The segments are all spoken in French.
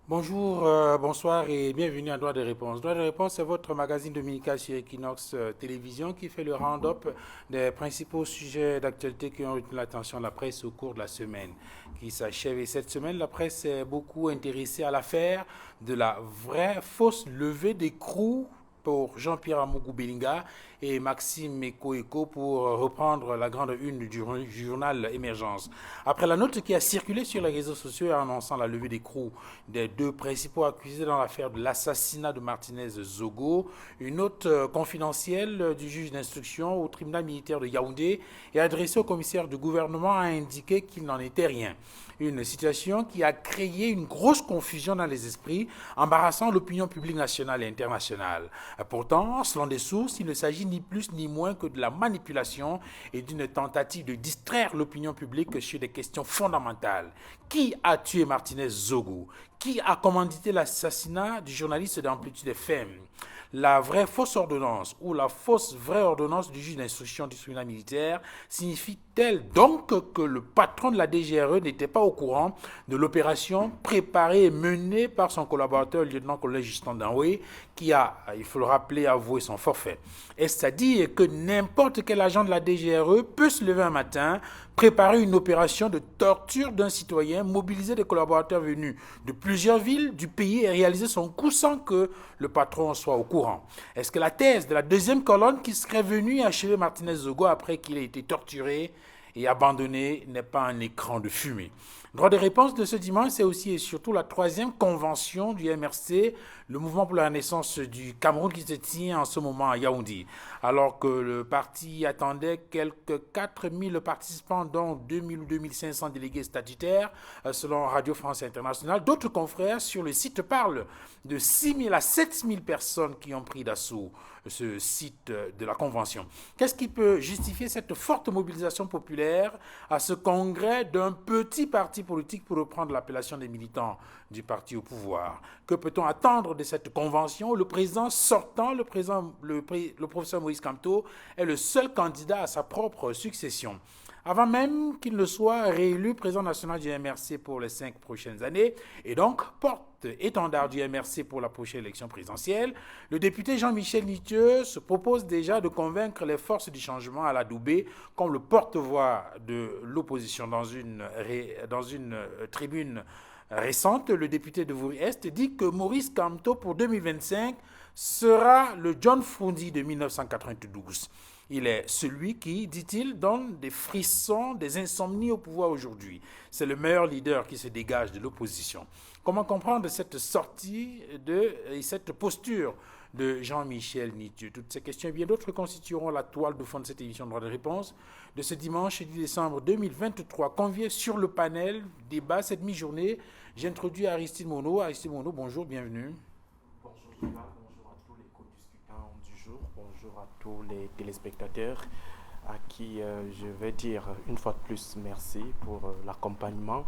Bonjour, bonsoir et bienvenue à Droit de réponse. Droit de réponse, c'est votre magazine dominical sur Equinox Télévision qui fait le round-up des principaux sujets d'actualité qui ont retenu l'attention de la presse au cours de la semaine qui s'achève. Et cette semaine, la presse s'est beaucoup intéressée à l'affaire de la vraie fausse levée d'écrou pour Jean-Pierre Amougou Belinga et Maxime Eko pour reprendre la grande une du journal Émergence. Après la note qui a circulé sur les réseaux sociaux annonçant la levée d'écrou des deux principaux accusés dans l'affaire de l'assassinat de Martinez Zogo, une note confidentielle du juge d'instruction au tribunal militaire de Yaoundé et adressée au commissaire du gouvernement a indiqué qu'il n'en était rien. Une situation qui a créé une grosse confusion dans les esprits, embarrassant l'opinion publique nationale et internationale. Pourtant, selon des sources, il ne s'agit ni plus ni moins que de la manipulation et d'une tentative de distraire l'opinion publique sur des questions fondamentales. Qui a tué Martinez Zogo? Qui a commandité l'assassinat du journaliste d'Amplitude FM? La vraie fausse ordonnance ou la fausse vraie ordonnance du juge d'instruction du tribunal militaire signifie-t-elle donc que le patron de la DGRE n'était pas au courant de l'opération préparée et menée par son collaborateur, le lieutenant-colonel Justin Danoué, qui a, il faut le rappeler, avoué son forfait? Est-ce à dire que n'importe quel agent de la DGRE peut se lever un matin, préparer une opération de torture d'un citoyen, mobiliser des collaborateurs venus de plusieurs villes du pays et réaliser son coup sans que le patron soit au courant? Est-ce que la thèse de la deuxième colonne qui serait venue achever Martinez Zogo après qu'il ait été torturé et abandonné n'est pas un écran de fumée? Droit de réponse de ce dimanche, c'est aussi et surtout la troisième convention du MRC, le mouvement pour la renaissance du Cameroun qui se tient en ce moment à Yaoundé. Alors que le parti attendait quelques 4000 participants, dont 2000 ou 2500 délégués statutaires, selon Radio France Internationale, d'autres confrères sur le site parlent de 6000 à 7000 personnes qui ont pris d'assaut ce site de la Convention. Qu'est-ce qui peut justifier cette forte mobilisation populaire à ce congrès d'un petit parti politique, pour reprendre l'appellation des militants du parti au pouvoir? Que peut-on attendre de cette convention où le président sortant, le professeur Moïse Kamto, est le seul candidat à sa propre succession? Avant même qu'il ne soit réélu président national du MRC pour les 5 prochaines années, et donc porte-étendard du MRC pour la prochaine élection présidentielle, le député Jean-Michel Nitieux se propose déjà de convaincre les forces du changement à la Doubé comme le porte-voix de l'opposition dans une tribune récente. Le député de Vouri-Est dit que Maurice Kamto pour 2025 sera le John Froundi de 1992. Il est celui qui, dit-il, donne des frissons, des insomnies au pouvoir aujourd'hui. C'est le meilleur leader qui se dégage de l'opposition. Comment comprendre cette sortie et cette posture de Jean-Michel Nitieux? Toutes ces questions et bien d'autres constitueront la toile de fond de cette émission de droit de réponse de ce dimanche 10 décembre 2023. Convié sur le panel débat cette mi-journée, j'introduis Aristide Monod. Aristide Monod, bonjour, bienvenue. Bonjour Gérard, bonjour à tous les co-discutants du jour, bonjour à tous les téléspectateurs à qui je vais dire une fois de plus merci pour l'accompagnement,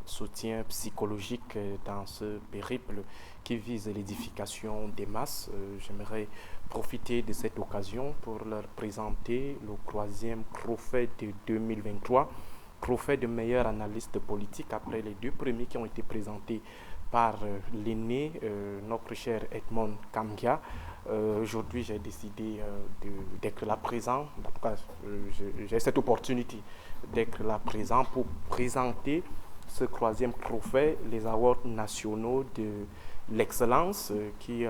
soutien psychologique dans ce périple qui vise l'édification des masses. J'aimerais profiter de cette occasion pour leur présenter le troisième trophée de 2023, trophée de meilleur analyste politique après les deux premiers qui ont été présentés par l'aîné, notre cher Edmond Kamgia. Aujourd'hui, j'ai décidé d'être là présent, en tout cas, j'ai cette opportunité d'être là présent pour présenter ce troisième trophée, les awards nationaux de l'excellence qui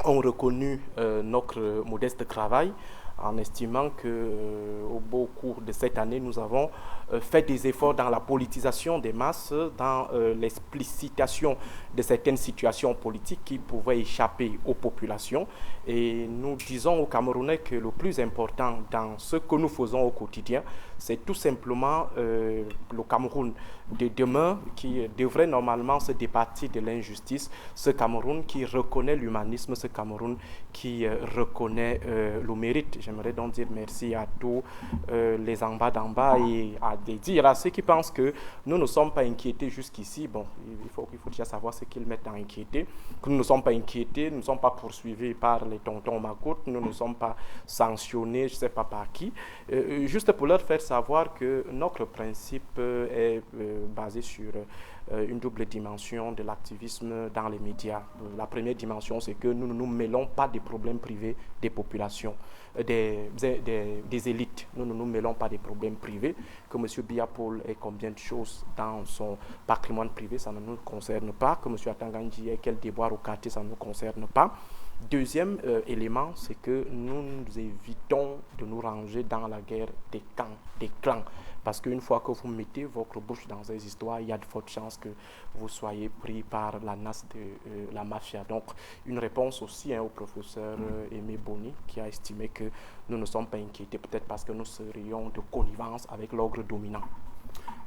ont reconnu notre modeste travail en estimant qu'au beau cours de cette année, nous avons fait des efforts dans la politisation des masses, dans l'explicitation de certaines situations politiques qui pouvaient échapper aux populations. Et nous disons aux Camerounais que le plus important dans ce que nous faisons au quotidien, c'est tout simplement le Cameroun de demain qui devrait normalement se départir de l'injustice, ce Cameroun qui reconnaît l'humanisme, ce Cameroun qui reconnaît le mérite. J'aimerais donc dire merci à tous les en bas d'en bas et à dire à ceux qui pensent que nous ne sommes pas inquiétés jusqu'ici. Bon, il faut déjà savoir ce qu'ils mettent à inquiéter. Que nous ne sommes pas inquiétés, nous ne sommes pas poursuivis par les tontons Macoute, nous ne sommes pas sanctionnés, je ne sais pas par qui. Juste pour leur faire savoir que notre principe est basé sur une double dimension de l'activisme dans les médias. La première dimension, c'est que nous ne nous mêlons pas des problèmes privés des populations, des élites. Nous ne nous mêlons pas des problèmes privés. Que M. Biapol ait combien de choses dans son patrimoine privé, ça ne nous concerne pas. Que M. Atangandji ait quel devoir au quartier, ça ne nous concerne pas. Deuxième élément, c'est que nous nous évitons de nous ranger dans la guerre des camps, des clans. Parce qu'une fois que vous mettez votre bouche dans ces histoires, il y a de fortes chances que vous soyez pris par la nasse de la mafia. Donc, une réponse aussi au professeur Aimé Boni, qui a estimé que nous ne sommes pas inquiétés, peut-être parce que nous serions de connivence avec l'ordre dominant.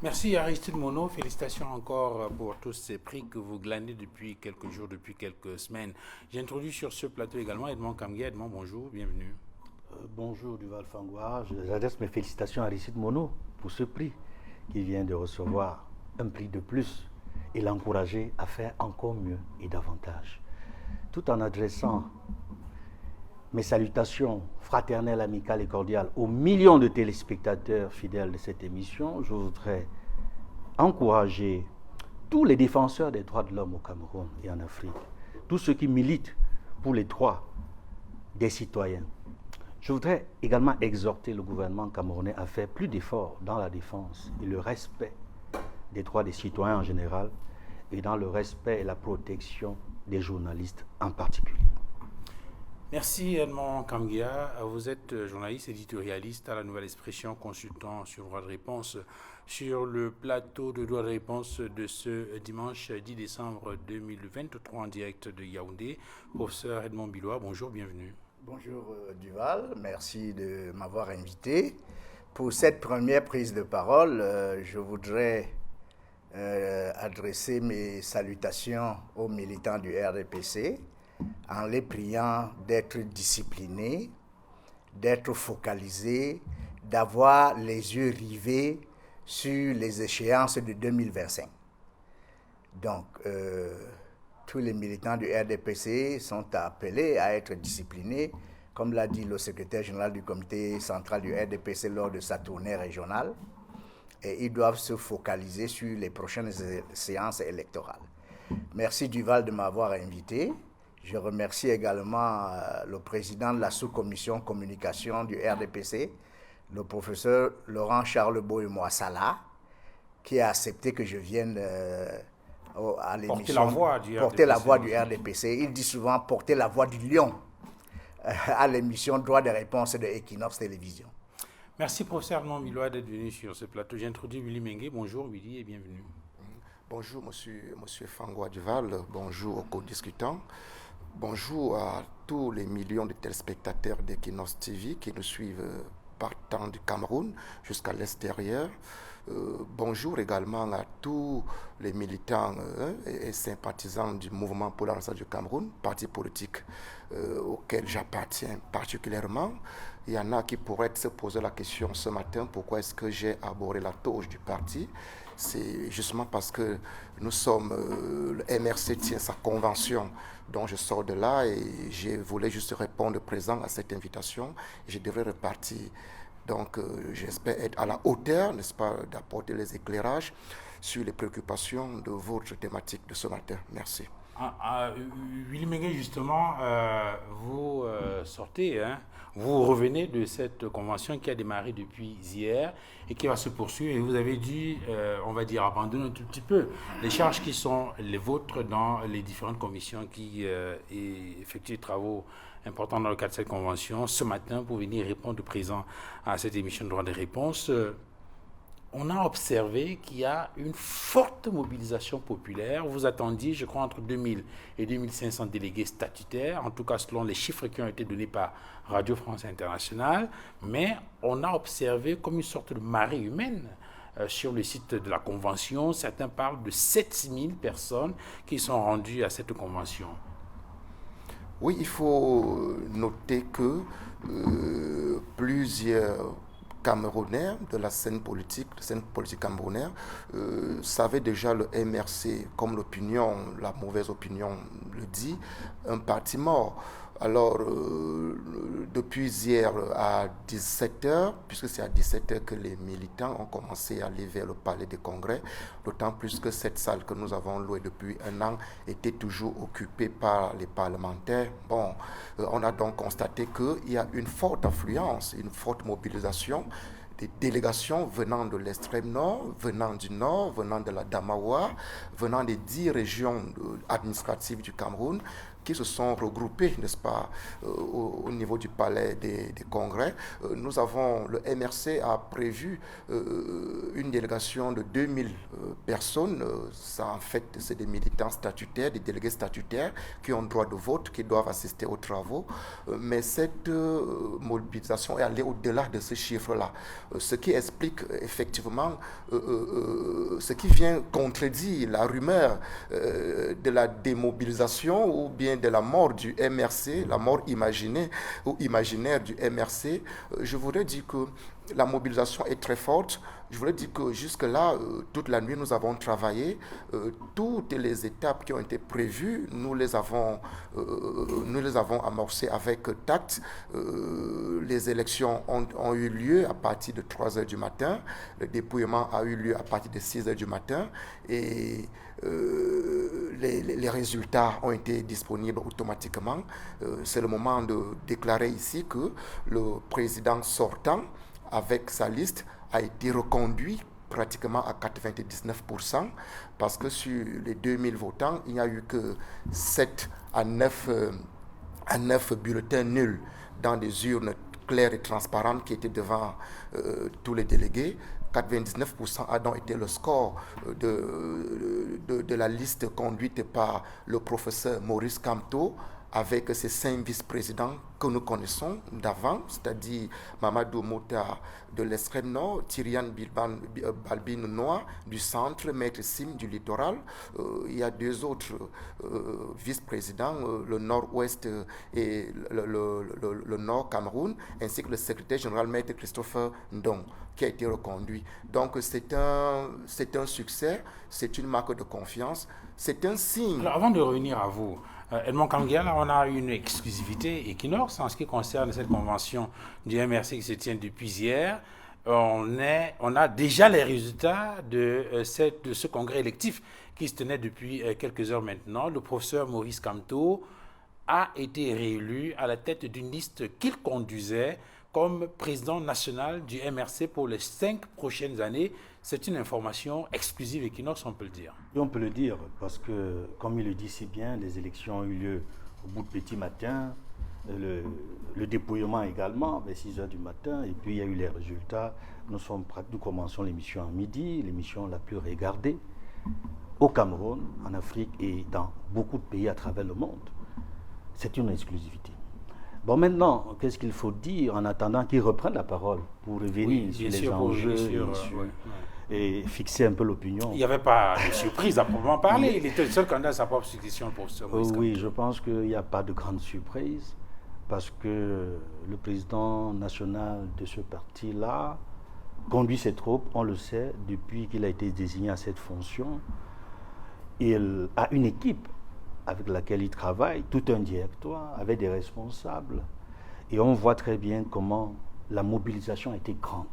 Merci Aristide Monod, félicitations encore pour tous ces prix que vous glanez depuis quelques jours, depuis quelques semaines. J'introduis sur ce plateau également Edmond Kamgia. Edmond, bonjour, bienvenue. Bonjour Duval Fangwa, j'adresse mes félicitations à Aristide Monod pour ce prix qu'il vient de recevoir, un prix de plus, et l'encourager à faire encore mieux et davantage. Tout en adressant mes salutations fraternelles, amicales et cordiales aux millions de téléspectateurs fidèles de cette émission, je voudrais encourager tous les défenseurs des droits de l'homme au Cameroun et en Afrique, tous ceux qui militent pour les droits des citoyens. Je voudrais également exhorter le gouvernement camerounais à faire plus d'efforts dans la défense et le respect des droits des citoyens en général et dans le respect et la protection des journalistes en particulier. Merci Edmond Kamgia. Vous êtes journaliste éditorialiste à la Nouvelle Expression, consultant sur droit de réponse sur le plateau de droit de réponse de ce dimanche 10 décembre 2023 en direct de Yaoundé. Professeur Edmond Bilois, bonjour, bienvenue. Bonjour Duval, merci de m'avoir invité. Pour cette première prise de parole, je voudrais adresser mes salutations aux militants du RDPC en les priant d'être disciplinés, d'être focalisés, d'avoir les yeux rivés sur les échéances de 2025. Donc, tous les militants du RDPC sont appelés à être disciplinés, comme l'a dit le secrétaire général du comité central du RDPC lors de sa tournée régionale, et ils doivent se focaliser sur les prochaines séances électorales. Merci Duval de m'avoir invité. Je remercie également le président de la sous-commission communication du RDPC, le professeur Laurent Charles Boye-Moissala, qui a accepté que je vienne à l'émission porter la voix du RDPC. Il dit souvent porter la voix du lion à l'émission Droit de réponse de Equinox Télévision. Merci professeur Edmond Bilois d'être venu sur ce plateau. J'introduis Willy Mengue. Bonjour Willy et bienvenue. Bonjour monsieur Fangwa Duval, bonjour aux co-discutants. Bonjour à tous les millions de téléspectateurs d'Equinox TV qui nous suivent partant du Cameroun jusqu'à l'extérieur. Bonjour également à tous les militants et sympathisants du mouvement pour la Renaissance du Cameroun, parti politique auquel j'appartiens particulièrement. Il y en a qui pourraient se poser la question ce matin, pourquoi est-ce que j'ai abordé la touche du parti? C'est justement parce que nous sommes, le MRC tient sa convention, dont je sors de là et je voulais juste répondre présent à cette invitation. Je devrais repartir. Donc j'espère être à la hauteur, n'est-ce pas, d'apporter les éclairages sur les préoccupations de votre thématique de ce matin. Merci. Willy Mengue, justement, vous sortez, vous revenez de cette convention qui a démarré depuis hier et qui va se poursuivre. Et vous avez dû, on va dire, abandonner un tout petit peu les charges qui sont les vôtres dans les différentes commissions qui effectuent des travaux importants dans le cadre de cette convention ce matin pour venir répondre présent à cette émission de droit de réponse. On a observé qu'il y a une forte mobilisation populaire. Vous attendiez, je crois, entre 2000 et 2500 délégués statutaires, en tout cas selon les chiffres qui ont été donnés par Radio France Internationale. Mais on a observé comme une sorte de marée humaine sur le site de la Convention. Certains parlent de 7000 personnes qui sont rendues à cette Convention. Oui, il faut noter que plusieurs Camerounais de la scène politique camerounaise savaient déjà le MRC, comme l'opinion, la mauvaise opinion le dit, un parti mort. Alors, depuis hier à 17h, puisque c'est à 17h que les militants ont commencé à aller vers le palais des congrès, d'autant plus que cette salle que nous avons louée depuis un an était toujours occupée par les parlementaires. Bon, on a donc constaté qu'il y a une forte affluence, une forte mobilisation des délégations venant de l'extrême nord, venant du nord, venant de la Damawa, venant des 10 régions administratives du Cameroun, qui se sont regroupés, n'est-ce pas, au niveau du palais des congrès. Nous avons, le MRC a prévu une délégation de 2000 personnes. Ça, en fait, c'est des militants statutaires, des délégués statutaires qui ont droit de vote, qui doivent assister aux travaux. Mais cette mobilisation est allée au-delà de ce chiffre-là. Ce qui explique effectivement, ce qui vient contredire la rumeur de la démobilisation ou bien de la mort du MRC, la mort imaginée ou imaginaire du MRC. Je voudrais dire que la mobilisation est très forte. Je voulais dire que jusque-là, toute la nuit, nous avons travaillé. Toutes les étapes qui ont été prévues, nous les avons amorcées avec tact. Les élections ont eu lieu à partir de 3 heures du matin. Le dépouillement a eu lieu à partir de 6 heures du matin. Et les résultats ont été disponibles automatiquement. C'est le moment de déclarer ici que le président sortant, avec sa liste, a été reconduit pratiquement à 99%, parce que sur les 2000 votants, il n'y a eu que 7 à 9 bulletins nuls dans des urnes claires et transparentes qui étaient devant tous les délégués. 99% a donc été le score de la liste conduite par le professeur Maurice Kamto, avec ses 5 vice-présidents que nous connaissons d'avant, c'est-à-dire Mamadou Mouta de l'extrême nord, Tyriane Balbine Noa du centre, Maître Sim du littoral. Il y a 2 autres vice-présidents, le nord-ouest et le nord Cameroun, ainsi que le secrétaire général Maître Christopher Ndong, qui a été reconduit. Donc c'est un succès, c'est une marque de confiance, c'est un signe. Alors, avant de revenir à vous, Edmond Kangia, là, on a une exclusivité Equinox en ce qui concerne cette convention du MRC qui se tient depuis hier. On a déjà les résultats de ce congrès électif qui se tenait depuis quelques heures maintenant. Le professeur Maurice Kamto a été réélu à la tête d'une liste qu'il conduisait comme président national du MRC pour les 5 prochaines années. C'est une information exclusive Equinox, on peut le dire. Et on peut le dire parce que, comme il le dit si bien, les élections ont eu lieu au bout de petit matin, le dépouillement également, vers 6 heures du matin, et puis il y a eu les résultats. Nous commençons l'émission à midi, l'émission la plus regardée au Cameroun, en Afrique et dans beaucoup de pays à travers le monde. C'est une exclusivité. Bon, maintenant, qu'est-ce qu'il faut dire en attendant qu'ils reprennent la parole pour revenir sur les enjeux et fixer un peu l'opinion? Il n'y avait pas de surprise à proprement parler. Il était le seul candidat à sa propre succession, le professeur Maurice Kamto. Oui, je pense qu'il n'y a pas de grande surprise parce que le président national de ce parti-là conduit ses troupes, on le sait, depuis qu'il a été désigné à cette fonction. Il a une équipe avec laquelle il travaille, tout un directoire, avec des responsables. Et on voit très bien comment la mobilisation a été grande.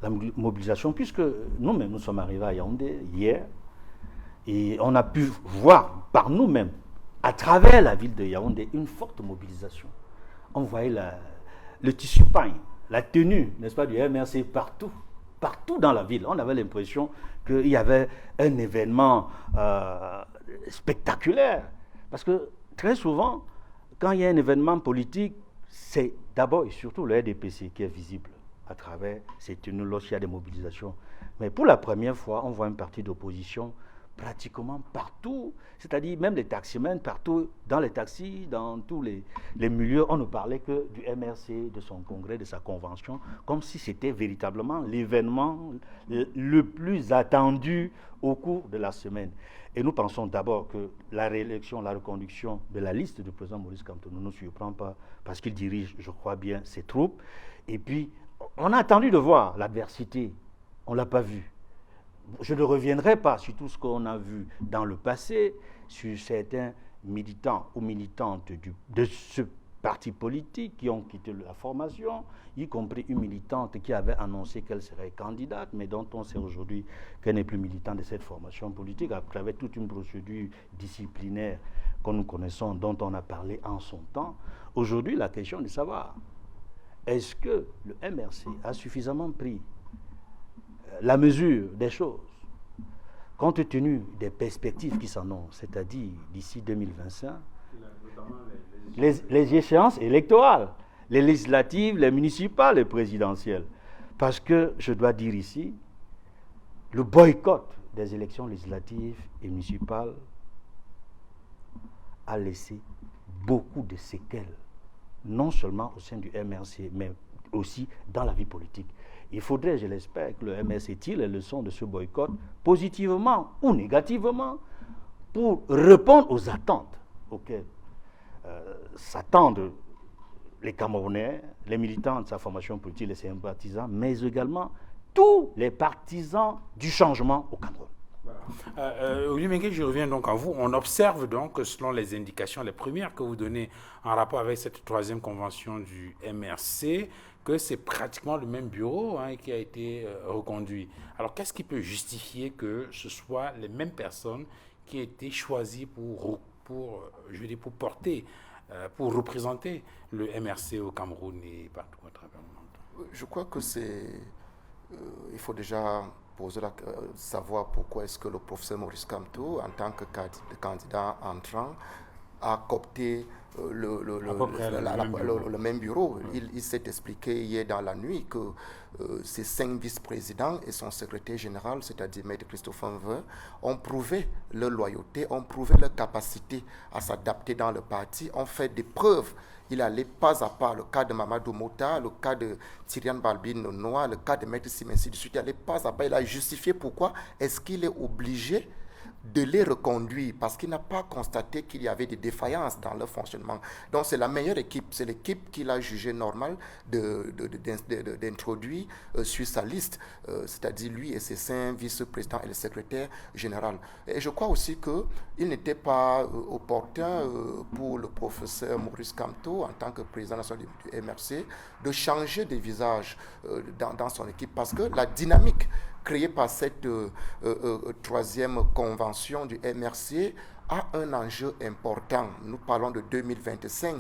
La mobilisation, puisque nous-mêmes, nous sommes arrivés à Yaoundé hier, et on a pu voir par nous-mêmes, à travers la ville de Yaoundé, une forte mobilisation. On voyait le tissu pagne, la tenue, n'est-ce pas, du MRC partout dans la ville. On avait l'impression qu'il y avait un événement spectaculaire. Parce que très souvent, quand il y a un événement politique, c'est d'abord et surtout le RDPC qui est visible à travers ces tenues lorsqu'il y a des mobilisations. Mais pour la première fois, on voit un parti d'opposition pratiquement partout, c'est-à-dire même les taximens, partout dans les taxis, dans tous les milieux, on ne parlait que du MRC, de son congrès, de sa convention, comme si c'était véritablement l'événement le plus attendu au cours de la semaine. Et nous pensons d'abord que la réélection, la reconduction de la liste du président Maurice Kamto ne nous surprend pas parce qu'il dirige, je crois bien, ses troupes. Et puis, on a attendu de voir l'adversité. On ne l'a pas vu. Je ne reviendrai pas sur tout ce qu'on a vu dans le passé, sur certains militants ou militantes de ce parti politique qui ont quitté la formation, y compris une militante qui avait annoncé qu'elle serait candidate, mais dont on sait aujourd'hui qu'elle n'est plus militante de cette formation politique, à travers toute une procédure disciplinaire que nous connaissons, dont on a parlé en son temps. Aujourd'hui, la question est de savoir, est-ce que le MRC a suffisamment pris la mesure des choses, compte tenu des perspectives qui s'annoncent, c'est-à-dire d'ici 2025, les échéances électorales, les législatives, les municipales, les présidentielles. Parce que, je dois dire ici, le boycott des élections législatives et municipales a laissé beaucoup de séquelles, non seulement au sein du MRC, mais aussi dans la vie politique. Il faudrait, je l'espère, que le MRC tire les leçons de ce boycott, positivement ou négativement, pour répondre aux attentes auxquelles s'attendent les Camerounais, les militants de sa formation politique, les sympathisants, mais également tous les partisans du changement au Cameroun. Olivier Mengue, je reviens donc à vous. On observe donc que selon les indications, les premières que vous donnez en rapport avec cette troisième convention du MRC, que c'est pratiquement le même bureau qui a été reconduit. Alors qu'est-ce qui peut justifier que ce soit les mêmes personnes qui aient été choisies pour porter, pour représenter le MRC au Cameroun et partout à travers le monde? Je crois que il faut déjà savoir pourquoi est-ce que le professeur Maurice Kamto, en tant que candidat entrant, a coopté le même bureau. Il s'est expliqué hier dans la nuit que ses 5 vice-présidents et son secrétaire général, c'est-à-dire Maître Christophe Enveux, ont prouvé leur loyauté, ont prouvé leur capacité à s'adapter dans le parti, ont fait des preuves. Il allait pas à pas, le cas de Mamadou Mota, le cas de Tyriane Balbine Noir, le cas de Maître Simensi du Sud, il allait pas à pas, il a justifié pourquoi est-ce qu'il est obligé de les reconduire parce qu'il n'a pas constaté qu'il y avait des défaillances dans leur fonctionnement. Donc c'est la meilleure équipe, c'est l'équipe qu'il a jugé normal d'introduire sur sa liste, c'est-à-dire lui et ses 5 vice-présidents et le secrétaire général. Et je crois aussi qu'il n'était pas opportun pour le professeur Maurice Kamto, en tant que président national du MRC, de changer de visage dans son équipe parce que la dynamique créée par cette troisième convention du MRC a un enjeu important. Nous parlons de 2025.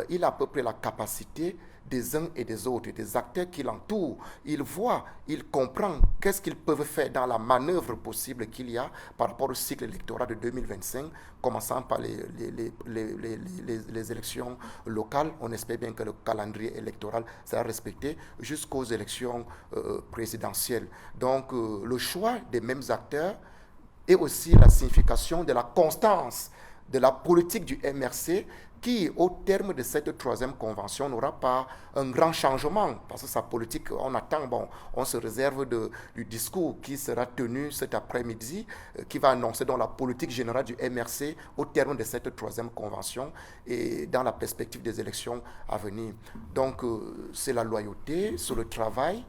Il a à peu près la capacité des uns et des autres, des acteurs qui l'entourent. Il voit, il comprend qu'est-ce qu'ils peuvent faire dans la manœuvre possible qu'il y a par rapport au cycle électoral de 2025, commençant par les élections locales. On espère bien que le calendrier électoral sera respecté jusqu'aux élections présidentielles. Donc, le choix des mêmes acteurs et aussi la signification de la constance de la politique du MRC qui, au terme de cette troisième convention, n'aura pas un grand changement, parce que sa politique, on se réserve du discours qui sera tenu cet après-midi, qui va annoncer dans la politique générale du MRC au terme de cette troisième convention et dans la perspective des élections à venir. Donc, c'est la loyauté, c'est le travail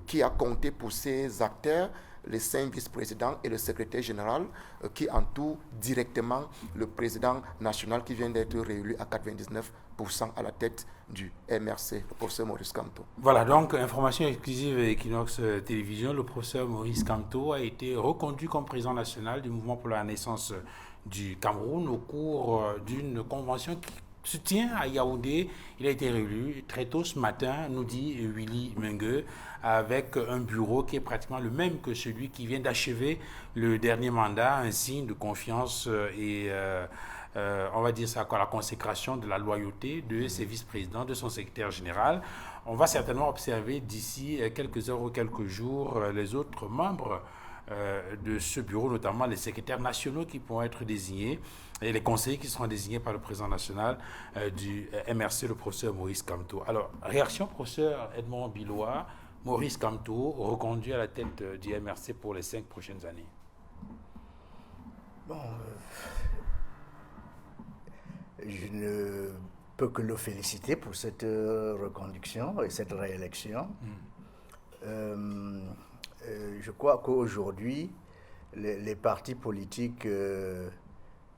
qui a compté pour ces acteurs, les 5 vice-présidents et le secrétaire général qui entourent directement le président national qui vient d'être réélu à 99% à la tête du MRC, le professeur Maurice Kamto. Voilà, donc information exclusive Equinox Télévision, le professeur Maurice Kamto a été reconduit comme président national du mouvement pour la naissance du Cameroun au cours d'une convention qui se tient à Yaoundé. Il a été réélu très tôt ce matin, nous dit Willy Mengue, avec un bureau qui est pratiquement le même que celui qui vient d'achever le dernier mandat, un signe de confiance et on va dire ça quoi, la consécration de la loyauté de ses vice-présidents, de son secrétaire général. On va certainement observer d'ici quelques heures ou quelques jours les autres membres de ce bureau, notamment les secrétaires nationaux qui pourront être désignés et les conseillers qui seront désignés par le président national du MRC, le professeur Maurice Kamto. Alors, réaction, professeur Edmond Bilois, Maurice Kamto, reconduit à la tête du MRC pour les 5 prochaines années. Bon, je ne peux que le féliciter pour cette reconduction et cette réélection. Je crois qu'aujourd'hui, les partis politiques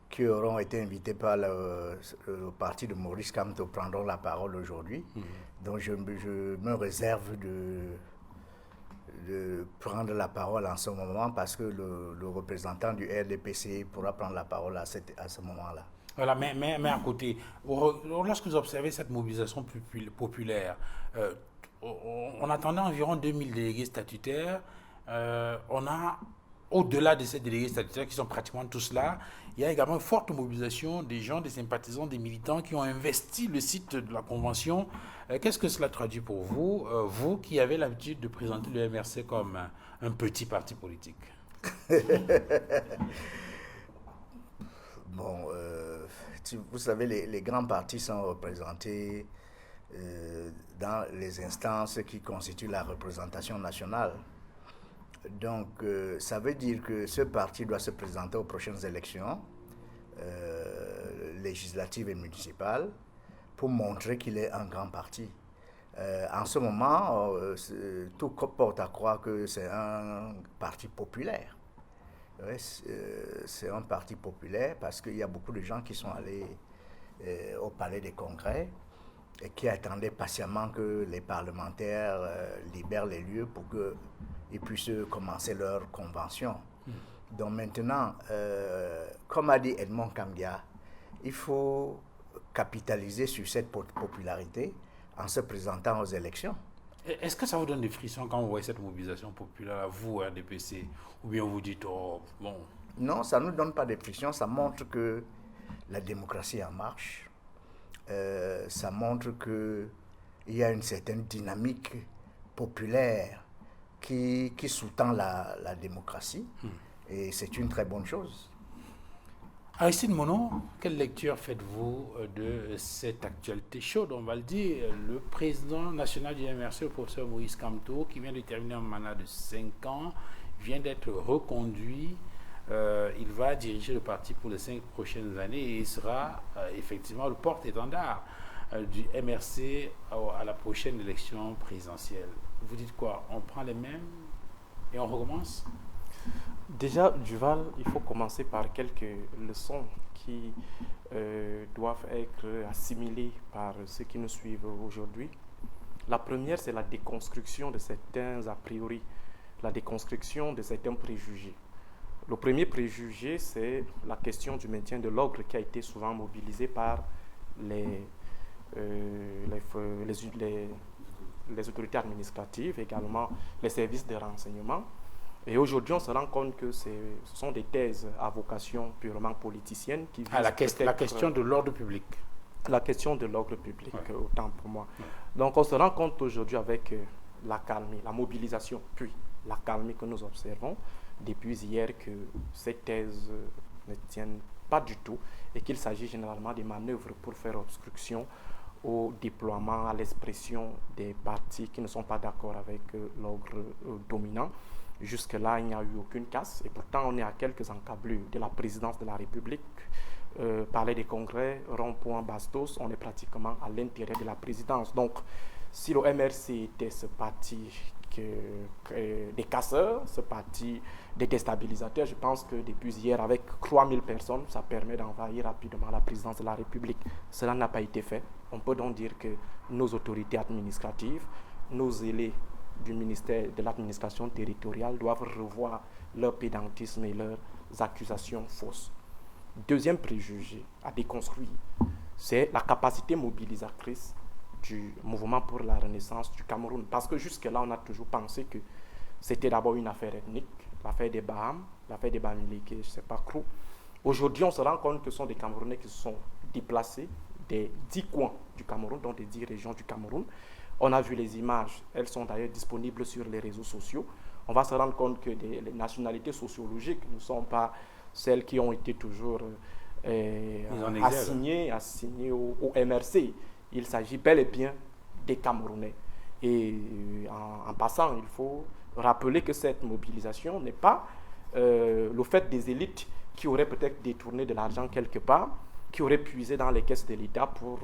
qui qui auront été invités par le parti de Maurice Kamto prendront la parole aujourd'hui. Donc je me réserve de prendre la parole en ce moment parce que le représentant du RDPC pourra prendre la parole à ce moment-là. Voilà, mais à côté, lorsque vous observez cette mobilisation populaire, on attendait environ 2000 délégués statutaires. On a, au-delà de ces délégués statutaires qui sont pratiquement tous là, il y a également une forte mobilisation des gens, des sympathisants, des militants qui ont investi le site de la Convention. Qu'est-ce que cela traduit pour vous, vous qui avez l'habitude de présenter le MRC comme un petit parti politique? Bon, vous savez, les grands partis sont représentés dans les instances qui constituent la représentation nationale. Donc, ça veut dire que ce parti doit se présenter aux prochaines élections législatives et municipales pour montrer qu'il est un grand parti. En ce moment, tout porte à croire que c'est un parti populaire. Ouais, c'est un parti populaire parce qu'il y a beaucoup de gens qui sont allés au palais des congrès et qui attendaient patiemment que les parlementaires libèrent les lieux pour qu'ils puissent commencer leur convention. Donc maintenant, comme a dit Edmond Kamgia, il faut capitaliser sur cette popularité en se présentant aux élections. Est-ce que ça vous donne des frissons quand vous voyez cette mobilisation populaire, vous, RDPC, ou bien vous dites, oh, bon... Non, ça ne nous donne pas des frissons, ça montre que la démocratie est en marche, ça montre qu'il y a une certaine dynamique populaire qui sous-tend la démocratie, et c'est une très bonne chose. Aristide Monod, quelle lecture faites-vous de cette actualité chaude, on va le dire? Le président national du MRC, le professeur Maurice Kamto, qui vient de terminer un mandat de 5 ans, vient d'être reconduit. Il va diriger le parti pour les 5 prochaines années et il sera effectivement le porte-étendard du MRC à la prochaine élection présidentielle. Vous dites quoi? On prend les mêmes et on recommence? Déjà, Duval, il faut commencer par quelques leçons qui doivent être assimilées par ceux qui nous suivent aujourd'hui. La première, c'est la déconstruction de certains a priori, la déconstruction de certains préjugés. Le premier préjugé, c'est la question du maintien de l'ordre qui a été souvent mobilisé par les autorités administratives, également les services de renseignement. Et aujourd'hui, on se rend compte que ce sont des thèses à vocation purement politicienne qui visent la question de l'ordre public. La question de l'ordre public, ouais. Autant pour moi. Ouais. Donc, on se rend compte aujourd'hui avec l'accalmie, la mobilisation, puis l'accalmie que nous observons depuis hier que ces thèses ne tiennent pas du tout et qu'il s'agit généralement de manœuvres pour faire obstruction au déploiement, à l'expression des partis qui ne sont pas d'accord avec l'ordre dominant. Jusque-là, il n'y a eu aucune casse et pourtant on est à quelques encablures de la présidence de la République, palais des congrès, rond-point Bastos, on est pratiquement à l'intérieur de la présidence. Donc, si le MRC était ce parti des casseurs, ce parti des déstabilisateurs, je pense que depuis hier, avec 3000 personnes, ça permet d'envahir rapidement la présidence de la République. Cela n'a pas été fait. On peut donc dire que nos autorités administratives, nos élus du ministère de l'administration territoriale doivent revoir leur pédantisme et leurs accusations fausses. Deuxième préjugé à déconstruire, c'est la capacité mobilisatrice du mouvement pour la renaissance du Cameroun. Parce que jusque-là, on a toujours pensé que c'était d'abord une affaire ethnique, l'affaire des Baham, l'affaire des Bamileke, je ne sais pas, Krou. Aujourd'hui, on se rend compte que ce sont des Camerounais qui se sont déplacés des 10 coins du Cameroun, donc des 10 régions du Cameroun. On a vu les images, elles sont d'ailleurs disponibles sur les réseaux sociaux. On va se rendre compte que les nationalités sociologiques ne sont pas celles qui ont été toujours assignées au MRC. Il s'agit bel et bien des Camerounais. Et en passant, il faut rappeler que cette mobilisation n'est pas le fait des élites qui auraient peut-être détourné de l'argent quelque part, qui auraient puisé dans les caisses de l'État pour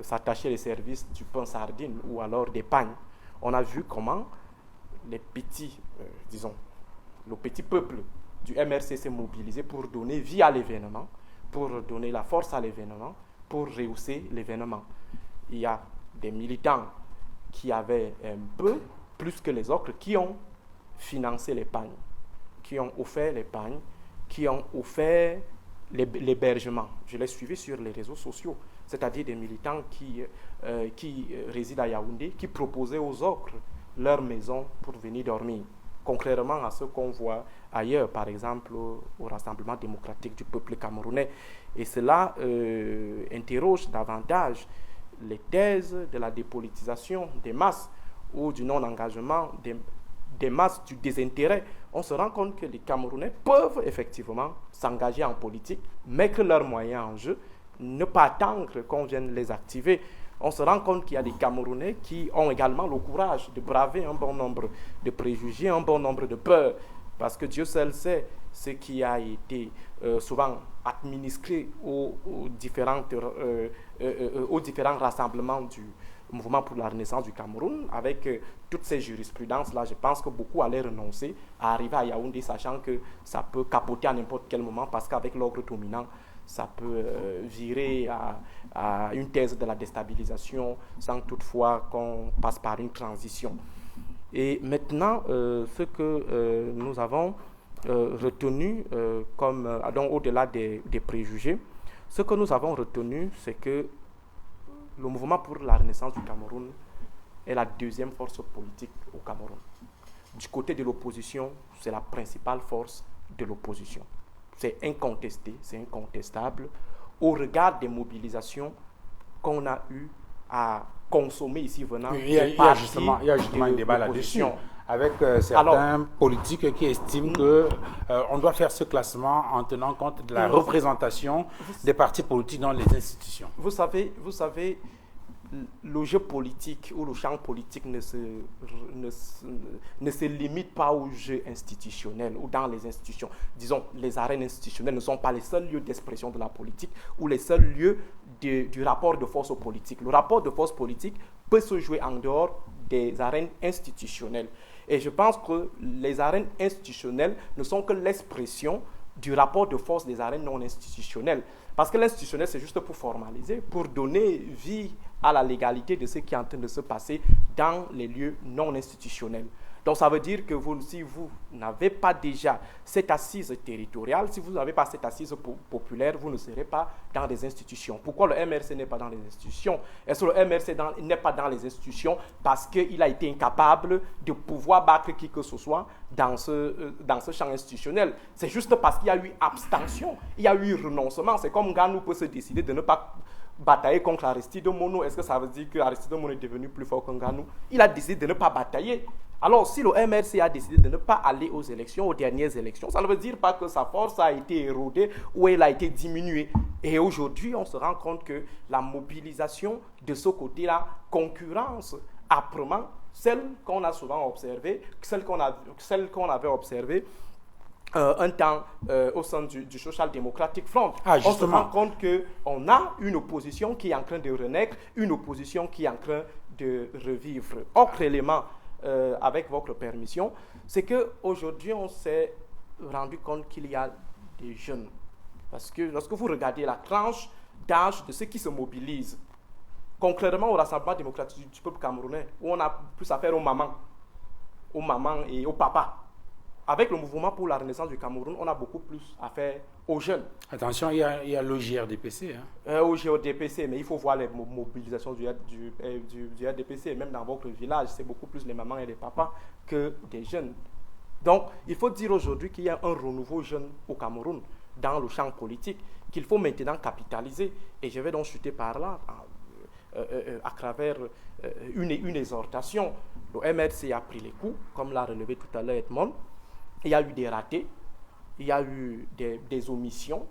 s'attacher les services du pain sardine ou alors des pagnes. On a vu comment les petits, le petit peuple du MRC s'est mobilisé pour donner vie à l'événement, pour donner la force à l'événement, pour rehausser l'événement. Il y a des militants qui avaient un peu plus que les autres, qui ont financé les pagnes, qui ont offert les pagnes, qui ont offert l'hébergement. Je l'ai suivi sur les réseaux sociaux, c'est-à-dire des militants qui résident à Yaoundé, qui proposaient aux autres leur maison pour venir dormir, contrairement à ce qu'on voit ailleurs, par exemple au Rassemblement démocratique du peuple camerounais. Et cela interroge davantage les thèses de la dépolitisation des masses ou du non-engagement des masses, du désintérêt. On se rend compte que les Camerounais peuvent effectivement s'engager en politique, mettre leurs moyens en jeu, ne pas attendre qu'on vienne les activer. On se rend compte qu'il y a des Camerounais qui ont également le courage de braver un bon nombre de préjugés, un bon nombre de peurs, parce que Dieu seul sait ce qui a été souvent administré aux différents rassemblements du mouvement pour la renaissance du Cameroun. Avec toutes ces jurisprudences-là, je pense que beaucoup allaient renoncer à arriver à Yaoundé, sachant que ça peut capoter à n'importe quel moment, parce qu'avec l'ordre dominant, ça peut virer à une thèse de la déstabilisation sans toutefois qu'on passe par une transition. Et maintenant, ce que nous avons retenu, donc au-delà des préjugés, ce que nous avons retenu, c'est que le mouvement pour la renaissance du Cameroun est la deuxième force politique au Cameroun. Du côté de l'opposition, c'est la principale force de l'opposition. C'est incontesté, c'est incontestable, au regard des mobilisations qu'on a eu à consommer ici venant. Il y a justement un débat là-dessus, avec certains politiques qui estiment qu'on doit faire ce classement en tenant compte de la représentation des partis politiques dans les institutions. Vous savez, le jeu politique ou le champ politique ne se limite pas au jeu institutionnel ou dans les institutions. Disons, les arènes institutionnelles ne sont pas les seuls lieux d'expression de la politique ou les seuls lieux du rapport de force politique. Le rapport de force politique peut se jouer en dehors des arènes institutionnelles. Et je pense que les arènes institutionnelles ne sont que l'expression du rapport de force des arènes non institutionnelles. Parce que l'institutionnel, c'est juste pour formaliser, pour donner vie à la légalité de ce qui est en train de se passer dans les lieux non institutionnels. Donc ça veut dire que si vous n'avez pas déjà cette assise territoriale, si vous n'avez pas cette assise populaire, vous ne serez pas dans des institutions. Pourquoi le MRC n'est pas dans les institutions? Est-ce que le MRC n'est pas dans les institutions parce qu'il a été incapable de pouvoir battre qui que ce soit dans ce champ institutionnel? C'est juste parce qu'il y a eu abstention, il y a eu renoncement. C'est comme Nganou peut se décider de ne pas batailler contre Aristide Mono. Est-ce que ça veut dire que Aristide Mono est devenu plus fort que Nganou? Il a décidé de ne pas batailler. Alors, si le MRC a décidé de ne pas aller aux élections, aux dernières élections, ça ne veut dire pas que sa force a été érodée ou elle a été diminuée. Et aujourd'hui, on se rend compte que la mobilisation de ce côté-là concurrence âprement celle qu'on a souvent observée, celle qu'on avait observée un temps au sein du Social Democratic Front. On se rend compte qu'on a une opposition qui est en train de renaître, une opposition qui est en train de revivre. Autre élément, avec votre permission, c'est qu'aujourd'hui, on s'est rendu compte qu'il y a des jeunes. Parce que lorsque vous regardez la tranche d'âge de ceux qui se mobilisent, concrètement au Rassemblement démocratique du peuple camerounais, où on a plus affaire aux mamans et aux papas. Avec le mouvement pour la renaissance du Cameroun, on a beaucoup plus affaire aux jeunes. Attention, il y a le JRDPC. Au JRDPC, mais il faut voir les mobilisations du RDPC. Même dans votre village, c'est beaucoup plus les mamans et les papas que des jeunes. Donc, il faut dire aujourd'hui qu'il y a un renouveau jeune au Cameroun dans le champ politique qu'il faut maintenant capitaliser. Et je vais donc chuter par là à travers une exhortation. Le MRC a pris les coups, comme l'a relevé tout à l'heure Edmond. Il y a eu des ratés, il y a eu des omissions.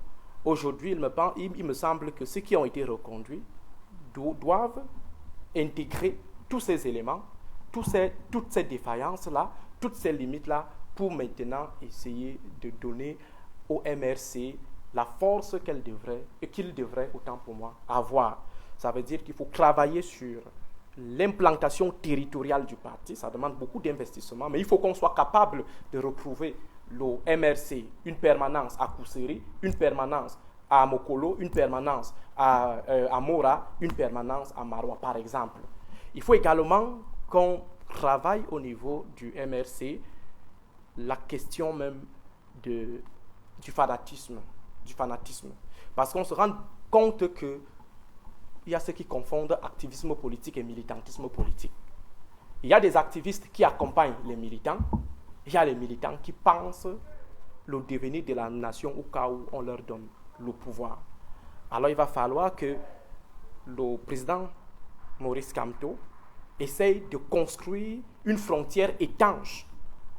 Aujourd'hui, il me semble que ceux qui ont été reconduits doivent intégrer tous ces éléments, toutes ces défaillances-là, toutes ces limites-là, pour maintenant essayer de donner au MRC la force qu'il devrait, autant pour moi, avoir. Ça veut dire qu'il faut travailler sur l'implantation territoriale du parti. Ça demande beaucoup d'investissement, mais il faut qu'on soit capable de retrouver le MRC une permanence à Kousseri, une permanence à Mokolo, une permanence à Mora, une permanence à Maroua, par exemple. Il faut également qu'on travaille au niveau du MRC la question même du fanatisme. Parce qu'on se rend compte qu'il y a ceux qui confondent activisme politique et militantisme politique. Il y a des activistes qui accompagnent les militants, il y a les militants qui pensent le devenir de la nation au cas où on leur donne le pouvoir. Alors il va falloir que le président Maurice Kamto essaye de construire une frontière étanche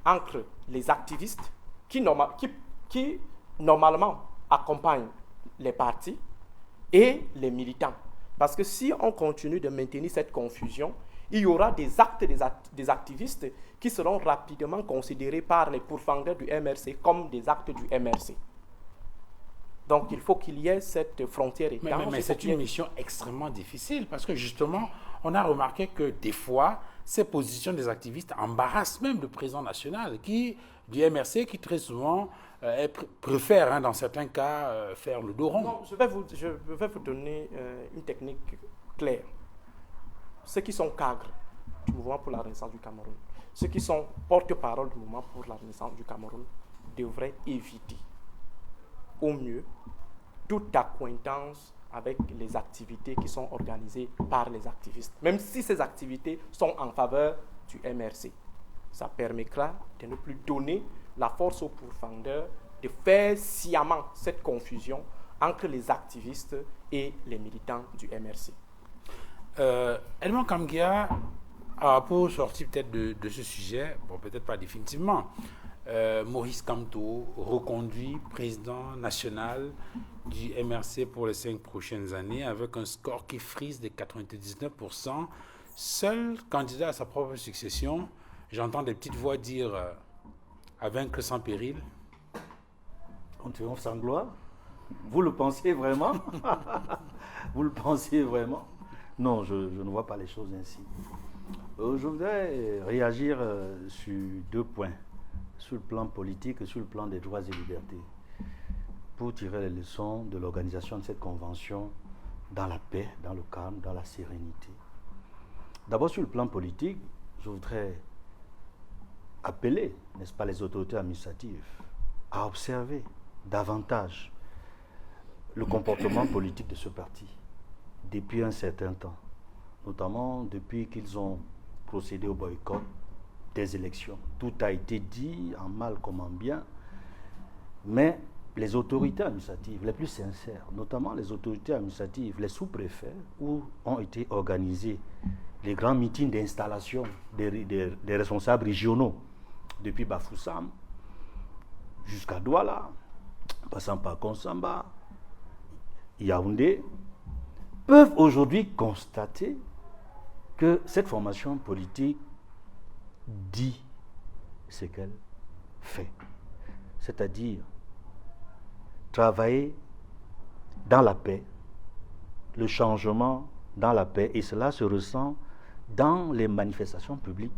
entre les activistes qui normalement accompagnent les partis et les militants. Parce que si on continue de maintenir cette confusion, il y aura des actes des activistes qui seront rapidement considérés par les pourfendeurs du MRC comme des actes du MRC. Donc il faut qu'il y ait cette frontière étanche. Mais c'est une mission extrêmement difficile parce que justement, on a remarqué que des fois, ces positions des activistes embarrassent même le président national du MRC qui très souvent préfère, dans certains cas, faire le dos rond. Non, je vais vous donner une technique claire. Ceux qui sont cadres du mouvement pour la Renaissance du Cameroun, ceux qui sont porte-parole du mouvement pour la Renaissance du Cameroun devraient éviter au mieux toute accointance avec les activités qui sont organisées par les activistes, même si ces activités sont en faveur du MRC. Ça permettra de ne plus donner la force aux pourfendeurs de faire sciemment cette confusion entre les activistes et les militants du MRC. Edmond Kamgia, pour sortir peut-être de ce sujet, bon, peut-être pas définitivement, Maurice Kamto, reconduit président national du MRC pour les 5 prochaines années avec un score qui frise de 99%. Seul candidat à sa propre succession, j'entends des petites voix dire à vaincre sans péril. On triomphe sans gloire. Vous le pensez vraiment? Vous le pensez vraiment? Non, je ne vois pas les choses ainsi. Je voudrais réagir sur 2 points, sur le plan politique et sur le plan des droits et libertés, pour tirer les leçons de l'organisation de cette convention dans la paix, dans le calme, dans la sérénité. D'abord, sur le plan politique, je voudrais appeler, n'est-ce pas, les autorités administratives à observer davantage le comportement politique de ce parti depuis un certain temps, notamment depuis qu'ils ont procédé au boycott des élections. Tout a été dit en mal comme en bien, mais les autorités administratives les plus sincères, notamment les autorités administratives, les sous-préfets, où ont été organisés les grands meetings d'installation des responsables régionaux, depuis Bafoussam jusqu'à Douala, passant par Konsamba, Yaoundé, peuvent aujourd'hui constater que cette formation politique dit ce qu'elle fait. C'est-à-dire travailler dans la paix, le changement dans la paix, et cela se ressent dans les manifestations publiques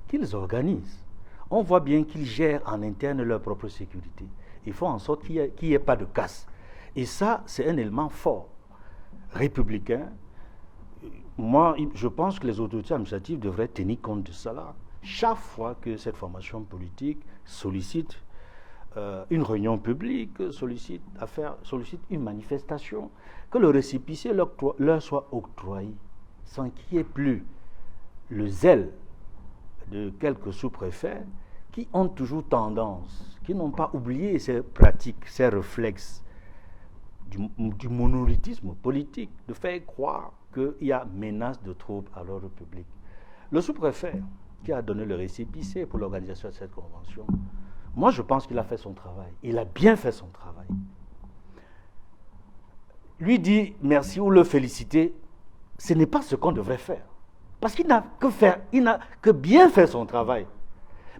qu'ils organisent. On voit bien qu'ils gèrent en interne leur propre sécurité. Ils font en sorte qu'il n'y ait pas de casse. Et ça, c'est un élément fort, républicain. Moi, je pense que les autorités administratives devraient tenir compte de cela. Chaque fois que cette formation politique sollicite une réunion publique, sollicite une manifestation, que le récépissé leur soit octroyé, sans qu'il n'y ait plus le zèle de quelques sous-préfets qui ont toujours tendance, qui n'ont pas oublié ces pratiques, ces réflexes du monolithisme politique, de faire croire qu'il y a menace de troubles à l'ordre public. Le sous-préfet qui a donné le récépissé pour l'organisation de cette convention, moi je pense qu'il a fait son travail. Il a bien fait son travail. Lui dire merci ou le féliciter, ce n'est pas ce qu'on devrait faire. Parce qu'il n'a que faire, il n'a que bien fait son travail.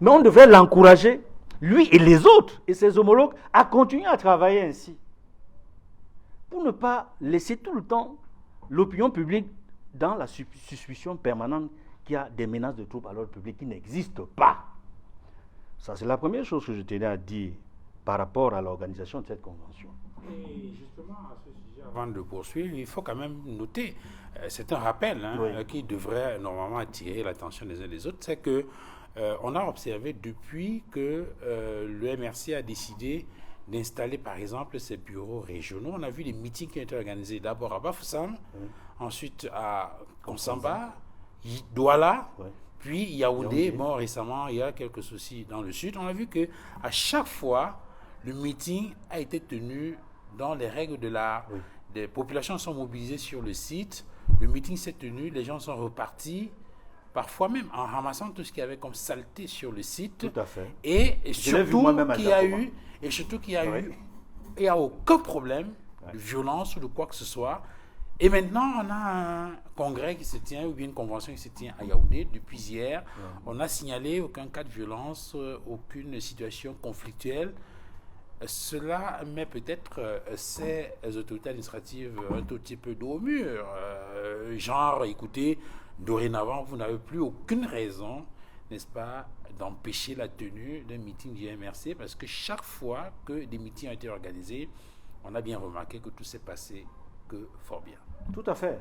Mais on devrait l'encourager, lui et les autres, et ses homologues, à continuer à travailler ainsi. Pour ne pas laisser tout le temps l'opinion publique dans la suspicion permanente qu'il y a des menaces de troubles à l'ordre public qui n'existent pas. Ça, c'est la première chose que je tenais à dire par rapport à l'organisation de cette convention. Et justement, à ce sujet, avant de poursuivre, il faut quand même noter, c'est un rappel qui devrait normalement attirer l'attention des uns des autres, c'est que on a observé depuis que le MRC a décidé d'installer par exemple ses bureaux régionaux. On a vu des meetings qui ont été organisés d'abord à Bafoussam, ensuite à Konsamba, Douala, puis Yaoundé. Bon, récemment, il y a quelques soucis dans le sud. On a vu que à chaque fois, le meeting a été tenu dans les règles de l'art. Les populations sont mobilisées sur le site. Le meeting s'est tenu, les gens sont repartis, parfois même en ramassant tout ce qu'il y avait comme saleté sur le site. Tout à fait. Et surtout qu'il y a eu, il n'y a aucun problème de violence ou de quoi que ce soit. Et maintenant, on a un congrès qui se tient, ou bien une convention qui se tient à Yaoundé depuis hier. On n'a signalé aucun cas de violence, aucune situation conflictuelle. Cela met peut-être ces autorités administratives un tout petit peu dos au mur. Genre, écoutez, dorénavant, vous n'avez plus aucune raison, n'est-ce pas, d'empêcher la tenue d'un meeting du MRC, parce que chaque fois que des meetings ont été organisés, on a bien remarqué que tout s'est passé que fort bien. Tout à fait.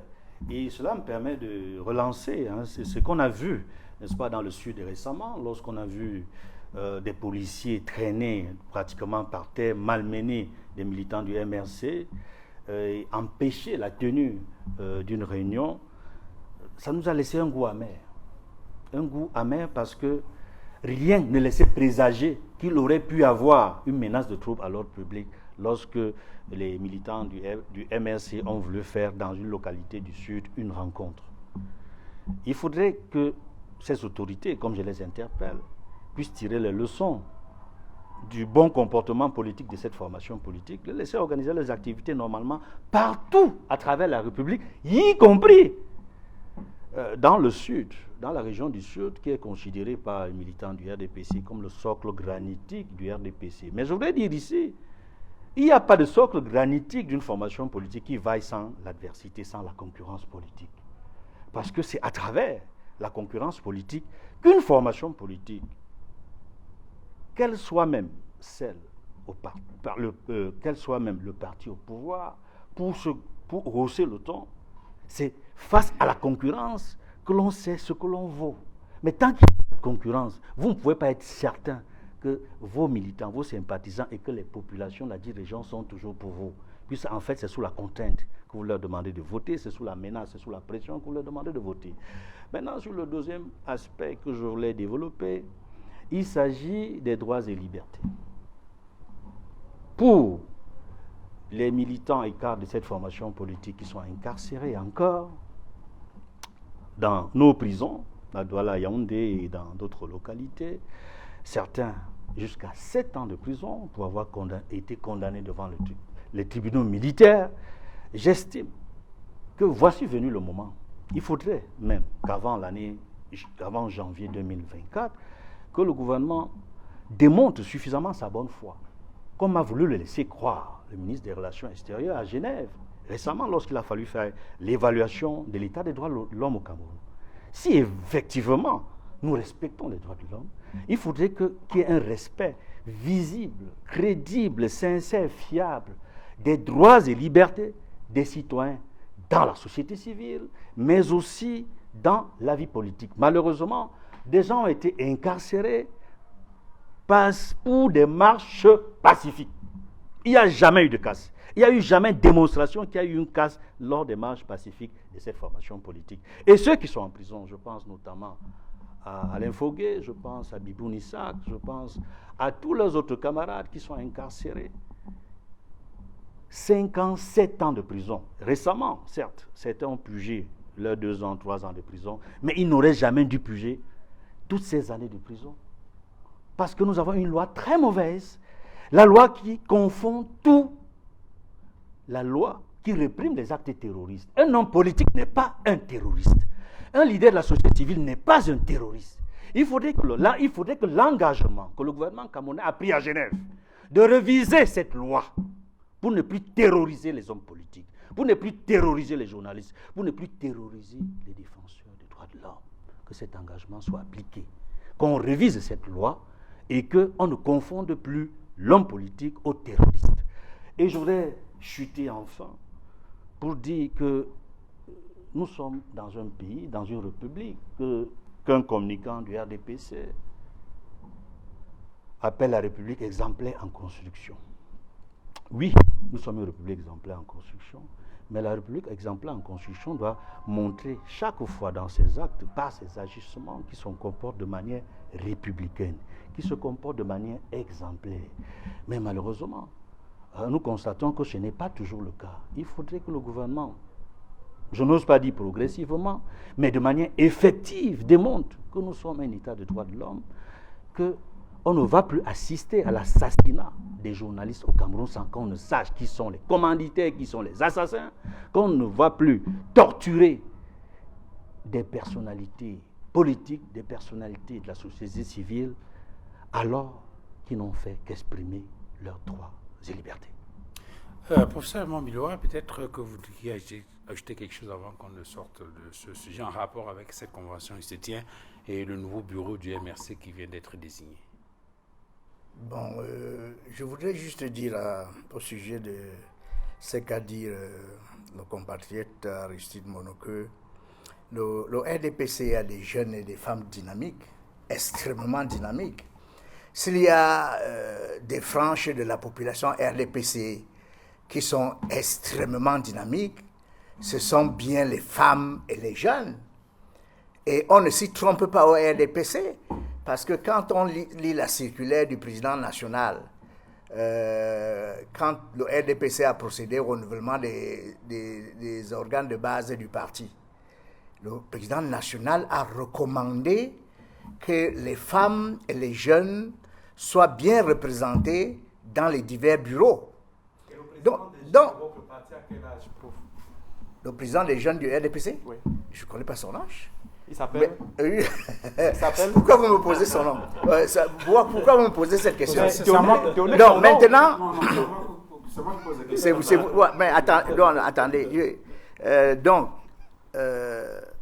Et cela me permet de relancer ce qu'on a vu, n'est-ce pas, dans le sud récemment, lorsqu'on a vu des policiers traîner pratiquement par terre, malmener des militants du MRC, empêcher la tenue d'une réunion. Ça nous a laissé un goût amer. Un goût amer parce que rien ne laissait présager qu'il aurait pu avoir une menace de trouble à l'ordre public lorsque les militants du MRC ont voulu faire dans une localité du Sud une rencontre. Il faudrait que ces autorités, comme je les interpelle, puissent tirer les leçons du bon comportement politique de cette formation politique, les laisser organiser leurs activités normalement partout à travers la République, y compris dans le Sud, dans la région du Sud, qui est considérée par les militants du RDPC comme le socle granitique du RDPC. Mais je voudrais dire ici, il n'y a pas de socle granitique d'une formation politique qui vaille sans l'adversité, sans la concurrence politique. Parce que c'est à travers la concurrence politique qu'une formation politique, qu'elle soit même celle qu'elle soit même le parti au pouvoir, pour hausser le ton, c'est face à la concurrence que l'on sait ce que l'on vaut. Mais tant qu'il y a de concurrence, vous ne pouvez pas être certain que vos militants, vos sympathisants et que les populations, la région sont toujours pour vous. Puisque en fait, c'est sous la contrainte que vous leur demandez de voter, c'est sous la menace, c'est sous la pression que vous leur demandez de voter. Maintenant, sur le deuxième aspect que je voulais développer, il s'agit des droits et libertés. Pour les militants et cadres de cette formation politique qui sont incarcérés encore dans nos prisons, à Douala, Yaoundé et dans d'autres localités, certains jusqu'à 7 ans de prison pour avoir été condamnés devant les tribunaux militaires, j'estime que voici venu le moment. Il faudrait même qu'avant janvier 2024, que le gouvernement démontre suffisamment sa bonne foi, comme a voulu le laisser croire le ministre des Relations extérieures à Genève, récemment lorsqu'il a fallu faire l'évaluation de l'état des droits de l'homme au Cameroun. Si effectivement nous respectons les droits de l'homme, il faudrait qu'il y ait un respect visible, crédible, sincère, fiable des droits et libertés des citoyens dans la société civile, mais aussi dans la vie politique. Malheureusement, des gens ont été incarcérés pour des marches pacifiques. Il n'y a jamais eu de casse. Il n'y a eu jamais de démonstration qu'il y a eu une casse lors des marches pacifiques de cette formation politique. Et ceux qui sont en prison, je pense notamment à Alain Foguet, je pense à Bibou Nissak, je pense à tous leurs autres camarades qui sont incarcérés. 5 ans, 7 ans de prison. Récemment, certes, certains ont purgé leurs 2 ans, 3 ans de prison, mais ils n'auraient jamais dû purger toutes ces années de prison. Parce que nous avons une loi très mauvaise, la loi qui confond tout, la loi qui réprime les actes terroristes. Un homme politique n'est pas un terroriste. Un leader de la société civile n'est pas un terroriste. Il faudrait que l'engagement que le gouvernement camerounais a pris à Genève de réviser cette loi pour ne plus terroriser les hommes politiques, pour ne plus terroriser les journalistes, pour ne plus terroriser les défenseurs des droits de l'homme, que cet engagement soit appliqué, qu'on révise cette loi et qu'on ne confonde plus l'homme politique au terroriste. Et je voudrais chuter enfin pour dire que nous sommes dans un pays, dans une république, qu'un communicant du RDPC appelle la République exemplaire en construction. Oui, nous sommes une République exemplaire en construction, mais la République exemplaire en construction doit montrer chaque fois dans ses actes, par ses agissements, qui se comportent de manière républicaine, qui se comportent de manière exemplaire. Mais malheureusement, nous constatons que ce n'est pas toujours le cas. Il faudrait que le gouvernement, je n'ose pas dire progressivement, mais de manière effective, démontre que nous sommes un État de droits de l'homme, qu'on ne va plus assister à l'assassinat des journalistes au Cameroun sans qu'on ne sache qui sont les commanditaires, qui sont les assassins, qu'on ne va plus torturer des personnalités politiques, des personnalités de la société civile, alors qu'ils n'ont fait qu'exprimer leurs droits et libertés. Professeur Mombiloa, peut-être que vous devriez ajouter quelque chose avant qu'on ne sorte de ce sujet en rapport avec cette convention ICTien et le nouveau bureau du MRC qui vient d'être désigné. Bon, je voudrais juste dire au sujet de ce qu'a dit le compatriote Aristide Mono que le RDPC a des jeunes et des femmes dynamiques, extrêmement dynamiques. S'il y a des franges de la population RDPC qui sont extrêmement dynamiques, ce sont bien les femmes et les jeunes. Et on ne s'y trompe pas au RDPC, parce que quand on lit la circulaire du président national, quand le RDPC a procédé au renouvellement des organes de base du parti, le président national a recommandé que les femmes et les jeunes soient bien représentés dans les divers bureaux. Donc, le président des jeunes du RDPC, Oui. je ne connais pas son âge. Il s'appelle Pourquoi vous me posez son nom? Pourquoi vous me posez cette question? Non, maintenant, c'est vous. Ouais, mais attendez.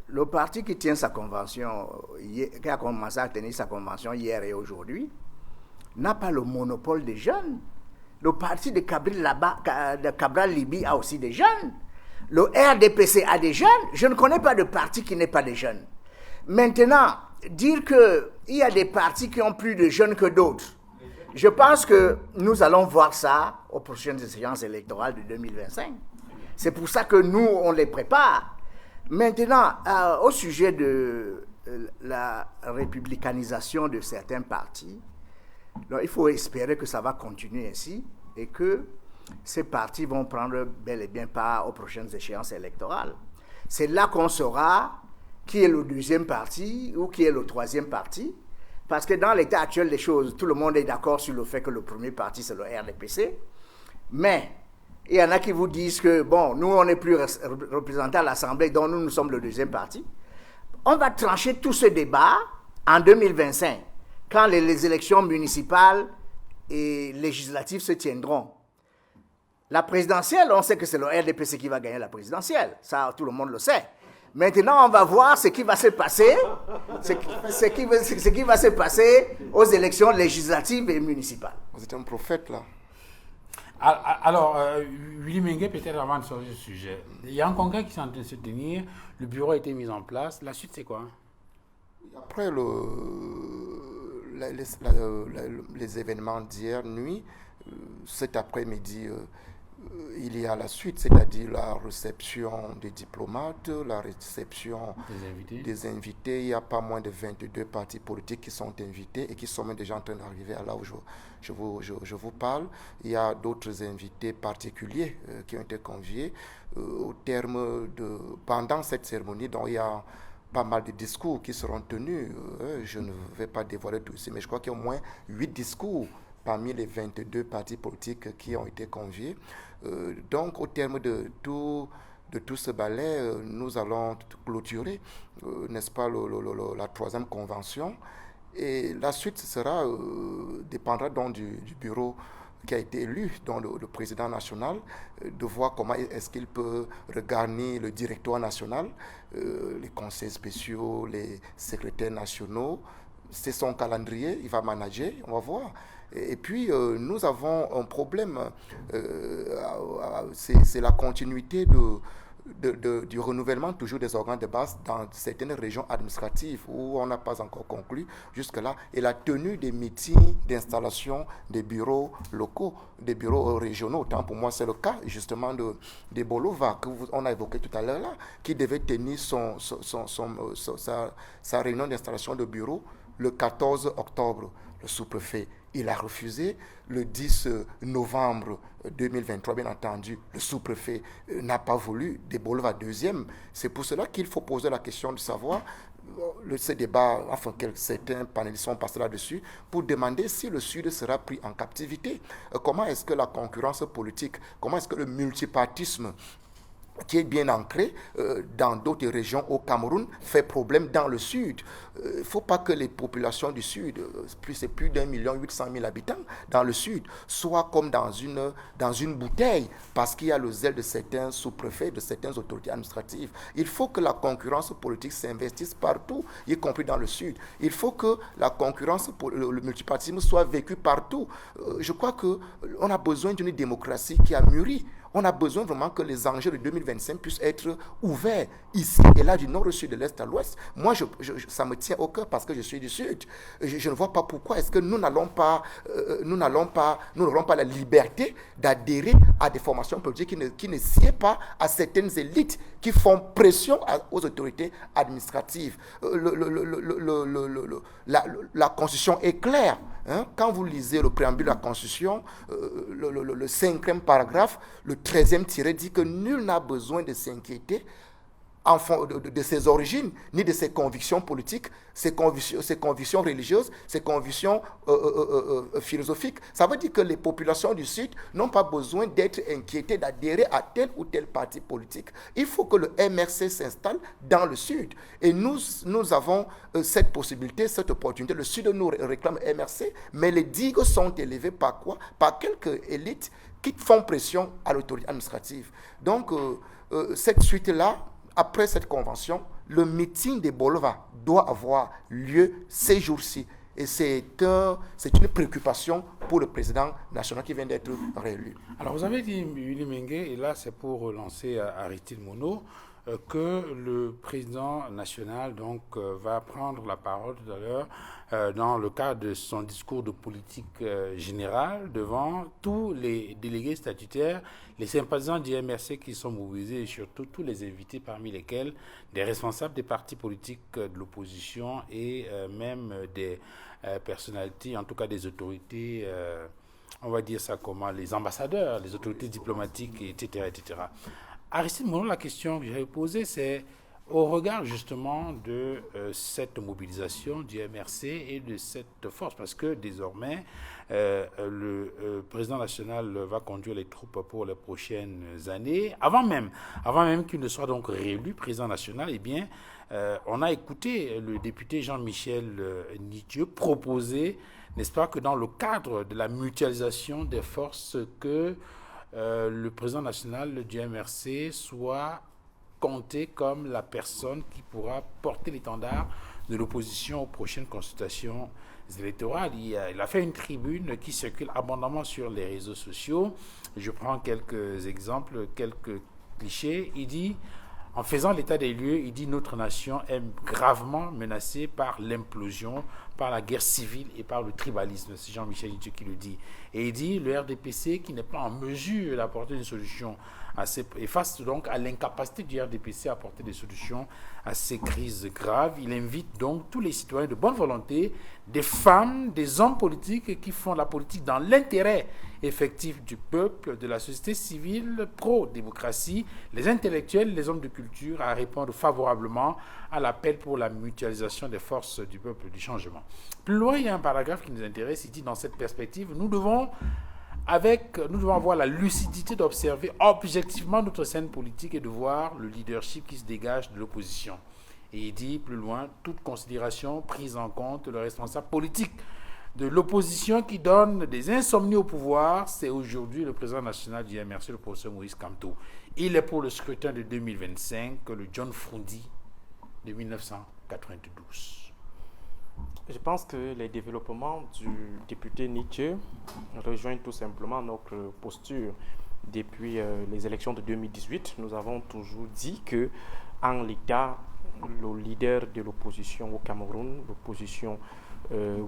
Le parti qui tient sa convention, qui a commencé à tenir sa convention hier et aujourd'hui, n'a pas le monopole des jeunes. Le parti de Cabral Liby a aussi des jeunes. Le RDPC a des jeunes. Je ne connais pas de parti qui n'ait pas de jeunes. Maintenant, dire qu'il y a des partis qui ont plus de jeunes que d'autres, je pense que nous allons voir ça aux prochaines échéances électorales de 2025. C'est pour ça que nous, on les prépare. Maintenant, au sujet de la républicanisation de certains partis, donc, il faut espérer que ça va continuer ainsi et que ces partis vont prendre bel et bien part aux prochaines échéances électorales. C'est là qu'on saura qui est le deuxième parti ou qui est le troisième parti, parce que dans l'état actuel des choses, tout le monde est d'accord sur le fait que le premier parti, c'est le RDPC, mais il y en a qui vous disent que, bon, nous, on n'est plus représentés à l'Assemblée, donc nous sommes le deuxième parti. On va trancher tout ce débat en 2025, quand les élections municipales et législatives se tiendront. La présidentielle, on sait que c'est le RDPC qui va gagner la présidentielle. Ça, tout le monde le sait. Maintenant, on va voir ce qui va se passer, ce qui va se passer aux élections législatives et municipales. Vous êtes un prophète, là. Alors, Willy Mengue, peut-être avant de sortir du sujet, il y a un congrès qui est en train de se tenir, le bureau a été mis en place. La suite, c'est quoi? Après les événements d'hier nuit, cet après-midi, il y a la suite, c'est-à-dire la réception des diplomates, la réception des invités. Il y a pas moins de 22 partis politiques qui sont invités et qui sont même déjà en train d'arriver à là où je vous parle. Il y a d'autres invités particuliers qui ont été conviés pendant cette cérémonie. Donc il y a pas mal de discours qui seront tenus. Je ne vais pas dévoiler tout ici, mais je crois qu'il y a au moins 8 discours parmi les 22 partis politiques qui ont été conviés. Donc, au terme de tout ce ballet, nous allons clôturer, n'est-ce pas, la 3e convention. Et la suite dépendra donc du bureau qui a été élu, dont le président national, de voir comment est-ce qu'il peut regarnir le directoire national, les conseils spéciaux, les secrétaires nationaux, c'est son calendrier, il va manager, on va voir. Et puis, nous avons un problème, c'est la continuité du renouvellement toujours des organes de base dans certaines régions administratives où on n'a pas encore conclu jusque-là, et la tenue des meetings d'installation des bureaux locaux, des bureaux régionaux. Autant pour moi, c'est le cas justement de Bolova, qu'on a évoqué tout à l'heure là, qui devait tenir sa réunion d'installation de bureau le 14 octobre. Le sous-préfet, il a refusé. Le 10 novembre 2023, bien entendu, le sous-préfet n'a pas voulu. De Bolova deuxième. C'est pour cela qu'il faut poser la question de savoir, ce débat, enfin, certains panélistes sont passés là-dessus, pour demander si le Sud sera pris en captivité. Comment est-ce que la concurrence politique, comment est-ce que le multipartisme qui est bien ancré dans d'autres régions au Cameroun, fait problème dans le Sud. Il ne faut pas que les populations du Sud, c'est plus d'1,8 million habitants dans le Sud, soient comme dans une bouteille, parce qu'il y a le zèle de certains sous-préfets, de certaines autorités administratives. Il faut que la concurrence politique s'investisse partout, y compris dans le Sud. Il faut que la concurrence, le multipartisme soit vécu partout. Je crois qu'on a besoin d'une démocratie qui a mûri. On a besoin vraiment que les enjeux de 2025 puissent être ouverts ici et là, du nord au sud, de l'est à l'ouest. Moi, ça me tient au cœur parce que je suis du sud. Je ne vois pas pourquoi est-ce que nous n'aurons pas la liberté d'adhérer à des formations politiques qui ne sied pas à certaines élites qui font pression aux autorités administratives. La Constitution est claire. Hein? Quand vous lisez le préambule de la Constitution, le 5e paragraphe, le 13e tiré dit que nul n'a besoin de s'inquiéter de ses origines, ni de ses convictions politiques, ses convictions religieuses, ses convictions philosophiques. Ça veut dire que les populations du Sud n'ont pas besoin d'être inquiétées d'adhérer à tel ou tel parti politique. Il faut que le MRC s'installe dans le Sud. Et nous avons cette possibilité, cette opportunité. Le Sud nous réclame MRC, mais les digues sont élevées par quoi? Par quelques élites qui font pression à l'autorité administrative. Donc, cette suite-là, après cette convention, le meeting de Bolova doit avoir lieu ces jours-ci. Et c'est une préoccupation pour le président national qui vient d'être réélu. Alors, vous avez dit, Willy Mengue, et là, c'est pour relancer Aristide Monod, que le président national va prendre la parole tout à l'heure dans le cadre de son discours de politique générale devant tous les délégués statutaires, les sympathisants du MRC qui sont mobilisés et surtout tous les invités parmi lesquels des responsables des partis politiques de l'opposition et même des personnalités, en tout cas des autorités, on va dire ça comment, les ambassadeurs, les autorités diplomatiques, etc. etc. Aristide Monod, la question que j'avais posée, c'est au regard justement de cette mobilisation du MRC et de cette force, parce que désormais, le président national va conduire les troupes pour les prochaines années. Avant même qu'il ne soit donc réélu président national, eh bien, on a écouté le député Jean-Michel Nitieux proposer, n'est-ce pas, que dans le cadre de la mutualisation des forces, que le président national du MRC soit compté comme la personne qui pourra porter l'étendard de l'opposition aux prochaines consultations électorales. Il a fait une tribune qui circule abondamment sur les réseaux sociaux. Je prends quelques exemples, quelques clichés. Il dit, en faisant l'état des lieux, il dit notre nation est gravement menacée par l'implosion, par la guerre civile et par le tribalisme. C'est Jean-Michel Nitieux qui le dit. Et il dit le RDPC qui n'est pas en mesure d'apporter une solution et face donc à l'incapacité du RDPC à apporter des solutions à ces crises graves. Il invite donc tous les citoyens de bonne volonté, des femmes, des hommes politiques qui font la politique dans l'intérêt effectif du peuple, de la société civile, pro-démocratie, les intellectuels, les hommes de culture, à répondre favorablement à l'appel pour la mutualisation des forces du peuple du changement. Plus loin, il y a un paragraphe qui nous intéresse. Il dit, dans cette perspective, nous devons avoir la lucidité d'observer objectivement notre scène politique et de voir le leadership qui se dégage de l'opposition. Et il dit plus loin, toute considération prise en compte, le responsable politique de l'opposition qui donne des insomnies au pouvoir, c'est aujourd'hui le président national du MRC, le professeur Maurice Kamto. Il est pour le scrutin de 2025 le John Froundi de 1992. Je pense que les développements du député Nietzsche rejoignent tout simplement notre posture. Depuis les élections de 2018, nous avons toujours dit que, en l'état, le leader de l'opposition au Cameroun, l'opposition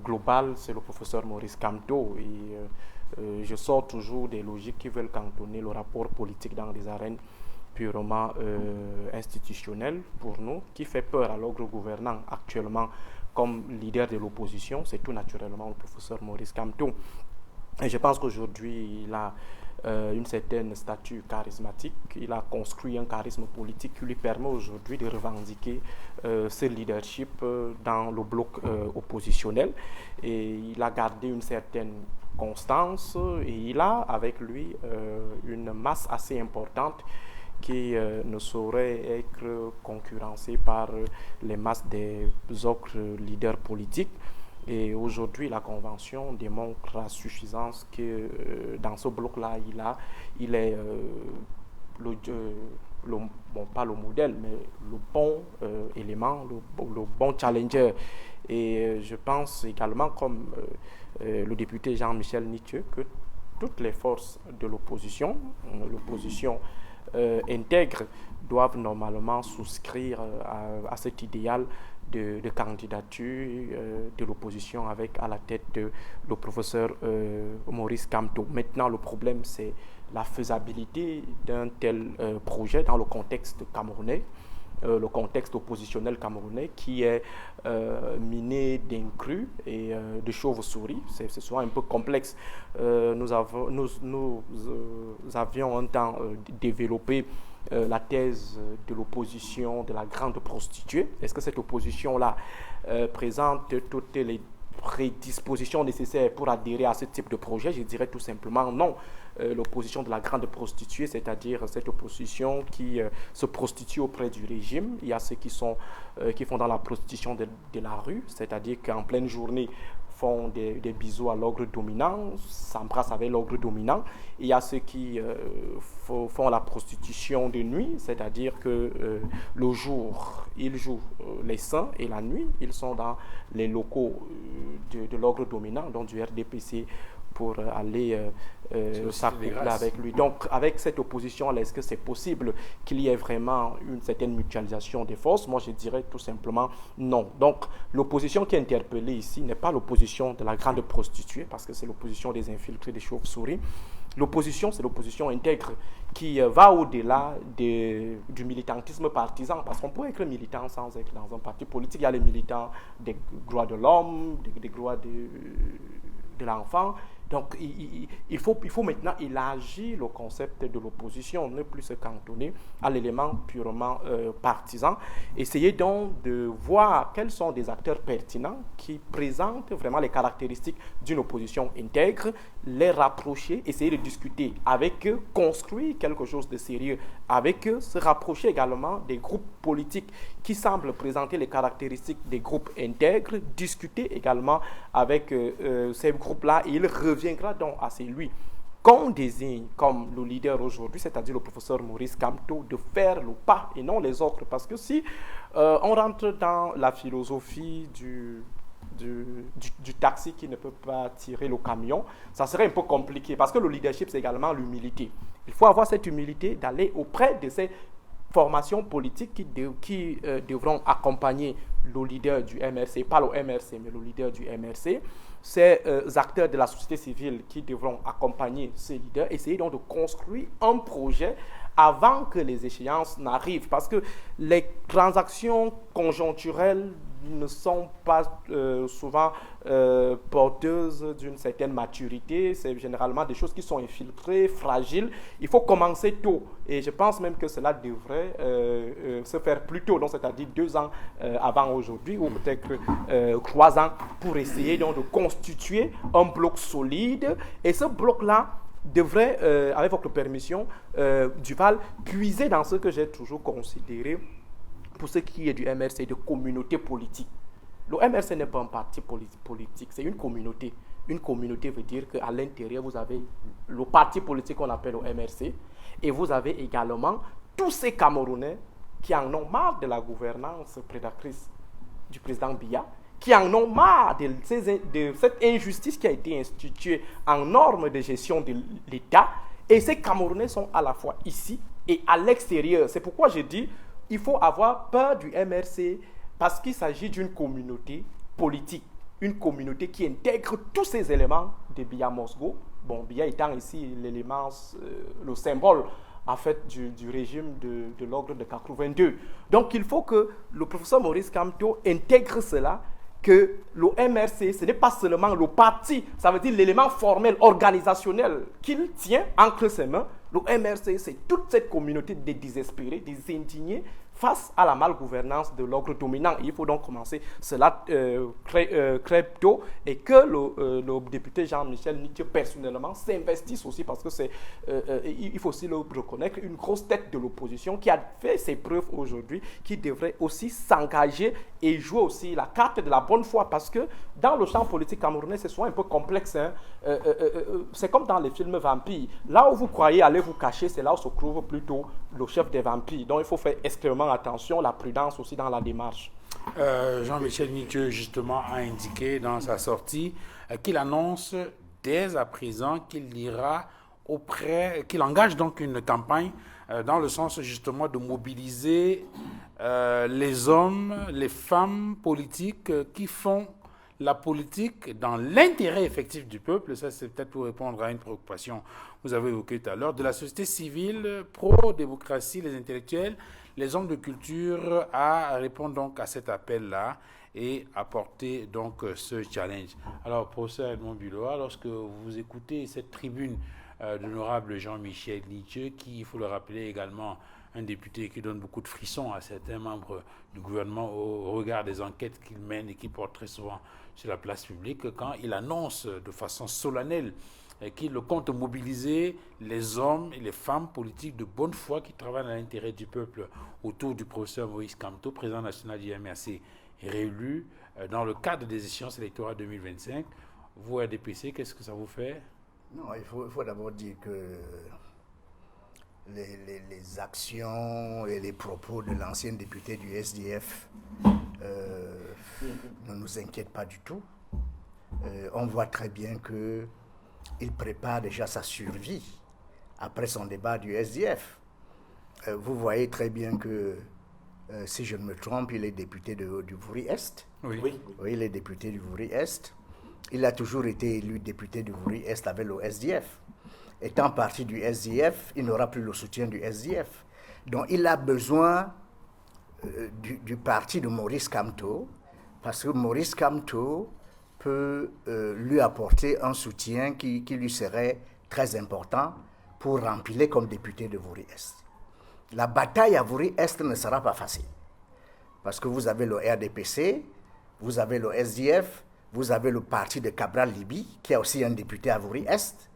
globale, c'est le professeur Maurice Kamto. Et je sors toujours des logiques qui veulent cantonner le rapport politique dans des arènes purement institutionnelles pour nous, qui fait peur à l'ordre gouvernant actuellement comme leader de l'opposition, c'est tout naturellement le professeur Maurice Kamto. Et je pense qu'aujourd'hui, il a une certaine statue charismatique, il a construit un charisme politique qui lui permet aujourd'hui de revendiquer ce leadership dans le bloc oppositionnel. Et il a gardé une certaine constance et il a avec lui une masse assez importante qui ne saurait être concurrencée par les masses des autres leaders politiques. Et aujourd'hui, la Convention démontre à suffisance que dans ce bloc-là, il est pas le modèle, mais le bon élément, le bon challenger. Et je pense également, comme le député Jean-Michel Nietzsche, que toutes les forces de l'opposition intègres doivent normalement souscrire à cet idéal de candidature de l'opposition avec à la tête le professeur Maurice Kamto. Maintenant, le problème, c'est la faisabilité d'un tel projet dans le contexte camerounais, le contexte oppositionnel camerounais qui est miné d'incrus et de chauves-souris. C'est souvent un peu complexe. Nous avions un temps développé la thèse de l'opposition de la grande prostituée. Est-ce que cette opposition-là présente toutes les prédispositions nécessaires pour adhérer à ce type de projet? Je dirais tout simplement non. L'opposition de la grande prostituée, c'est-à-dire cette opposition qui se prostitue auprès du régime. Il y a ceux qui font dans la prostitution de la rue, c'est-à-dire qu'en pleine journée, font des bisous à l'ogre dominant, s'embrassent avec l'ogre dominant. Il y a ceux qui font la prostitution de nuit, c'est-à-dire que le jour, ils jouent les saints et la nuit, ils sont dans les locaux de l'ogre dominant, donc du RDPC, pour aller s'accoupler avec lui. Donc, avec cette opposition-là, est-ce que c'est possible qu'il y ait vraiment une certaine mutualisation des forces? Moi, je dirais tout simplement non. Donc, l'opposition qui est interpellée ici n'est pas l'opposition de la grande prostituée, parce que c'est l'opposition des infiltrés des chauves-souris. L'opposition, c'est l'opposition intègre qui va au-delà du militantisme partisan, parce qu'on peut être militant sans être dans un parti politique. Il y a les militants des droits de l'homme, des droits de l'enfant. Donc, il faut maintenant élargir le concept de l'opposition, ne plus se cantonner à l'élément purement partisan. Essayer donc de voir quels sont des acteurs pertinents qui présentent vraiment les caractéristiques d'une opposition intègre, les rapprocher, essayer de discuter avec eux, construire quelque chose de sérieux avec eux, se rapprocher également des groupes politiques qui semblent présenter les caractéristiques des groupes intègres, discuter également avec ces groupes-là et il reviendra donc à celui qu'on désigne comme le leader aujourd'hui, c'est-à-dire le professeur Maurice Kamto, de faire le pas et non les autres. Parce que si on rentre dans la philosophie du taxi qui ne peut pas tirer le camion, ça serait un peu compliqué. Parce que le leadership, c'est également l'humilité. Il faut avoir cette humilité d'aller auprès de ces formations politiques qui devront accompagner le leader du MRC, pas le MRC, mais le leader du MRC, ces acteurs de la société civile qui devront accompagner ces leaders, essayer donc de construire un projet avant que les échéances n'arrivent. Parce que les transactions conjoncturelles ne sont pas souvent porteuses d'une certaine maturité. C'est généralement des choses qui sont infiltrées, fragiles. Il faut commencer tôt. Et je pense même que cela devrait se faire plus tôt, donc c'est-à-dire 2 ans avant aujourd'hui, ou peut-être 3 ans, pour essayer donc de constituer un bloc solide. Et ce bloc-là devrait, avec votre permission, Duval, puiser dans ce que j'ai toujours considéré pour ce qui est du MRC, de communauté politique. Le MRC n'est pas un parti politique, c'est une communauté. Une communauté veut dire qu'à l'intérieur, vous avez le parti politique qu'on appelle le MRC, et vous avez également tous ces Camerounais qui en ont marre de la gouvernance prédatrice du président Biya, qui en ont marre de cette injustice qui a été instituée en norme de gestion de l'État. Et ces Camerounais sont à la fois ici et à l'extérieur. C'est pourquoi je dis il faut avoir peur du MRC parce qu'il s'agit d'une communauté politique, une communauté qui intègre tous ces éléments de Biya Mosgo. Bon, Biya étant ici l'élément, le symbole en fait du régime de l'ordre de 82. Donc il faut que le professeur Maurice Kamto intègre cela, que le MRC, ce n'est pas seulement le parti, ça veut dire l'élément formel, organisationnel qu'il tient entre ses mains. Le MRC, c'est toute cette communauté des désespérés, des indignés face à la malgouvernance de l'ordre dominant. Il faut donc commencer cela très tôt et que le député Jean-Michel Nitié personnellement s'investisse aussi parce que il faut aussi le reconnaître, une grosse tête de l'opposition qui a fait ses preuves aujourd'hui, qui devrait aussi s'engager et jouer aussi la carte de la bonne foi parce que dans le champ politique camerounais, c'est souvent un peu complexe. Hein. C'est comme dans les films vampires. Là où vous croyez aller vous cacher, c'est là où se trouve plutôt le chef des vampires. Donc il faut faire extrêmement attention, la prudence aussi dans la démarche. Jean-Michel Nitié, justement, a indiqué dans sa sortie qu'il annonce dès à présent qu'il ira qu'il engage donc une campagne dans le sens justement de mobiliser les hommes, les femmes politiques qui font la politique dans l'intérêt effectif du peuple. Ça, c'est peut-être pour répondre à une préoccupation que vous avez évoquée tout à l'heure, de la société civile, pro-démocratie, les intellectuels, les hommes de culture, à répondre donc à cet appel-là et à porter donc ce challenge. Alors, professeur Edmond Buloa, lorsque vous écoutez cette tribune de l'honorable Jean-Michel Nitié, qui, il faut le rappeler également, un député qui donne beaucoup de frissons à certains membres du gouvernement au regard des enquêtes qu'il mène et qui porte très souvent sur la place publique, quand il annonce de façon solennelle qu'il compte mobiliser les hommes et les femmes politiques de bonne foi qui travaillent à l'intérêt du peuple autour du professeur Maurice Kamto, président national du MRC réélu dans le cadre des échéances électorales 2025. Vous, RDPC, qu'est-ce que ça vous fait? Non, il faut d'abord dire que les actions et les propos de l'ancien député du SDF ne nous inquiètent pas du tout. On voit très bien qu'il prépare déjà sa survie après son débat du SDF. Vous voyez très bien que, si je ne me trompe, il est député du Vouri-Est. Oui, il est député du Vouri-Est. Il a toujours été élu député du Vouri-Est avec le SDF. Étant parti du SDF, il n'aura plus le soutien du SDF. Donc il a besoin du parti de Maurice Kamto, parce que Maurice Kamto peut lui apporter un soutien qui lui serait très important pour remplir comme député de Vouri-Est. La bataille à Vouri-Est ne sera pas facile, parce que vous avez le RDPC, vous avez le SDF, vous avez le parti de Cabral Libi, qui a aussi un député à Vouri-Est.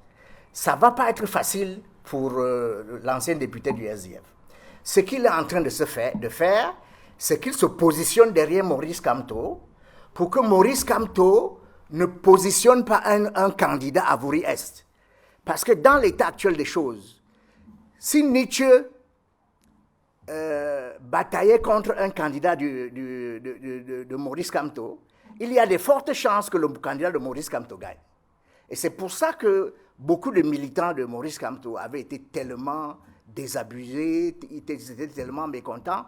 Ça ne va pas être facile pour l'ancien député du SDF. Ce qu'il est en train de faire, c'est qu'il se positionne derrière Maurice Kamto pour que Maurice Kamto ne positionne pas un candidat à Vouri-Est. Parce que dans l'état actuel des choses, si Nitié bataillait contre un candidat de Maurice Kamto, il y a de fortes chances que le candidat de Maurice Kamto gagne. Et c'est pour ça que beaucoup de militants de Maurice Kamto avaient été tellement désabusés, ils étaient tellement mécontents,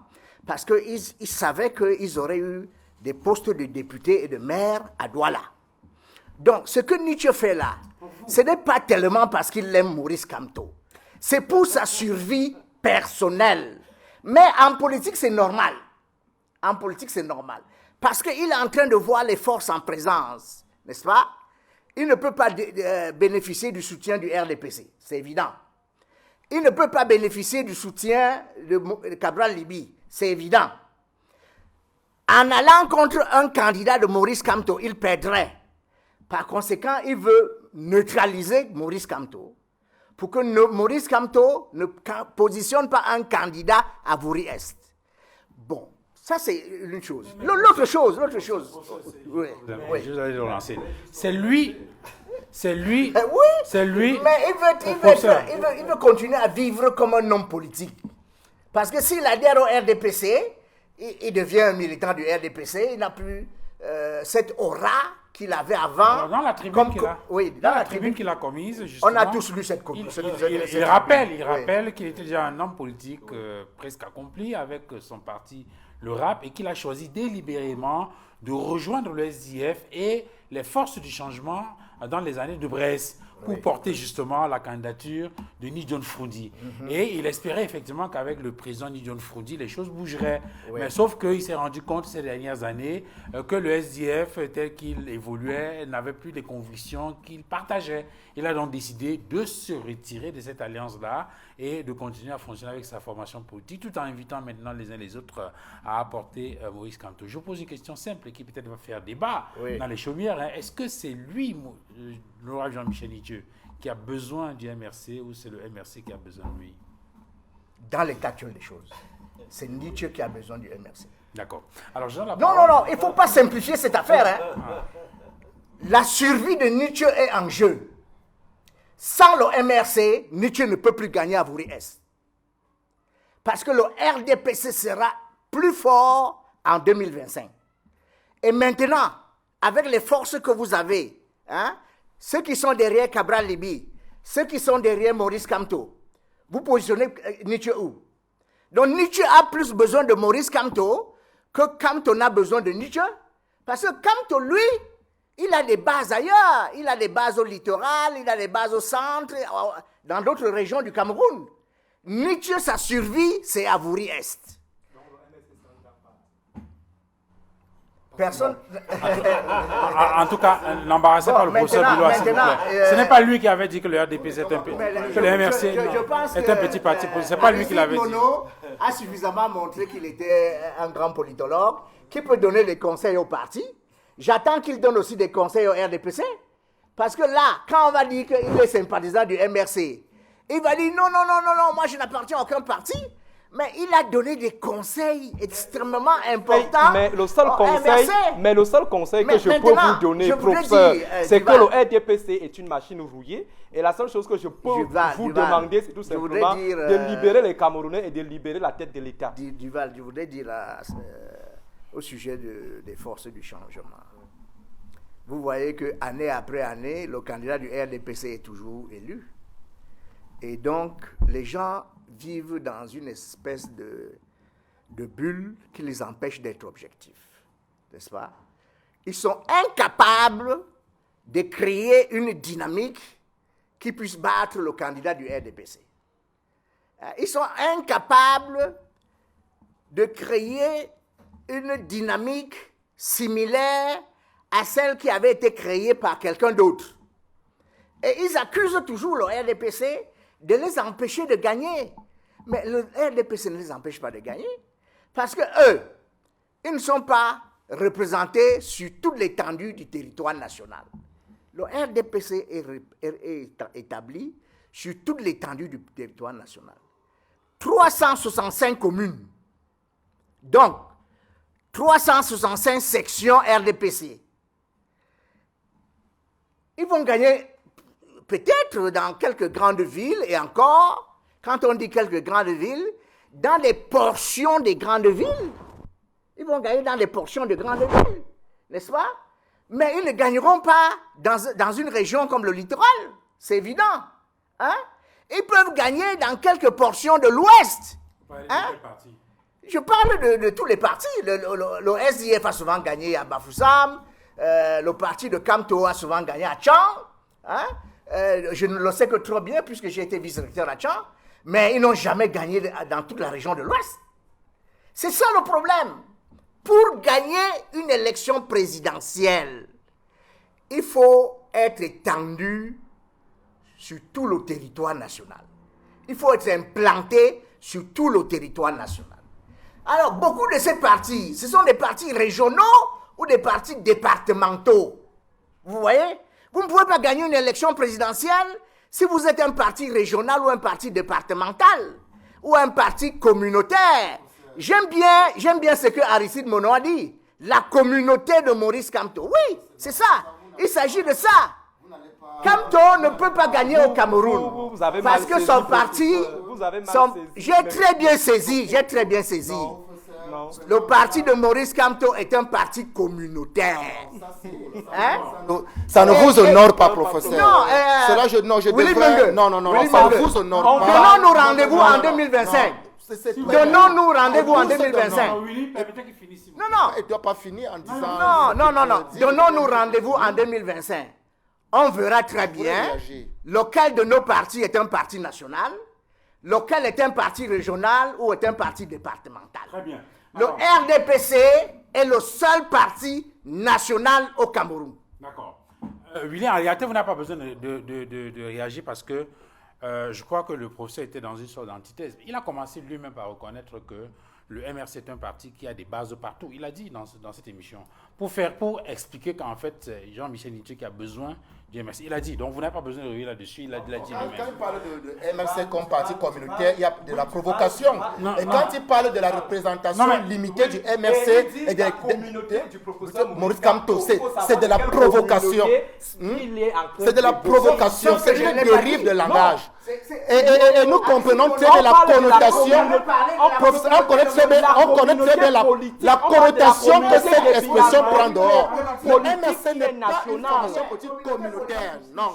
parce qu'ils savaient qu'ils auraient eu des postes de députés et de maires à Douala. Donc, ce que Nitié fait là, ce n'est pas tellement parce qu'il aime Maurice Kamto. C'est pour sa survie personnelle. Mais en politique, c'est normal. En politique, c'est normal. Parce qu'il est en train de voir les forces en présence, n'est-ce pas? Il ne peut pas bénéficier du soutien du RDPC, c'est évident. Il ne peut pas bénéficier du soutien de Cabral Libi, c'est évident. En allant contre un candidat de Maurice Kamto, il perdrait. Par conséquent, il veut neutraliser Maurice Kamto pour que Maurice Kamto ne positionne pas un candidat à Vouri-Est. Bon, ça c'est une chose. L'autre chose. Oui. Je vous allais le relancer. C'est lui. Oui, c'est lui. Mais il veut continuer à vivre comme un homme politique. Parce que s'il adhère au RDPC, il devient un militant du RDPC, il n'a plus cette aura qu'il avait avant. Alors, dans la tribune qu'il a, oui, dans la tribune qu'il a commise, justement, on a tous lu cette il rappelle qu'il était déjà un homme politique presque accompli avec son parti, le RAP, et qu'il a choisi délibérément de rejoindre le SDF et les forces du changement dans les années de Brest pour porter justement la candidature de Nidjon Froundi. Et il espérait effectivement qu'avec le président Nidjon Froundi, les choses bougeraient. Mais sauf qu'il s'est rendu compte ces dernières années que le SDF, tel qu'il évoluait, n'avait plus les convictions qu'il partageait. Il a donc décidé de se retirer de cette alliance-là et de continuer à fonctionner avec sa formation politique, tout en invitant maintenant les uns les autres à apporter Maurice Kamto. Je pose une question simple qui peut-être va faire débat dans les chaumières. Est-ce que c'est lui, l'honorable Jean-Michel Nithieu, qui a besoin du MRC ou c'est le MRC qui a besoin de lui? Dans l'état actuel des choses, c'est Nithieu qui a besoin du MRC. D'accord. Alors, non, il ne faut pas simplifier cette affaire. La survie de Nithieu est en jeu. Sans le MRC, Nithieu ne peut plus gagner à Vouri-Est. Parce que le RDPC sera plus fort en 2025. Et maintenant, avec les forces que vous avez, ceux qui sont derrière Cabral Libi, ceux qui sont derrière Maurice Kamto, vous positionnez Nithieu où? Donc Nithieu a plus besoin de Maurice Kamto que Kamto n'a besoin de Nithieu. Parce que Kamto, lui, il a des bases ailleurs. Il a des bases au littoral, il a des bases au centre, dans d'autres régions du Cameroun. Nithieu, sa survie, c'est à Vouri-Est. Personne. En tout cas, n'embarrassez pas le professeur Bilois, s'il vous plaît. Ce n'est pas lui qui avait dit que le RDP est un peu. Que le MRC est un petit parti politique. Ce n'est pas lui qui l'avait dit. Mono a suffisamment montré qu'il était un grand politologue qui peut donner des conseils au parti. J'attends qu'il donne aussi des conseils au RDPC. Parce que là, quand on va dire qu'il est sympathisant du MRC, il va dire non, moi je n'appartiens à aucun parti. Mais il a donné des conseils extrêmement importants. Mais le seul conseil que je peux vous donner, professeur, c'est que le RDPC est une machine rouillée. Et la seule chose que je peux vous demander, c'est tout simplement de libérer les Camerounais et de libérer la tête de l'État. Duval, je voudrais dire au sujet des forces du changement. Vous voyez que année après année, le candidat du RDPC est toujours élu. Et donc, les gens vivent dans une espèce de bulle qui les empêche d'être objectifs. N'est-ce pas? Ils sont incapables de créer une dynamique qui puisse battre le candidat du RDPC. Ils sont incapables de créer une dynamique similaire à celle qui avait été créée par quelqu'un d'autre. Et ils accusent toujours le RDPC de les empêcher de gagner. Mais le RDPC ne les empêche pas de gagner. Parce que eux, ils ne sont pas représentés sur toute l'étendue du territoire national. Le RDPC est établi sur toute l'étendue du territoire national. 365 communes. Donc, 365 sections RDPC. Ils vont gagner peut-être dans quelques grandes villes, et encore, quand on dit quelques grandes villes, dans les portions des grandes villes. Ils vont gagner dans les portions de grandes villes, n'est-ce pas? Mais ils ne gagneront pas dans une région comme le littoral, c'est évident. Hein? Ils peuvent gagner dans quelques portions de l'Ouest. Hein? Je parle de tous les partis. Le SDF a souvent gagné à Bafoussam, le parti de Kamto a souvent gagné à Tchang. Hein? Je ne le sais que trop bien puisque j'ai été vice-recteur à Tchang, mais ils n'ont jamais gagné dans toute la région de l'Ouest. C'est ça le problème. Pour gagner une élection présidentielle, il faut être étendu sur tout le territoire national. Il faut être implanté sur tout le territoire national. Alors, beaucoup de ces partis, ce sont des partis régionaux ou des partis départementaux. Vous voyez? Vous ne pouvez pas gagner une élection présidentielle si vous êtes un parti régional ou un parti départemental ou un parti communautaire. J'aime bien ce que Aristide Mono a dit. La communauté de Maurice Kamto. Oui, c'est ça. Il s'agit de ça. Kamto ne peut pas gagner au Cameroun. Parce que son parti... J'ai très bien saisi. Le parti de Maurice Kamto est un parti communautaire. Hein? Ça ne vous honore pas, professeur. Non, Cela, je Willy devrais... Mengue. Non, Willy ça ne Mengue. vous honore pas. Donnons-nous rendez-vous en 2025. Donnons-nous rendez-vous en 2025. Non, Willy, permettez qu'il finisse. Non, non. Il ne doit pas finir en disant... Non. Donnons-nous rendez-vous en 2025. On verra très bien réagir. lequel de nos partis est un parti national, lequel est un parti régional ou est un parti départemental. Très bien. Le Alors, RDPC est le seul parti national au Cameroun. D'accord. Willy, en réalité, vous n'avez pas besoin de réagir parce que je crois que le professeur était dans une sorte d'antithèse. Il a commencé lui-même par reconnaître que le MRC est un parti qui a des bases partout. Il a dit dans cette émission, pour expliquer qu'en fait, c'est Jean-Michel Nietzsche qui a besoin du MRC. Il a dit, donc vous n'avez pas besoin de revenir là-dessus, il a dit Quand lui-même. il parle de MRC comme parti communautaire, il y a de la provocation. Quand il parle de la représentation limitée du MRC et de la communauté du professeur Maurice Kamto, c'est de la provocation. C'est de la provocation, c'est une dérive de langage. Et nous comprenons très bien la connotation. On connaît très bien la connotation que cette expression prend dehors. Le MRC n'est pas une formation politique communautaire. Non.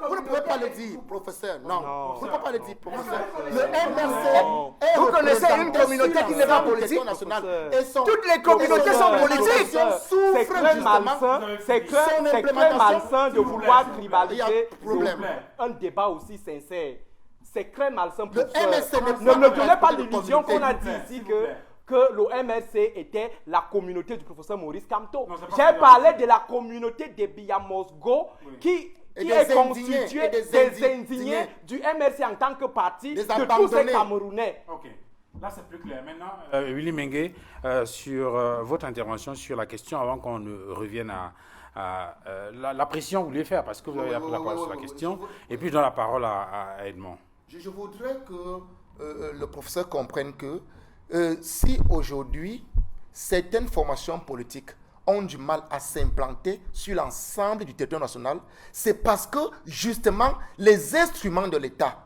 Vous ne pouvez pas le dire, professeur. Non. Vous ne pouvez pas le dire, professeur. Le MRC est... Vous connaissez une communauté qui n'est pas politique? Toutes les communautés sont politiques. C'est très malsain. C'est très malsain de vouloir tribaliser un débat aussi sincère. C'est très malsain pour ça. Ne me donnez pas l'illusion qu'on a dit ici que le MRC était la communauté du professeur Maurice Kamto. J'ai parlé de la communauté des Biamosgo qui est constituée des indignés du MRC en tant que parti de tous ces Camerounais. Ok, là c'est plus clair. Maintenant, Willy Mengue, sur votre intervention sur la question, avant qu'on ne revienne à la pression que vous voulez faire, parce que vous avez appris la parole sur la question, et puis je donne la parole à Edmond. Je voudrais que le professeur comprenne que si aujourd'hui, certaines formations politiques ont du mal à s'implanter sur l'ensemble du territoire national, c'est parce que, justement, les instruments de l'État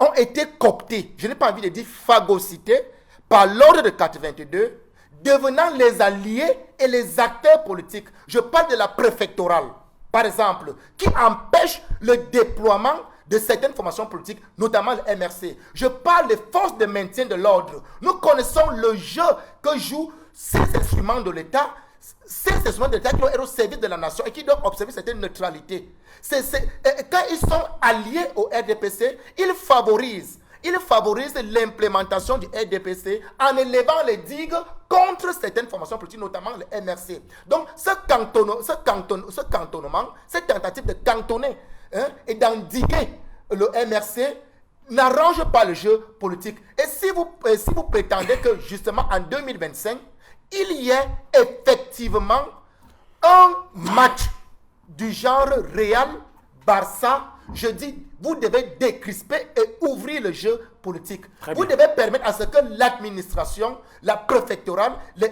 ont été cooptés, je n'ai pas envie de dire phagocytés, par l'ordre de 82, devenant les alliés et les acteurs politiques. Je parle de la préfectorale, par exemple, qui empêche le déploiement de certaines formations politiques, notamment le MRC. Je parle des forces de maintien de l'ordre. Nous connaissons le jeu que jouent ces instruments de l'État, qui vont être au service de la nation et qui doivent observer cette neutralité. Quand ils sont alliés au RDPC, ils favorisent l'implémentation du RDPC en élevant les digues contre certaines formations politiques, notamment le MRC. Donc, ce cantonnement, cette tentative de cantonner et d'endiguer le MRC n'arrange pas le jeu politique. Et si vous prétendez que justement en 2025, il y ait effectivement un match du genre Real-Barça, je dis, vous devez décrisper et ouvrir le jeu politique. Vous devez permettre à ce que l'administration, la préfectorale, les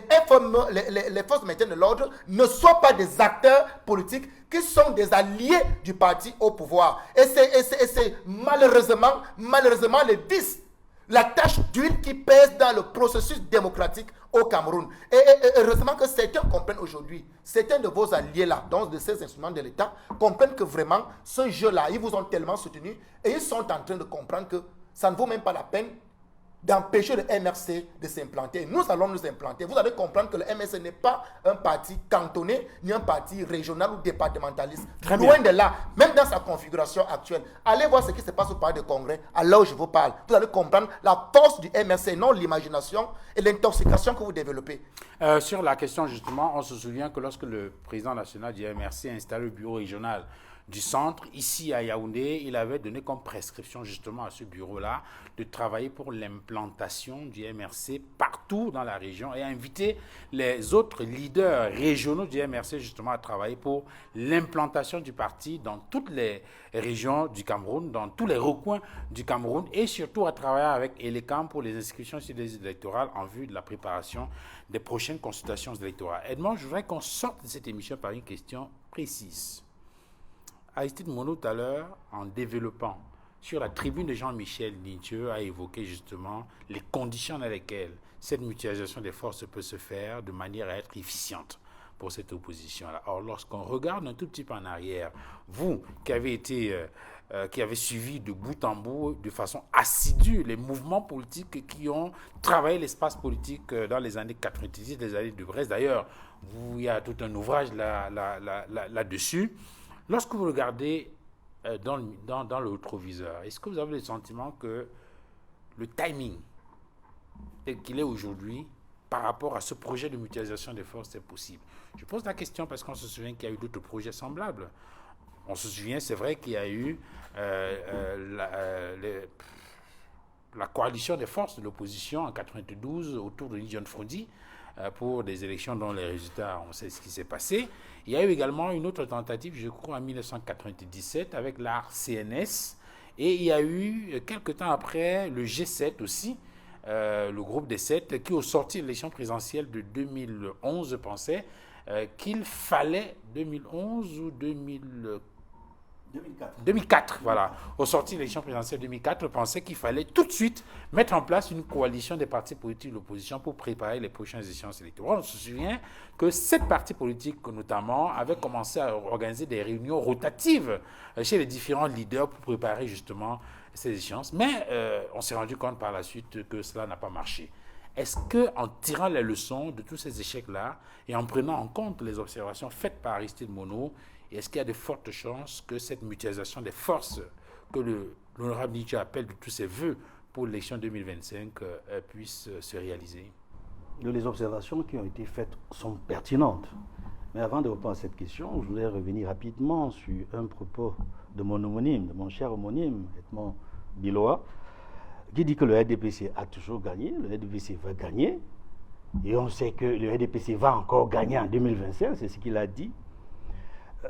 forces de maintien de l'ordre ne soient pas des acteurs politiques qui sont des alliés du parti au pouvoir. Et c'est malheureusement le vice, la tache d'huile qui pèse dans le processus démocratique au Cameroun. Et heureusement que certains comprennent aujourd'hui, certains de vos alliés-là, donc de ces instruments de l'État, comprennent que vraiment, ce jeu-là, ils vous ont tellement soutenu et ils sont en train de comprendre que ça ne vaut même pas la peine d'empêcher le MRC de s'implanter. Nous allons nous implanter. Vous allez comprendre que le MRC n'est pas un parti cantonné, ni un parti régional ou départementaliste. Loin de là, même dans sa configuration actuelle. Allez voir ce qui se passe au palais de congrès, à là où je vous parle. Vous allez comprendre la force du MRC, non l'imagination et l'intoxication que vous développez. Sur la question, justement, on se souvient que lorsque le président national du MRC a installé le bureau régional du centre, ici à Yaoundé, il avait donné comme prescription justement à ce bureau-là de travailler pour l'implantation du MRC partout dans la région et inviter les autres leaders régionaux du MRC justement à travailler pour l'implantation du parti dans toutes les régions du Cameroun, dans tous les recoins du Cameroun et surtout à travailler avec Elecam pour les inscriptions sur les électorales en vue de la préparation des prochaines consultations électorales. Edmond, je voudrais qu'on sorte de cette émission par une question précise. Aristide Mono, tout à l'heure, en développant sur la tribune de Jean-Michel Nitieux, a évoqué justement les conditions dans lesquelles cette mutualisation des forces peut se faire de manière à être efficiente pour cette opposition-là. Or, lorsqu'on regarde un tout petit peu en arrière, vous qui avez suivi de bout en bout, de façon assidue, les mouvements politiques qui ont travaillé l'espace politique dans les années 90, les années de Brest. D'ailleurs, il y a tout un ouvrage là-dessus. Lorsque vous regardez dans le rétroviseur, est-ce que vous avez le sentiment que le timing tel qu'il est aujourd'hui par rapport à ce projet de mutualisation des forces est possible? Je pose la question parce qu'on se souvient qu'il y a eu d'autres projets semblables. On se souvient, c'est vrai qu'il y a eu la coalition des forces de l'opposition en 92 autour de John Frodi pour des élections dont les résultats, on sait ce qui s'est passé. Il y a eu également une autre tentative, je crois, en 1997 avec la CNS. Et il y a eu, quelques temps après, le G7 aussi, le groupe des 7, qui au sorti de l'élection présidentielle de 2011 pensait qu'il fallait 2011 ou 2004, voilà. Au sorti de l'élection présidentielle 2004, pensait qu'il fallait tout de suite mettre en place une coalition des partis politiques de l'opposition pour préparer les prochaines échéances électorales. On se souvient que cette parti politique, notamment, avait commencé à organiser des réunions rotatives chez les différents leaders pour préparer justement ces échéances. Mais on s'est rendu compte par la suite que cela n'a pas marché. Est-ce qu'en tirant les leçons de tous ces échecs-là et en prenant en compte les observations faites par Aristide Monod, est-ce qu'il y a de fortes chances que cette mutualisation des forces que l'honorable Nitieux appelle de tous ses voeux pour l'élection 2025 puisse se réaliser? Les observations qui ont été faites sont pertinentes. Mais avant de répondre à cette question, je voudrais revenir rapidement sur un propos de mon homonyme, de mon cher homonyme, Edmond Biloa, qui dit que le RDPC a toujours gagné, le RDPC va gagner, et on sait que le RDPC va encore gagner en 2025, c'est ce qu'il a dit.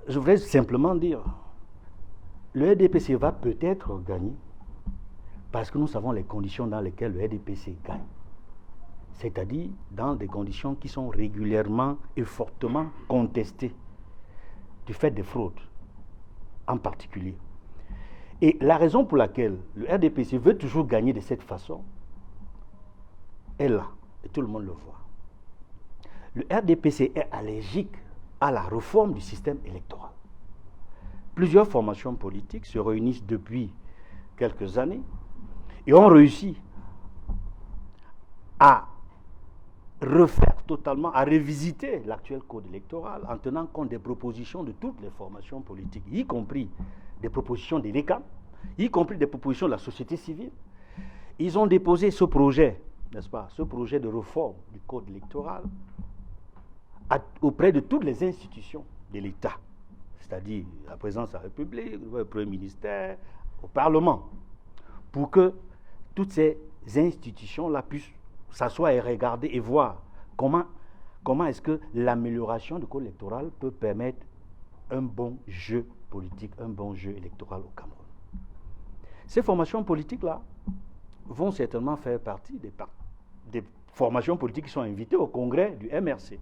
Je voudrais simplement dire, le RDPC va peut-être gagner parce que nous savons les conditions dans lesquelles le RDPC gagne. C'est-à-dire dans des conditions qui sont régulièrement et fortement contestées du fait des fraudes en particulier. Et la raison pour laquelle le RDPC veut toujours gagner de cette façon est là, et tout le monde le voit. Le RDPC est allergique à la réforme du système électoral. Plusieurs formations politiques se réunissent depuis quelques années et ont réussi à refaire totalement, à revisiter l'actuel code électoral en tenant compte des propositions de toutes les formations politiques, y compris des propositions des l'ECAM, y compris des propositions de la société civile. Ils ont déposé ce projet, n'est-ce pas, ce projet de réforme du code électoral auprès de toutes les institutions de l'État, c'est-à-dire la présidence de la République, le Premier ministère, au Parlement, pour que toutes ces institutions-là puissent s'asseoir et regarder et voir comment est-ce que l'amélioration du code électoral peut permettre un bon jeu politique, un bon jeu électoral au Cameroun. Ces formations politiques-là vont certainement faire partie des formations politiques qui sont invitées au congrès du MRC,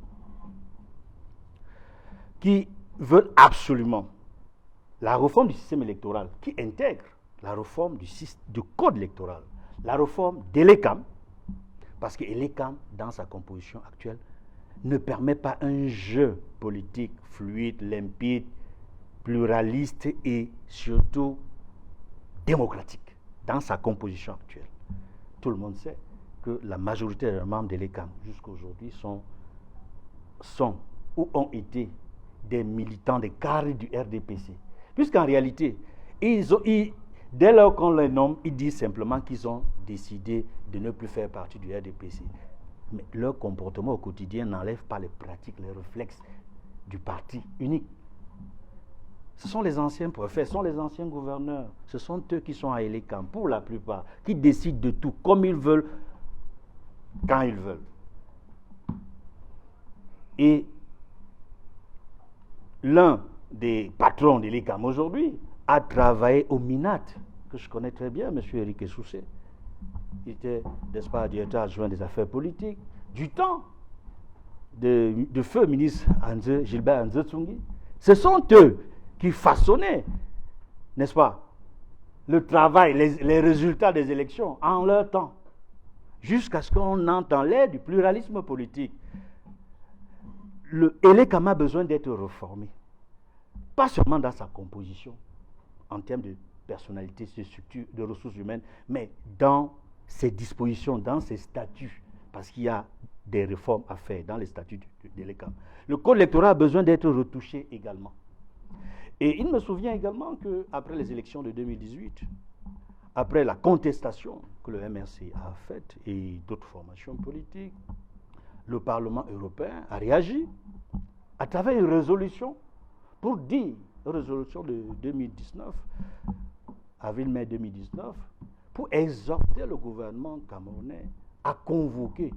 qui veulent absolument la réforme du système électoral, qui intègre la réforme du code électoral, la réforme de l'ECAM, parce que l'ECAM, dans sa composition actuelle, ne permet pas un jeu politique fluide, limpide, pluraliste et surtout démocratique, dans sa composition actuelle. Tout le monde sait que la majorité des membres de l'ECAM, jusqu'à aujourd'hui, sont ou ont été des militants des carrés du RDPC. Puisqu'en réalité, dès lors qu'on les nomme, ils disent simplement qu'ils ont décidé de ne plus faire partie du RDPC. Mais leur comportement au quotidien n'enlève pas les pratiques, les réflexes du parti unique. Ce sont les anciens préfets, ce sont les anciens gouverneurs, ce sont eux qui sont à l'ECAM, pour la plupart, qui décident de tout, comme ils veulent, quand ils veulent. Et l'un des patrons de l'ECAM aujourd'hui a travaillé au MINAT, que je connais très bien, M. Éric Soussé. Il était, n'est-ce pas, directeur adjoint des affaires politiques, du temps de feu ministre Gilbert Anze Tsungui. Ce sont eux qui façonnaient, n'est-ce pas, le travail, les résultats des élections en leur temps, jusqu'à ce qu'on entende l'air du pluralisme politique. Le ELECAM a besoin d'être réformé, pas seulement dans sa composition, en termes de personnalité, de structure, de ressources humaines, mais dans ses dispositions, dans ses statuts, parce qu'il y a des réformes à faire dans les statuts de l'ELECAM. Le code électoral a besoin d'être retouché également. Et il me souvient également qu'après les élections de 2018, après la contestation que le MRC a faite et d'autres formations politiques, le Parlement européen a réagi à travers une résolution pour dire, une résolution de 2019, avril-mai 2019, pour exhorter le gouvernement camerounais à convoquer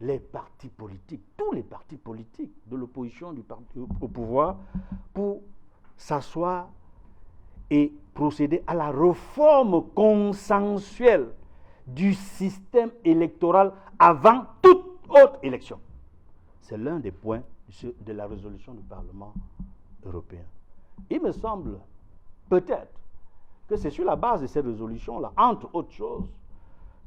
les partis politiques, tous les partis politiques de l'opposition au pouvoir, pour s'asseoir et procéder à la réforme consensuelle du système électoral avant toute autre élection. C'est l'un des points de la résolution du Parlement européen. Il me semble peut-être que c'est sur la base de cette résolution-là, entre autres choses,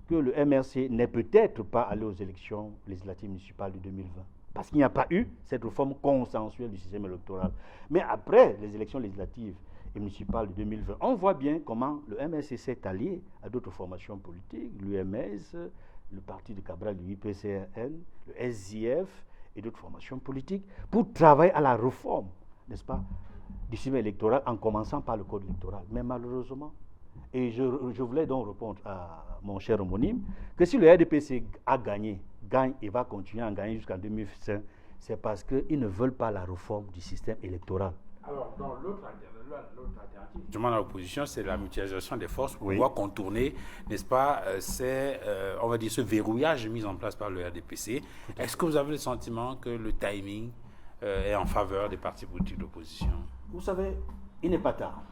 que le MRC n'est peut-être pas allé aux élections législatives municipales de 2020. Parce qu'il n'y a pas eu cette réforme consensuelle du système électoral. Mais après les élections législatives et municipales de 2020, on voit bien comment le MRC s'est allié à d'autres formations politiques, l'UMS, le parti de Cabral, l'UIPCRN, le SJF et d'autres formations politiques, pour travailler à la réforme, n'est-ce pas, du système électoral, en commençant par le code électoral. Mais malheureusement, et je voulais donc répondre à mon cher homonyme, que si le RDPC gagne et va continuer à gagner jusqu'en 2025, c'est parce qu'ils ne veulent pas la réforme du système électoral. Alors, dans l'autre alternative, justement dans l'opposition, c'est la mutualisation des forces pour pouvoir contourner, n'est-ce pas, on va dire, ce verrouillage mis en place par le RDPC. Est-ce que vous avez le sentiment que le timing est en faveur des partis politiques d'opposition? Vous savez, il n'est pas tard.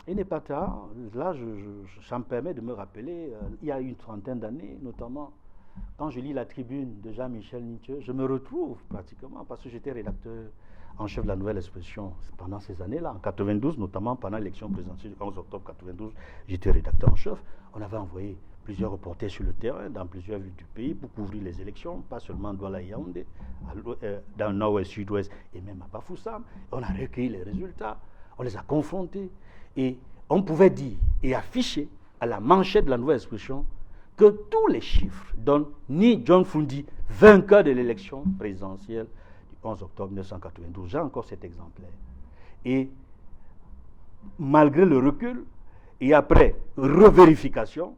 Il n'est pas tard. Là, ça me permet de me rappeler, il y a une trentaine d'années, notamment, quand je lis la tribune de Jean-Michel Nietzsche, je me retrouve pratiquement, parce que j'étais rédacteur en chef de la Nouvelle Expression pendant ces années-là, en 92, notamment pendant l'élection présidentielle du 11 octobre 92, j'étais rédacteur en chef. On avait envoyé plusieurs reporters sur le terrain, dans plusieurs villes du pays, pour couvrir les élections, pas seulement à Douala et Yaoundé, dans le nord-ouest, sud-ouest, et même à Bafoussam. On a recueilli les résultats, on les a confrontés, et on pouvait dire et afficher à la manchette de la Nouvelle Expression que tous les chiffres donnent ni John Fundi, vainqueur de l'élection présidentielle du 11 octobre 1992. J'ai encore cet exemplaire. Et malgré le recul, et après revérification,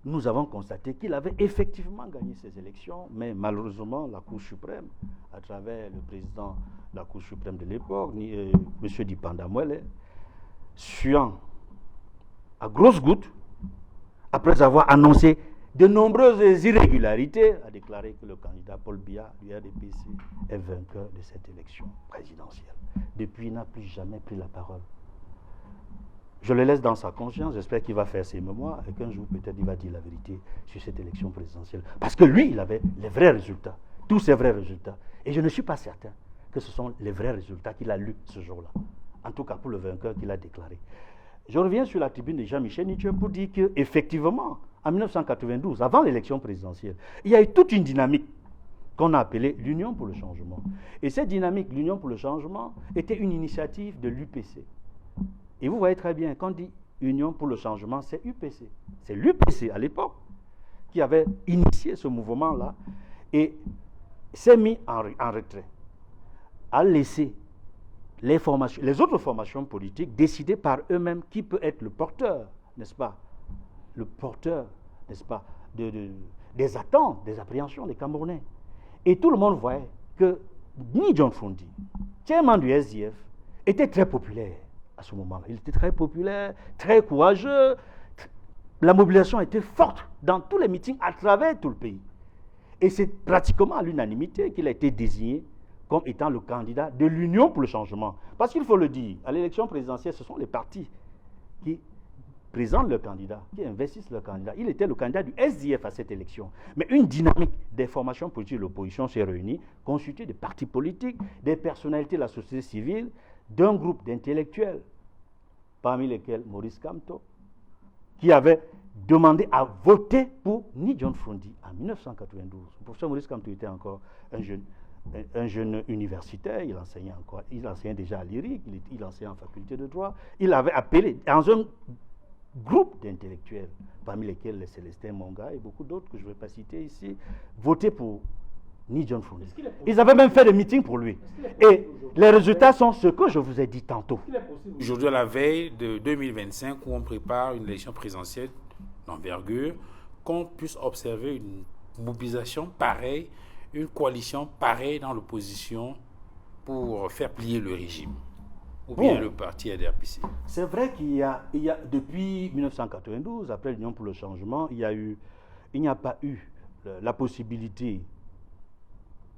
nous avons constaté qu'il avait effectivement gagné ces élections, mais malheureusement, la Cour suprême, à travers le président de la Cour suprême de l'époque, M. Dipanda Mwele, suant à grosses gouttes, après avoir annoncé de nombreuses irrégularités, a déclaré que le candidat Paul Biya du RDPC est vainqueur de cette élection présidentielle. Depuis, il n'a plus jamais pris la parole. Je le laisse dans sa conscience, j'espère qu'il va faire ses mémoires et qu'un jour peut-être il va dire la vérité sur cette élection présidentielle. Parce que lui, il avait les vrais résultats, tous ces vrais résultats. Et je ne suis pas certain que ce sont les vrais résultats qu'il a lus ce jour-là. En tout cas pour le vainqueur qu'il a déclaré. Je reviens sur la tribune de Jean-Michel Nietzsche pour dire qu'effectivement, en 1992, avant l'élection présidentielle, il y a eu toute une dynamique qu'on a appelée l'Union pour le changement. Et cette dynamique, l'Union pour le changement, était une initiative de l'UPC. Et vous voyez très bien, quand on dit Union pour le changement, c'est UPC. C'est l'UPC à l'époque qui avait initié ce mouvement-là et s'est mis en retrait, a laissé les autres formations politiques décider par eux-mêmes qui peut être le porteur, n'est-ce pas? Le porteur, n'est-ce pas, des attentes, des appréhensions des Camerounais. Et tout le monde voyait que ni John Fundi, chairman du SDF, était très populaire à ce moment-là. Il était très populaire, très courageux. La mobilisation était forte dans tous les meetings à travers tout le pays. Et c'est pratiquement à l'unanimité qu'il a été désigné comme étant le candidat de l'Union pour le changement. Parce qu'il faut le dire, à l'élection présidentielle, ce sont les partis qui présentent leur candidat, qui investissent leur candidat. Il était le candidat du SDF à cette élection. Mais une dynamique des formations politiques de l'opposition s'est réunie, constituée de partis politiques, des personnalités de la société civile, d'un groupe d'intellectuels parmi lesquels Maurice Kamto, qui avait demandé à voter pour Ni John Frondi en 1992. Le professeur Maurice Kamto était encore un jeune universitaire, il enseignait déjà à l'IRIC, il enseignait en faculté de droit. Il avait appelé dans un groupe d'intellectuels, parmi lesquels les Célestin Monga et beaucoup d'autres que je ne vais pas citer ici, voter pour Ni John Frondi. Ils avaient même fait des meetings pour lui. Et les résultats sont ce que je vous ai dit tantôt. Aujourd'hui, à la veille de 2025, où on prépare une élection présidentielle d'envergure, qu'on puisse observer une mobilisation pareille, une coalition pareille dans l'opposition pour faire plier le régime, ou bien le parti RDPC. C'est vrai qu'il y a depuis 1992, après l'Union pour le changement, il n'y a pas eu la possibilité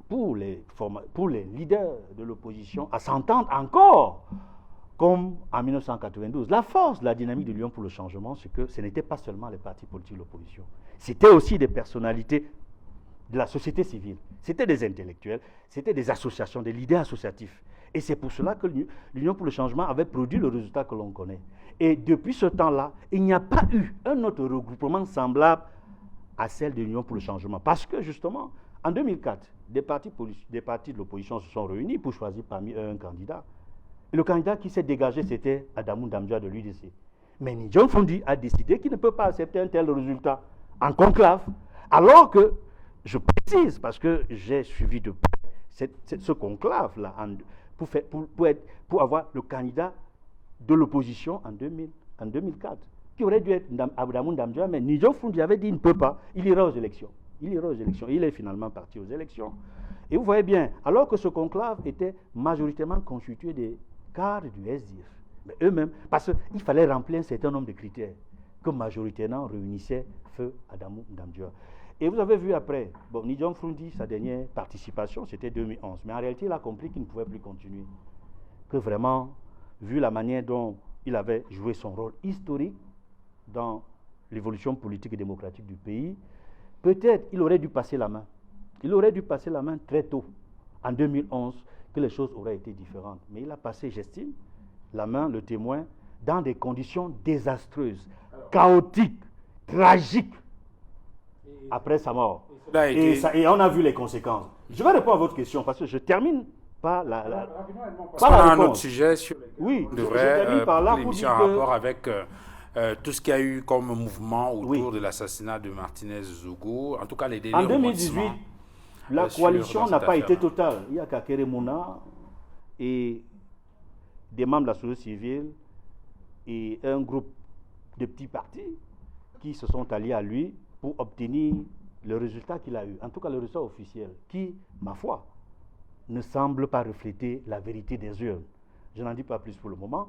pour les leaders de l'opposition à s'entendre encore comme en 1992. La force de la dynamique de l'Union pour le changement, c'est que ce n'était pas seulement les partis politiques de l'opposition, c'était aussi des personnalités de la société civile, c'était des intellectuels, c'était des associations, des leaders associatifs. Et c'est pour cela que l'Union pour le changement avait produit le résultat que l'on connaît. Et depuis ce temps-là, il n'y a pas eu un autre regroupement semblable à celle de l'Union pour le changement. Parce que justement, en 2004, des partis de l'opposition se sont réunis pour choisir parmi eux un candidat. Et le candidat qui s'est dégagé, c'était Adamou Damdjoua de l'UDC. Mais Ni John Frondi a décidé qu'il ne peut pas accepter un tel résultat en conclave, alors que, je précise, parce que j'ai suivi de près ce conclave-là, pour avoir le candidat de l'opposition en 2004, qui aurait dû être Adamou Damdjoua, mais Ni John Frondi avait dit qu'il ne peut pas, il ira aux élections. Il est finalement parti aux élections. Et vous voyez bien, alors que ce conclave était majoritairement constitué des cadres du SDF, mais eux-mêmes, parce qu'il fallait remplir un certain nombre de critères que majoritairement réunissaient feu Adamou Damdjoua. Et vous avez vu après, Ni John Frondi, sa dernière participation, c'était 2011. Mais en réalité, il a compris qu'il ne pouvait plus continuer. Que vraiment, vu la manière dont il avait joué son rôle historique dans l'évolution politique et démocratique du pays, peut-être il aurait dû passer la main. Il aurait dû passer la main très tôt, en 2011, que les choses auraient été différentes. Mais il a passé, j'estime, la main, le témoin, dans des conditions désastreuses, chaotiques, tragiques, après sa mort. Et on a vu les conséquences. Je vais répondre à votre question, parce que je termine par la un autre sujet sur oui, on devrait l'émission en rapport avec tout ce qu'il y a eu comme mouvement autour de l'assassinat de Martinez Zogo, en tout cas les derniers en 2018, la coalition n'a pas été totale. Il y a Kakere Mouna et des membres de la société civile et un groupe de petits partis qui se sont alliés à lui pour obtenir le résultat qu'il a eu, en tout cas le résultat officiel, qui, ma foi, ne semble pas refléter la vérité des urnes. Je n'en dis pas plus pour le moment,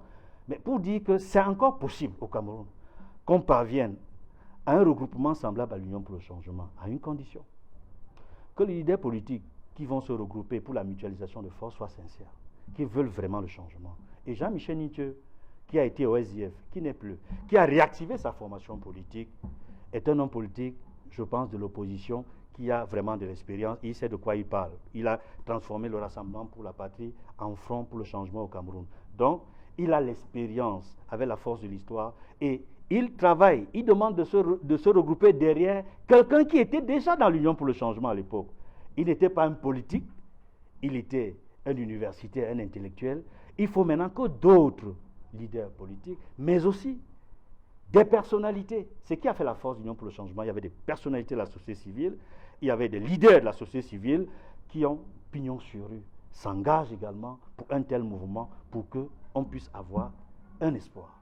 mais pour dire que c'est encore possible au Cameroun qu'on parvienne à un regroupement semblable à l'Union pour le changement, à une condition, que les leaders politiques qui vont se regrouper pour la mutualisation de forces soient sincères, qui veulent vraiment le changement. Et Jean-Michel Nitieux, qui a été au SDF, qui n'est plus, qui a réactivé sa formation politique, est un homme politique, je pense, de l'opposition, qui a vraiment de l'expérience, il sait de quoi il parle. Il a transformé le Rassemblement pour la patrie en Front pour le changement au Cameroun. Donc, il a l'expérience avec la force de l'histoire et il travaille, il demande de se regrouper derrière quelqu'un qui était déjà dans l'Union pour le changement à l'époque. Il n'était pas un politique, il était un universitaire, un intellectuel. Il faut maintenant que d'autres leaders politiques, mais aussi des personnalités. Ce qui a fait la force de l'Union pour le changement, il y avait des personnalités de la société civile, il y avait des leaders de la société civile qui ont pignon sur rue, s'engagent également pour un tel mouvement pour qu'on puisse avoir un espoir.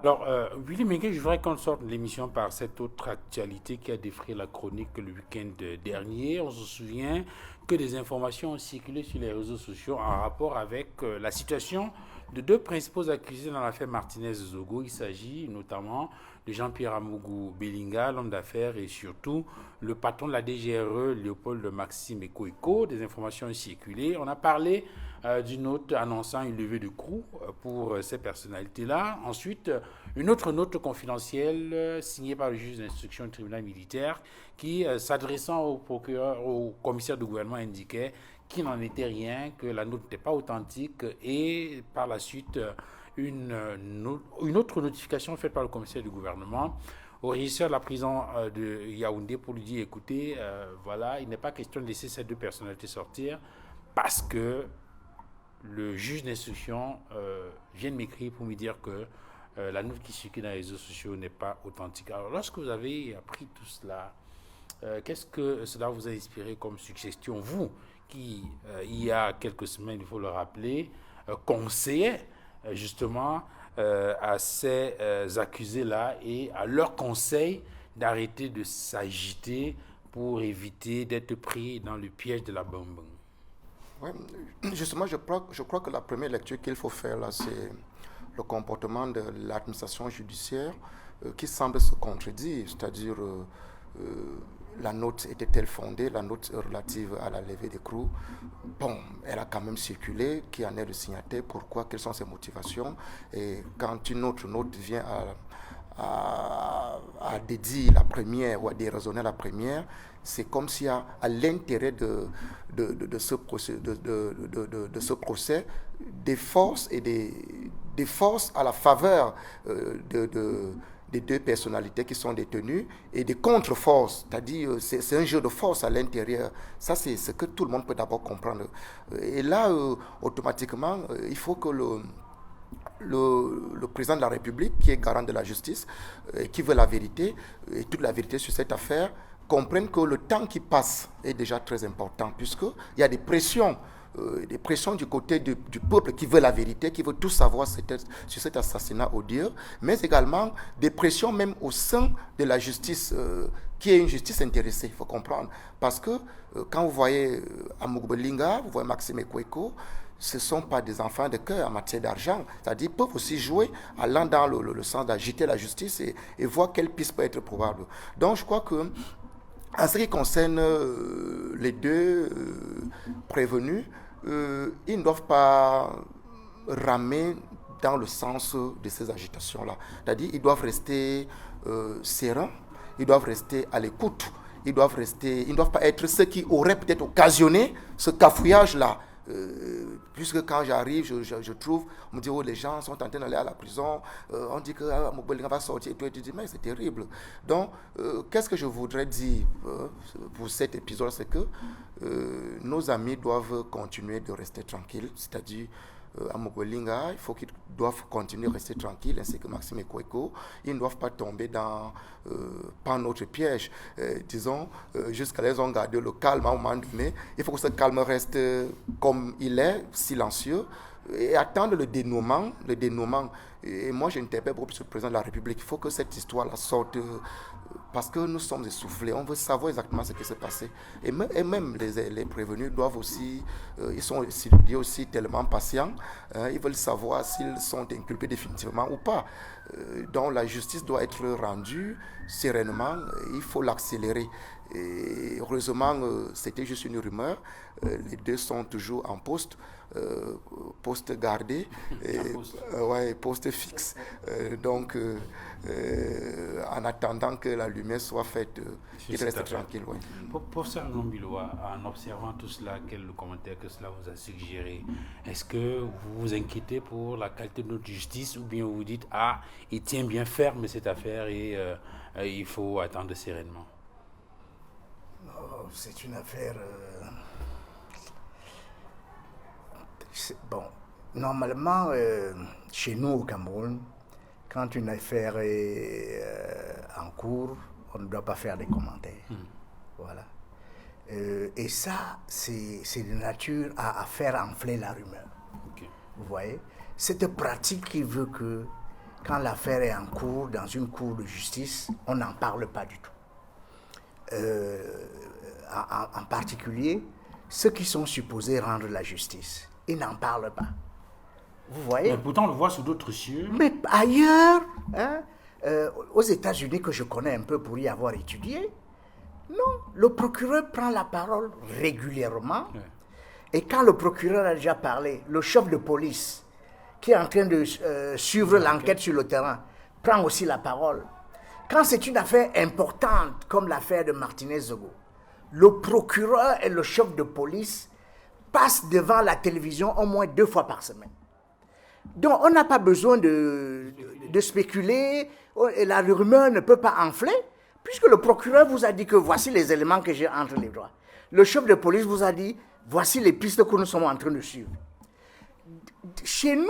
Alors, Willy Mengue, je voudrais qu'on sorte de l'émission par cette autre actualité qui a défrayé la chronique le week-end dernier. On se souvient que des informations ont circulé sur les réseaux sociaux en rapport avec la situation de deux principaux accusés dans l'affaire Martinez-Zogo. Il s'agit notamment de Jean-Pierre Amougou Belinga, l'homme d'affaires, et surtout le patron de la DGRE, Léopold Maxime Ekoeko. Des informations ont circulé. On a parlé d'une note annonçant une levée de coûts pour ces personnalités-là. Ensuite, une autre note confidentielle signée par le juge d'instruction du tribunal militaire qui, s'adressant au procureur, au commissaire du gouvernement, indiquait qu'il n'en était rien, que la note n'était pas authentique et par la suite, une autre notification faite par le commissaire du gouvernement au régisseur de la prison de Yaoundé pour lui dire, écoutez, voilà, il n'est pas question de laisser ces deux personnalités sortir parce que le juge d'instruction vient de m'écrire pour me dire que la note qui circule dans les réseaux sociaux n'est pas authentique. Alors, lorsque vous avez appris tout cela, qu'est-ce que cela vous a inspiré comme suggestion, vous, qui, il y a quelques semaines, il faut le rappeler, conseillait justement à ces accusés-là et à leur conseil d'arrêter de s'agiter pour éviter d'être pris dans le piège de la bombe? Oui, justement, je crois que la première lecture qu'il faut faire là, c'est le comportement de l'administration judiciaire qui semble se contredire, c'est-à-dire la note était-elle fondée, la note relative à la levée d'écrou. Bon, elle a quand même circulé, qui en est le signataire, pourquoi, quelles sont ses motivations. Et quand une autre note vient à dédier la première ou à déraisonner la première, c'est comme s'il y a à l'intérêt de ce procès des forces et des forces à la faveur des deux personnalités qui sont détenues et des contre-forces, c'est-à-dire c'est un jeu de force à l'intérieur. Ça, c'est ce que tout le monde peut d'abord comprendre. Et là, automatiquement, il faut que le président de la République, qui est garant de la justice, qui veut la vérité, et toute la vérité sur cette affaire, comprenne que le temps qui passe est déjà très important, puisqu'il y a des pressions du côté du peuple qui veut la vérité, qui veut tout savoir sur cet assassinat odieux, mais également des pressions même au sein de la justice, qui est une justice intéressée, il faut comprendre. Parce que quand vous voyez Amougbelinga, vous voyez Maxime Ekweko, ce ne sont pas des enfants de cœur en matière d'argent. C'est-à-dire qu'ils peuvent aussi jouer allant dans le sens d'agiter la justice et voir quelle piste peut être probable. Donc je crois que en ce qui concerne les deux prévenus, ils ne doivent pas ramer dans le sens de ces agitations-là. C'est-à-dire qu'ils doivent rester sereins, ils doivent rester à l'écoute, ils ne doivent pas être ceux qui auraient peut-être occasionné ce cafouillage-là. Puisque quand j'arrive, je trouve, on me dit, oh, les gens sont en train d'aller à la prison, on dit que Amougbelinga va sortir, et tout, et tu dis, mais c'est terrible. Donc, qu'est-ce que je voudrais dire pour cet épisode, c'est que nos amis doivent continuer de rester tranquilles, c'est-à-dire Amougbelinga, il faut qu'ils doivent continuer à rester tranquilles, ainsi que Maxime Ekweko. Ils ne doivent pas tomber dans pas notre piège. Disons, jusqu'à là, ils ont gardé le calme à un moment donné. Il faut que ce calme reste comme il est, silencieux, et attendre le dénouement. Et moi, j'interpelle beaucoup sur le président de la République. Il faut que cette histoire-là sorte, parce que nous sommes essoufflés. On veut savoir exactement ce qui s'est passé. Et même les prévenus doivent aussi, ils sont aussi tellement patients, ils veulent savoir s'ils sont inculpés définitivement ou pas. Donc la justice doit être rendue sereinement, il faut l'accélérer. Et heureusement, c'était juste une rumeur. Les deux sont toujours en poste gardé, poste fixe. Donc, en attendant que la lumière soit faite, il reste tranquille. Ouais. Professeur Nombiloua, en observant tout cela, quel commentaire que cela vous a suggéré? Est-ce que vous vous inquiétez pour la qualité de notre justice, ou bien vous dites, ah, il tient bien ferme cette affaire et il faut attendre sereinement? C'est une affaire... Bon, normalement, chez nous au Cameroun, quand une affaire est en cours, on ne doit pas faire des commentaires. Voilà. Et ça, c'est de nature à faire enfler la rumeur. Okay. Vous voyez? Cette pratique qui veut que quand l'affaire est en cours, dans une cour de justice, on n'en parle pas du tout. En particulier, ceux qui sont supposés rendre la justice, ils n'en parlent pas. Vous voyez? Mais pourtant, on le voit sur d'autres cieux. Mais ailleurs, aux États-Unis, que je connais un peu pour y avoir étudié, non, le procureur prend la parole régulièrement. Ouais. Et quand le procureur a déjà parlé, le chef de police, qui est en train de suivre l'enquête sur le terrain, prend aussi la parole. Quand c'est une affaire importante, comme l'affaire de Martinez-Zogo, le procureur et le chef de police passent devant la télévision au moins 2 fois par semaine. Donc, on n'a pas besoin de spéculer, et la rumeur ne peut pas enfler, puisque le procureur vous a dit que voici les éléments que j'ai entre les doigts. Le chef de police vous a dit, voici les pistes que nous sommes en train de suivre. Chez nous,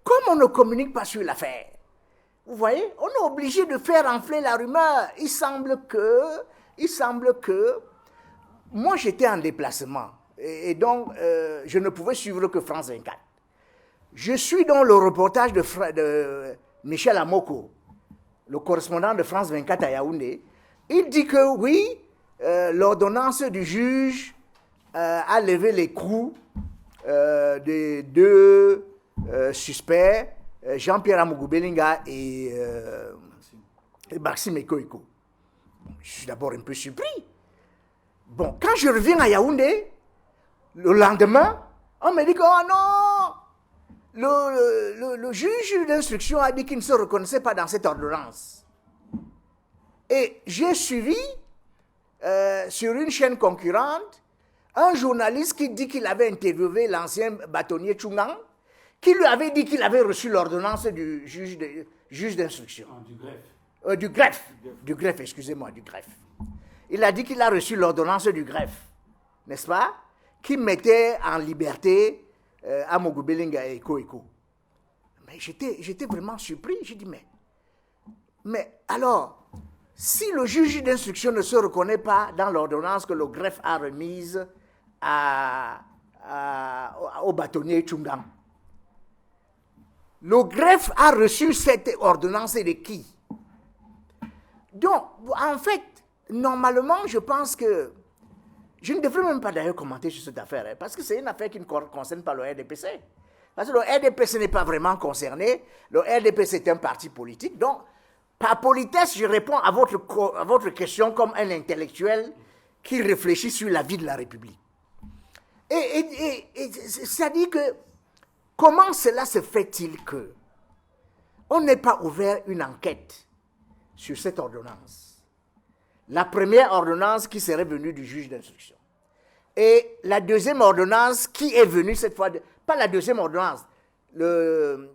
comme on ne communique pas sur l'affaire, vous voyez, on est obligé de faire enfler la rumeur. Il semble que, moi j'étais en déplacement, et donc je ne pouvais suivre que France 24. Je suis dans le reportage de Michel Amoko, le correspondant de France 24 à Yaoundé. Il dit que oui, l'ordonnance du juge a levé les coups des deux suspects, Jean-Pierre Amougou Belinga et Maxime Ekoeko. Je suis d'abord un peu surpris. Bon, quand je reviens à Yaoundé, le lendemain, on me dit que oh non, le juge d'instruction a dit qu'il ne se reconnaissait pas dans cette ordonnance. Et j'ai suivi sur une chaîne concurrente un journaliste qui dit qu'il avait interviewé l'ancien bâtonnier Tchungang, qui lui avait dit qu'il avait reçu l'ordonnance du juge d'instruction. Du greffe. Du greffe, excusez-moi, du greffe. Il a dit qu'il a reçu l'ordonnance du greffe, n'est-ce pas, qui mettait en liberté Amougou Belinga et Ekoeko. Mais j'étais vraiment surpris. J'ai dit, mais alors, si le juge d'instruction ne se reconnaît pas dans l'ordonnance que le greffe a remise au bâtonnier Tchungang, le greffe a reçu cette ordonnance de qui? Donc, en fait, normalement, je pense que je ne devrais même pas d'ailleurs commenter sur cette affaire, hein, parce que c'est une affaire qui ne concerne pas le RDPC. Parce que le RDPC n'est pas vraiment concerné. Le RDPC c'est un parti politique. Donc, par politesse, je réponds à votre question comme un intellectuel qui réfléchit sur la vie de la République. Et c'est-à-dire que, comment cela se fait-il que on n'ait pas ouvert une enquête sur cette ordonnance? La première ordonnance qui serait venue du juge d'instruction. Et la deuxième ordonnance qui est venue cette fois, pas la deuxième ordonnance, le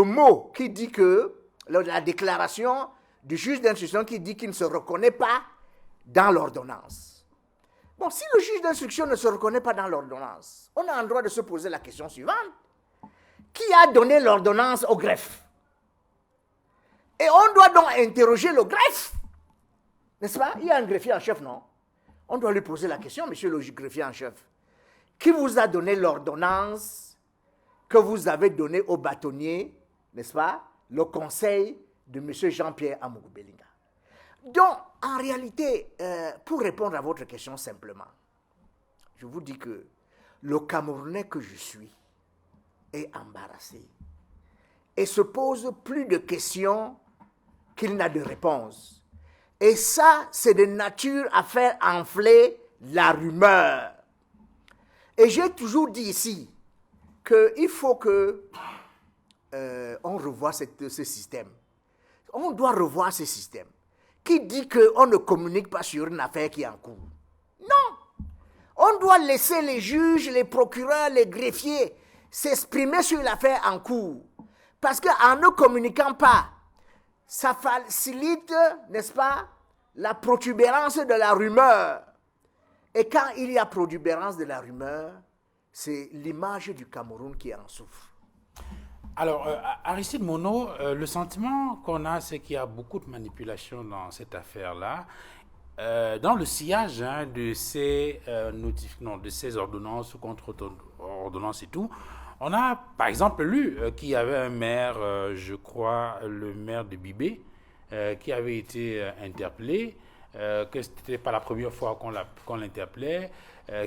mot qui dit que, la déclaration du juge d'instruction qui dit qu'il ne se reconnaît pas dans l'ordonnance. Bon, si le juge d'instruction ne se reconnaît pas dans l'ordonnance, on a le droit de se poser la question suivante. Qui a donné l'ordonnance au greffe? Et on doit donc interroger le greffe. N'est-ce pas? Il y a un greffier en chef, non? On doit lui poser la question, monsieur le greffier en chef. Qui vous a donné l'ordonnance que vous avez donnée au bâtonnier, n'est-ce pas? Le conseil de monsieur Jean-Pierre Amougou Belinga. Donc, en réalité, pour répondre à votre question simplement, je vous dis que le Camerounais que je suis est embarrassé et se pose plus de questions qu'il n'a de réponses. Et ça, c'est de nature à faire enfler la rumeur. Et j'ai toujours dit ici qu'il faut que on revoie ce système. On doit revoir ce système qui dit qu'on ne communique pas sur une affaire qui est en cours. Non! On doit laisser les juges, les procureurs, les greffiers s'exprimer sur l'affaire en cours. Parce qu'en ne communiquant pas, ça facilite, n'est-ce pas, la protubérance de la rumeur. Et quand il y a protubérance de la rumeur, c'est l'image du Cameroun qui en souffre. Alors, Aristide Monod, le sentiment qu'on a, c'est qu'il y a beaucoup de manipulation dans cette affaire-là. Dans le sillage de ces ordonnances ou contre-ordonnances et tout, on a par exemple lu qu'il y avait un maire, je crois, le maire de Bibé, qui avait été interpellé, que ce n'était pas la première fois qu'on l'interpellait,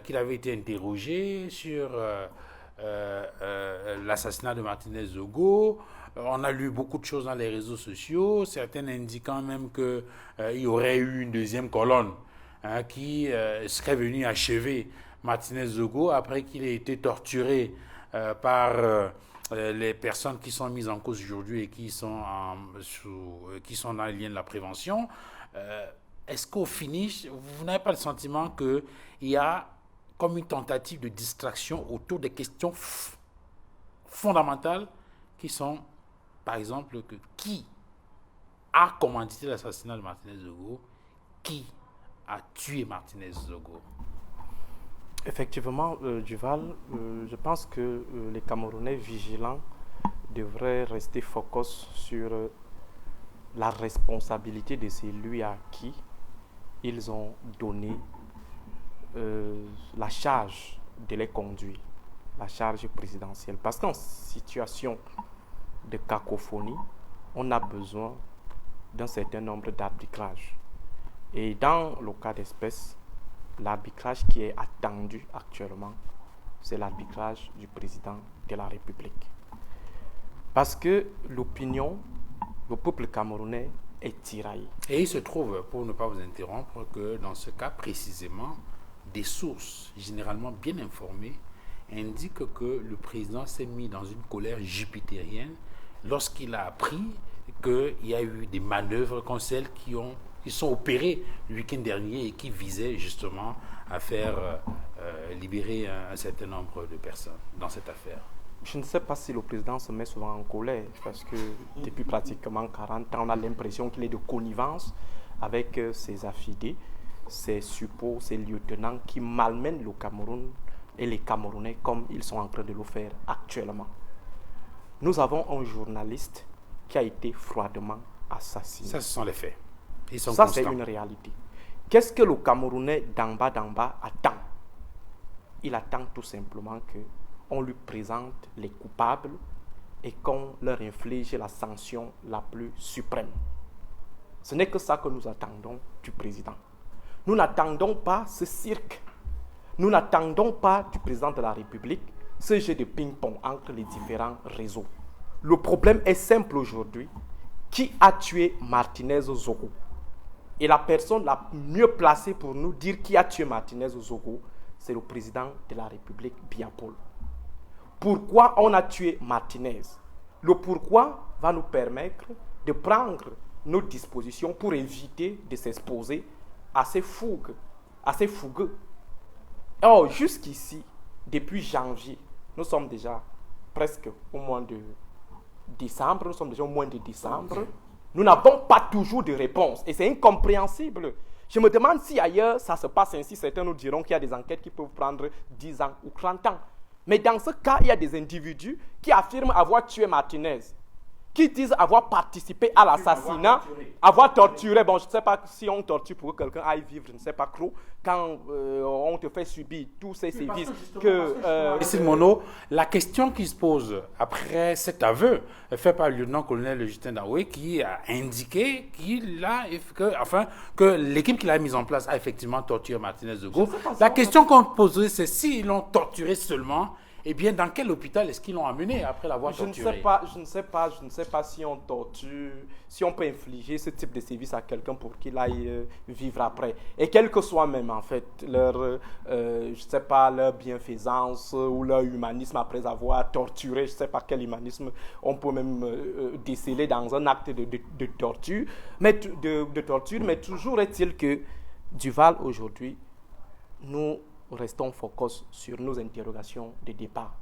qu'il avait été interrogé sur l'assassinat de Martinez Zogo. On a lu beaucoup de choses dans les réseaux sociaux, certaines indiquant même qu'il y aurait eu une deuxième colonne qui serait venue achever Martinez Zogo après qu'il ait été torturé par les personnes qui sont mises en cause aujourd'hui et qui sont dans les liens de la prévention. Est-ce qu'au finish, vous n'avez pas le sentiment qu'il y a comme une tentative de distraction autour des questions fondamentales qui sont, par exemple, qui a commandité l'assassinat de Martinez Zogo, qui a tué Martinez Zogo. Effectivement, Duval, je pense que les Camerounais vigilants devraient rester focus sur la responsabilité de celui à qui ils ont donné la charge de les conduire, la charge présidentielle. Parce qu'en situation de cacophonie, on a besoin d'un certain nombre d'arbitrages. Et dans le cas d'espèce, l'arbitrage qui est attendu actuellement, c'est l'arbitrage du président de la République. Parce que l'opinion, le peuple camerounais est tiraillé. Et il se trouve, pour ne pas vous interrompre, que dans ce cas précisément, des sources généralement bien informées indiquent que le président s'est mis dans une colère jupitérienne lorsqu'il a appris qu'il y a eu des manœuvres comme celles qui sont opérées le week-end dernier et qui visaient justement à faire libérer un certain nombre de personnes dans cette affaire. Je ne sais pas si le président se met souvent en colère, parce que depuis pratiquement 40 ans, on a l'impression qu'il est de connivence avec ses affidés, ses suppôts, ses lieutenants qui malmènent le Cameroun et les Camerounais comme ils sont en train de le faire actuellement. Nous avons un journaliste qui a été froidement assassiné. Ça, ce sont les faits. Ils sont Ça, constants. c'est une réalité. Qu'est-ce que le Camerounais d'en bas attend? Il attend tout simplement qu'on lui présente les coupables et qu'on leur inflige la sanction la plus suprême. Ce n'est que ça que nous attendons du président. Nous n'attendons pas ce cirque. Nous n'attendons pas du président de la République ce jeu de ping-pong entre les différents réseaux. Le problème est simple aujourd'hui. Qui a tué Martinez Zogo? Et la personne la mieux placée pour nous dire qui a tué Martinez Zogo, c'est le président de la République, Biya-Paul. Pourquoi on a tué Martinez? Le pourquoi va nous permettre de prendre nos dispositions pour éviter de s'exposer à ces fougues, Or, jusqu'ici, depuis janvier, nous sommes déjà presque au mois de décembre, nous n'avons pas toujours de réponse et c'est incompréhensible. Je me demande si ailleurs ça se passe ainsi. Certains nous diront qu'il y a des enquêtes qui peuvent prendre 10 ans ou 30 ans. Mais dans ce cas, il y a des individus qui affirment avoir tué Martinez, qui disent avoir participé à l'assassinat, avoir torturé. Bon, je ne sais pas si on torture pour que quelqu'un aille vivre, je ne sais pas trop, quand on te fait subir tous ces sévices. Monsieur Mono, la question qui se pose après cet aveu fait par le lieutenant-colonel Justin Daoué, qui a indiqué que l'équipe qu'il a mise en place a effectivement torturé Martinez Zogo. La question qu'on posait, c'est s'ils l'ont torturé seulement, eh bien, dans quel hôpital est-ce qu'ils l'ont amené après l'avoir torturé? Je ne sais pas si on torture, si on peut infliger ce type de service à quelqu'un pour qu'il aille vivre après. Et quel que soit même, en fait, leur bienfaisance ou leur humanisme après avoir torturé, je ne sais pas quel humanisme on peut même déceler dans un acte de torture. Mais toujours est-il que Duval, aujourd'hui, nous restons focus sur nos interrogations de départ.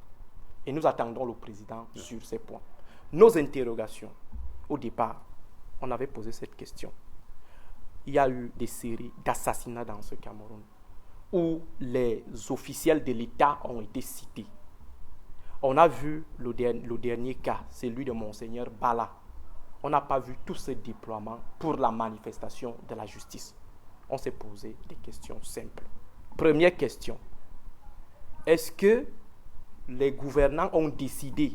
Et nous attendons le président sur ces points. Nos interrogations, au départ, on avait posé cette question. Il y a eu des séries d'assassinats dans ce Cameroun où les officiels de l'État ont été cités. On a vu le dernier cas, celui de Monseigneur Bala. On n'a pas vu tout ce déploiement pour la manifestation de la justice. On s'est posé des questions simples. Première question, est-ce que les gouvernants ont décidé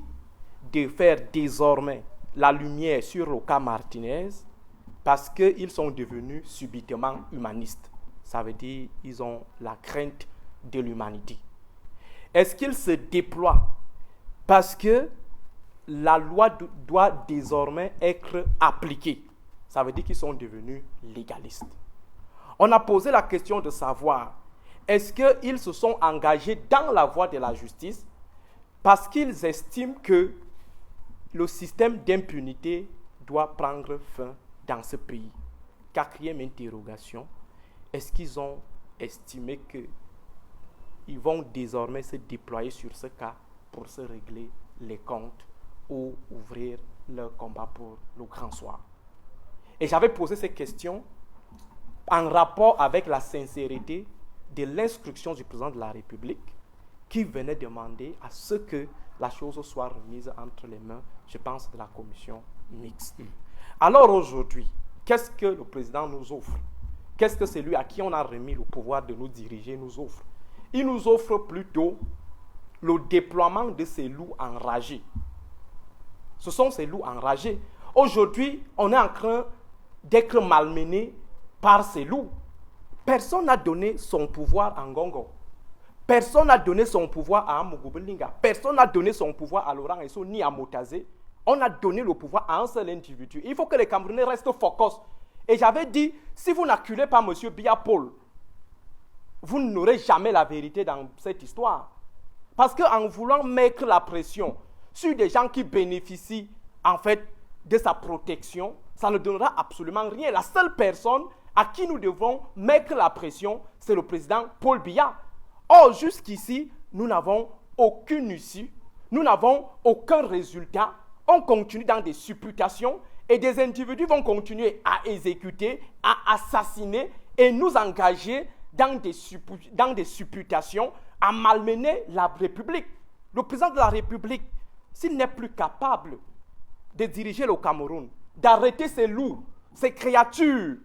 de faire désormais la lumière sur le cas Martinez parce qu'ils sont devenus subitement humanistes? Ça veut dire qu'ils ont la crainte de l'humanité. Est-ce qu'ils se déploient parce que la loi doit désormais être appliquée? Ça veut dire qu'ils sont devenus légalistes. On a posé la question de savoir, est-ce qu'ils se sont engagés dans la voie de la justice parce qu'ils estiment que le système d'impunité doit prendre fin dans ce pays? Quatrième interrogation, est-ce qu'ils ont estimé qu'ils vont désormais se déployer sur ce cas pour se régler les comptes ou ouvrir leur combat pour le grand soir. Et j'avais posé ces questions en rapport avec la sincérité de l'instruction du président de la République qui venait demander à ce que la chose soit remise entre les mains, je pense, de la commission mixte. Alors aujourd'hui, qu'est-ce que le président nous offre? Qu'est-ce que celui à qui on a remis le pouvoir de nous diriger nous offre? Il nous offre plutôt le déploiement de ces loups enragés. Ce sont ces loups enragés. Aujourd'hui, on est en train d'être malmené par ces loups. Personne n'a donné son pouvoir à Ngongo. Personne n'a donné son pouvoir à Amugubelinga. Personne n'a donné son pouvoir à Laurent Esso ni à Motazé. On a donné le pouvoir à un seul individu. Il faut que les Camerounais restent focus. Et j'avais dit, si vous n'acculez pas M. Biya-Paul, vous n'aurez jamais la vérité dans cette histoire. Parce qu'en voulant mettre la pression sur des gens qui bénéficient en fait de sa protection, ça ne donnera absolument rien. La seule personne à qui nous devons mettre la pression, c'est le président Paul Biya. Or, jusqu'ici, nous n'avons aucune issue, nous n'avons aucun résultat. On continue dans des supputations et des individus vont continuer à exécuter, à assassiner et nous engager dans des supputations, à malmener la République. Le président de la République, s'il n'est plus capable de diriger le Cameroun, d'arrêter ces loups, ces créatures,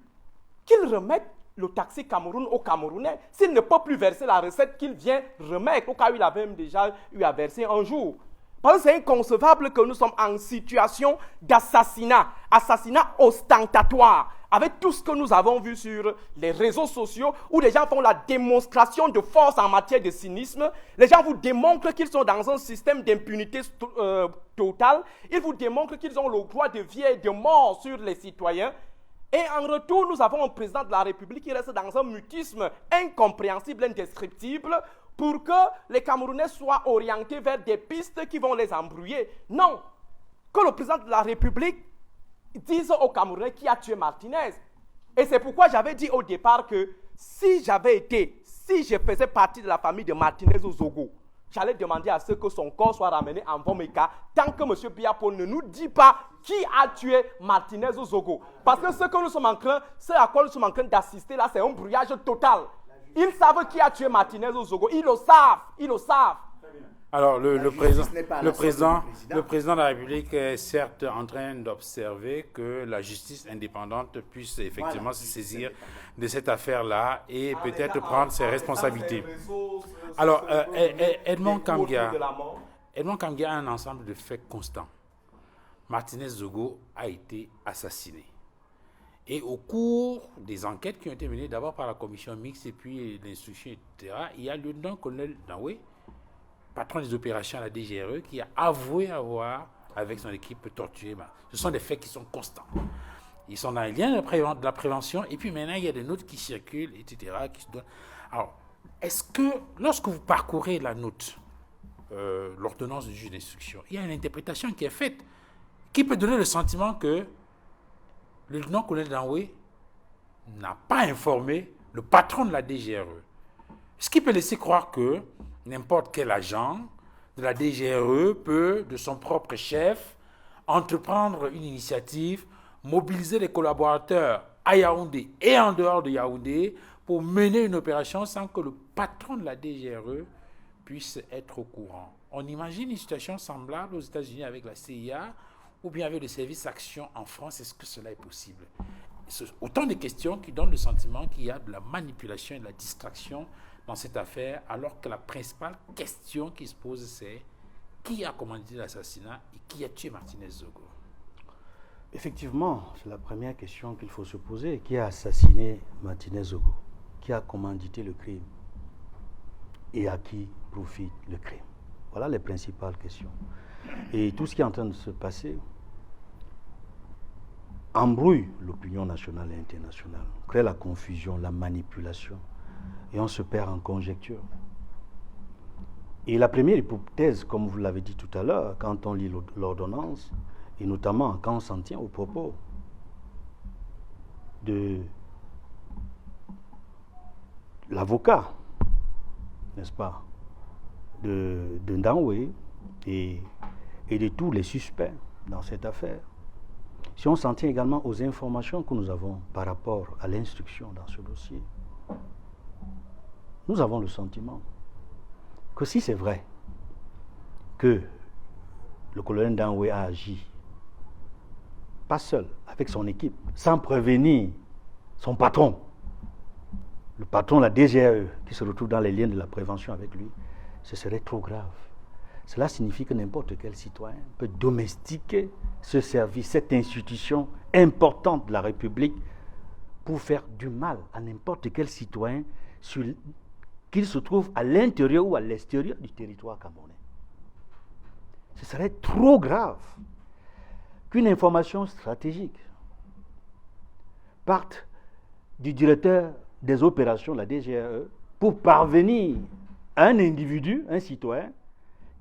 qu'il remette le taxi Cameroun aux Camerounais. S'il ne peut plus verser la recette qu'il vient remettre, au cas où il avait même déjà eu à verser un jour. Parce que c'est inconcevable que nous sommes en situation d'assassinat, assassinat ostentatoire, avec tout ce que nous avons vu sur les réseaux sociaux, où les gens font la démonstration de force en matière de cynisme. Les gens vous démontrent qu'ils sont dans un système d'impunité totale. Ils vous démontrent qu'ils ont le droit de vie et de mort sur les citoyens. Et en retour, nous avons un président de la République qui reste dans un mutisme incompréhensible, indescriptible, pour que les Camerounais soient orientés vers des pistes qui vont les embrouiller. Non, que le président de la République dise aux Camerounais qui a tué Martinez. Et c'est pourquoi j'avais dit au départ que si je faisais partie de la famille de Martinez au Zogo, j'allais demander à ce que son corps soit ramené en Vomeka tant que M. Biya-Paul ne nous dit pas qui a tué Martinez au Zogo. Parce que ce à quoi nous sommes en train d'assister là, c'est un brouillage total. Ils savent qui a tué Martinez au Zogo. Ils le savent. Alors, le président de la République est certes en train d'observer que la justice indépendante puisse effectivement se saisir de cette affaire-là et peut-être prendre ses responsabilités. Alors, Edmond Kamgia a un ensemble de faits constants. Martinez Zogo a été assassiné. Et au cours des enquêtes qui ont été menées d'abord par la commission mixte et puis l'instruction, etc., il y a le lieutenant-colonel Danoué, patron des opérations à la DGRE, qui a avoué avoir, avec son équipe, torturé. Ce sont des faits qui sont constants. Ils sont dans les liens de la prévention, et puis maintenant, il y a des notes qui circulent, etc. Qui se donnent. Alors, est-ce que, lorsque vous parcourez la note, l'ordonnance du juge d'instruction, il y a une interprétation qui est faite, qui peut donner le sentiment que le lieutenant-colonel Danoué n'a pas informé le patron de la DGRE. Ce qui peut laisser croire que n'importe quel agent de la DGRE peut, de son propre chef, entreprendre une initiative, mobiliser les collaborateurs à Yaoundé et en dehors de Yaoundé pour mener une opération sans que le patron de la DGRE puisse être au courant. On imagine une situation semblable aux États-Unis avec la CIA ou bien avec le service Action en France. Est-ce que cela est possible? Autant de questions qui donnent le sentiment qu'il y a de la manipulation et de la distraction dans cette affaire, alors que la principale question qui se pose, c'est qui a commandité l'assassinat et qui a tué Martinez Zogo? Effectivement, c'est la première question qu'il faut se poser. Qui a assassiné Martinez Zogo? Qui a commandité le crime? Et à qui profite le crime? Voilà les principales questions. Et tout ce qui est en train de se passer embrouille l'opinion nationale et internationale, crée la confusion, la manipulation, et on se perd en conjecture. Et la première hypothèse, comme vous l'avez dit tout à l'heure, quand on lit l'ordonnance, et notamment quand on s'en tient aux propos de l'avocat, n'est-ce pas, de Danoué et et de tous les suspects dans cette affaire, si on s'en tient également aux informations que nous avons par rapport à l'instruction dans ce dossier, nous avons le sentiment que si c'est vrai que le colonel Danoué a agi, pas seul, avec son équipe, sans prévenir son patron, le patron de la DGAE, qui se retrouve dans les liens de la prévention avec lui, ce serait trop grave. Cela signifie que n'importe quel citoyen peut domestiquer ce service, cette institution importante de la République, pour faire du mal à n'importe quel citoyen, qu'il se trouve à l'intérieur ou à l'extérieur du territoire camerounais. Ce serait trop grave qu'une information stratégique parte du directeur des opérations de la DGAE pour parvenir à un individu, un citoyen,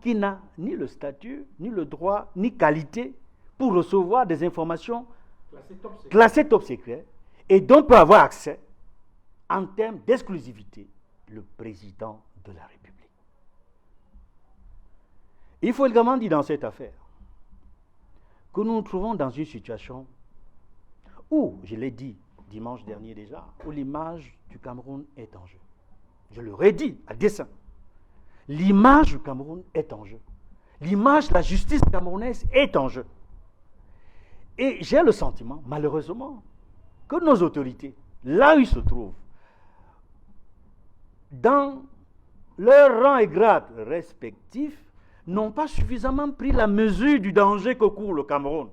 qui n'a ni le statut, ni le droit, ni qualité pour recevoir des informations classées top secret et dont peut avoir accès en termes d'exclusivité le président de la République. Il faut également dire dans cette affaire que nous nous trouvons dans une situation où, je l'ai dit dimanche dernier déjà, où l'image du Cameroun est en jeu. Je le redis à dessein. L'image du Cameroun est en jeu. L'image de la justice camerounaise est en jeu. Et j'ai le sentiment, malheureusement, que nos autorités, là où ils se trouvent, dans leurs rangs et grades respectifs, n'ont pas suffisamment pris la mesure du danger que court le Cameroun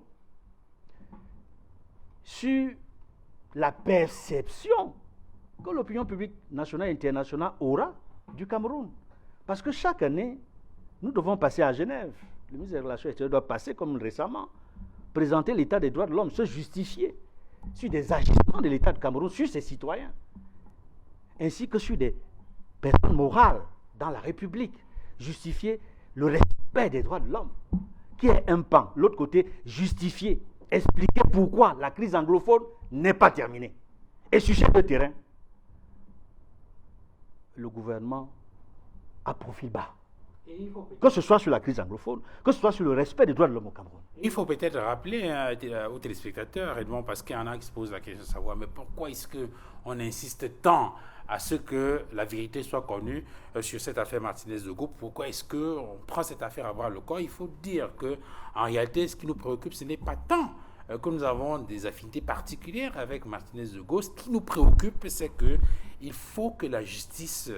sur la perception que l'opinion publique nationale et internationale aura du Cameroun. Parce que chaque année, nous devons passer à Genève. Le ministre des Relations extérieures doit passer, comme récemment, présenter l'état des droits de l'homme, se justifier sur des agissements de l'état du Cameroun, sur ses citoyens, ainsi que sur des personnes morales dans la République, justifier le respect des droits de l'homme, qui est un pan. L'autre côté, justifier, expliquer pourquoi la crise anglophone n'est pas terminée. Et sur ce terrain, le gouvernement à profil bas. Que ce soit sur la crise anglophone, que ce soit sur le respect des droits de l'homme au Cameroun. Il faut peut-être rappeler aux téléspectateurs, Edmond, parce qu'il y en a qui se posent la question de savoir, mais pourquoi est-ce qu'on insiste tant à ce que la vérité soit connue sur cette affaire Martinez-Zogo? Pourquoi est-ce qu'on prend cette affaire à bras le corps? Il faut dire qu'en réalité, ce qui nous préoccupe, ce n'est pas tant que nous avons des affinités particulières avec Martinez-Zogo. Ce qui nous préoccupe, c'est qu'il faut que la justice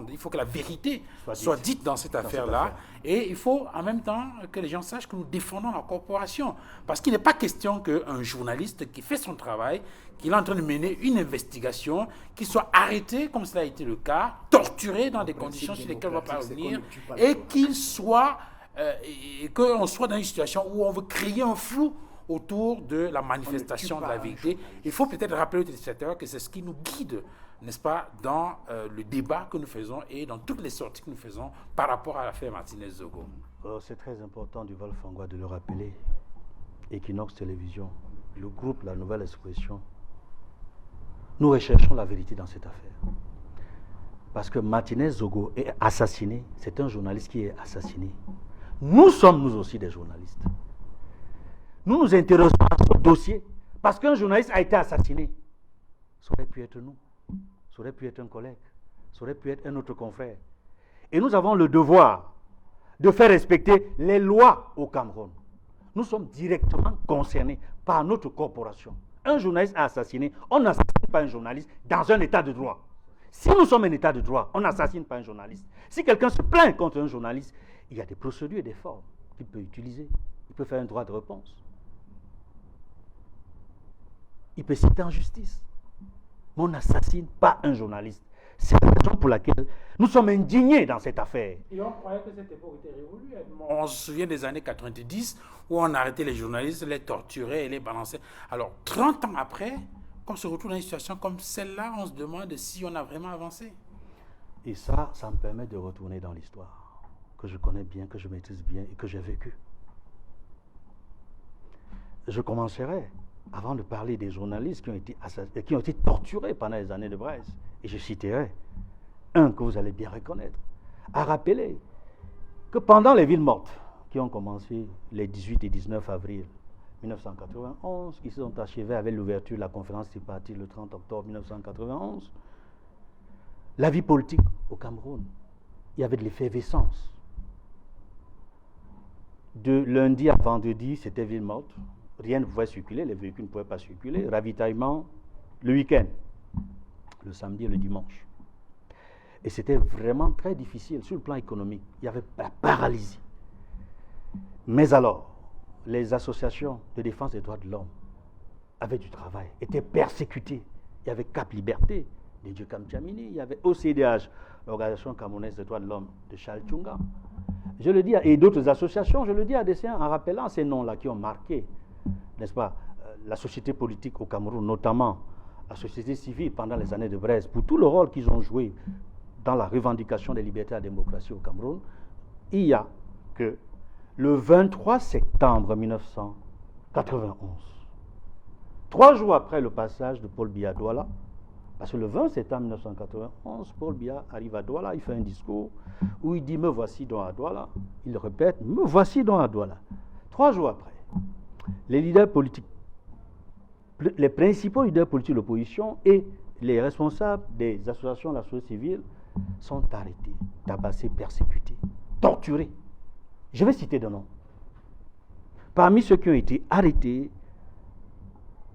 il faut que la vérité soit dite dans cette affaire-là. Et il faut en même temps que les gens sachent que nous défendons la corporation. Parce qu'il n'est pas question qu'un journaliste qui fait son travail, qu'il est en train de mener une investigation, qu'il soit arrêté, comme cela a été le cas, torturé dans des conditions sur lesquelles on ne va pas revenir, et qu'on soit dans une situation où on veut créer un flou autour de la manifestation de la vérité. Il faut peut-être rappeler aux téléspectateurs que c'est ce qui nous guide, n'est-ce pas, dans le débat que nous faisons et dans toutes les sorties que nous faisons par rapport à l'affaire Martinez-Zogo. C'est très important du Val-Fangwa de le rappeler. Equinox Télévision, le groupe La Nouvelle Expression, nous recherchons la vérité dans cette affaire. Parce que Martinez-Zogo est assassiné, c'est un journaliste qui est assassiné. Nous sommes nous aussi des journalistes. Nous nous intéressons à ce dossier parce qu'un journaliste a été assassiné. Ça aurait pu être nous, ça aurait pu être un collègue, ça aurait pu être un autre confrère. Et nous avons le devoir de faire respecter les lois au Cameroun. Nous sommes directement concernés par notre corporation. Un journaliste a assassiné, on n'assassine pas un journaliste dans un état de droit. Si nous sommes un état de droit, on n'assassine pas un journaliste. Si quelqu'un se plaint contre un journaliste, il y a des procédures et des formes qu'il peut utiliser. Il peut faire un droit de réponse. Il peut citer en justice. Mais on n'assassine pas un journaliste. C'est la raison pour laquelle nous sommes indignés dans cette affaire. Et on croyait que cette époque était révolue. On se souvient des années 90 où on arrêtait les journalistes, les torturait et les balançait. Alors, 30 ans après, quand on se retrouve dans une situation comme celle-là, on se demande si on a vraiment avancé. Et ça me permet de retourner dans l'histoire que je connais bien, que je maîtrise bien et que j'ai vécue. Je commencerai, avant de parler des journalistes qui ont été torturés pendant les années de Braise, et je citerai un que vous allez bien reconnaître, à rappeler que pendant les villes mortes, qui ont commencé les 18 et 19 avril 1991, qui se sont achevés avec l'ouverture de la conférence tripartite le 30 octobre 1991. La vie politique au Cameroun, il y avait de l'effervescence. De lundi à vendredi, c'était ville morte. Rien ne pouvait circuler, les véhicules ne pouvaient pas circuler. Ravitaillement le week-end, le samedi et le dimanche. Et c'était vraiment très difficile sur le plan économique. Il y avait la paralysie. Mais alors, les associations de défense des droits de l'homme avaient du travail, étaient persécutées. Il y avait Cap Liberté de Djokam Djamini, il y avait OCDH, l'Organisation camerounaise des droits de l'homme de Charles Tchunga. Je le dis, et d'autres associations, je le dis à dessein en rappelant ces noms-là qui ont marqué, n'est-ce pas, la société politique au Cameroun, notamment la société civile pendant les années de Brest, pour tout le rôle qu'ils ont joué dans la revendication des libertés et de la démocratie au Cameroun. Il y a que le 23 septembre 1991, 3 jours après le passage de Paul Biya à Douala, parce que le 20 septembre 1991, Paul Biya arrive à Douala, il fait un discours où il dit « Me voici donc à Douala ». Il répète « Me voici donc à Douala ». 3 jours après, les leaders politiques, les principaux leaders politiques de l'opposition et les responsables des associations de la société civile sont arrêtés, tabassés, persécutés, torturés. Je vais citer des noms. Parmi ceux qui ont été arrêtés,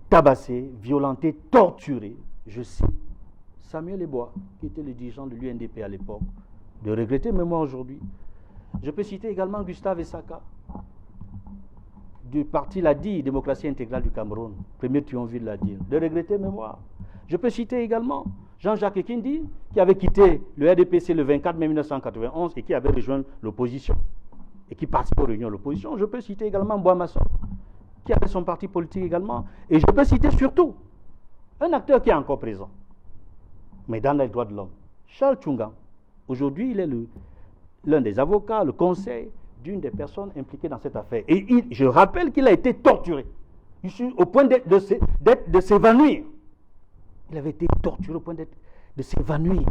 tabassés, violentés, torturés, je cite Samuel Eboa, qui était le dirigeant de l'UNDP à l'époque, de regretter mémoire aujourd'hui. Je peux citer également Gustave Essaka, du parti LADI, Démocratie intégrale du Cameroun, premier triumvir de l'ADI, de regretter mémoire. Je peux citer également Jean-Jacques Ekindi, qui avait quitté le RDPC le 24 mai 1991 et qui avait rejoint l'opposition et qui participait aux réunions de l'opposition. Je peux citer également Boamasson, qui avait son parti politique également. Et je peux citer surtout un acteur qui est encore présent, mais dans les droits de l'homme, Charles Tchunga. Aujourd'hui, il est l'un des avocats, le conseil d'une des personnes impliquées dans cette affaire. Et je rappelle qu'il a été torturé, au point de s'évanouir. Il avait été torturé au point de s'évanouir.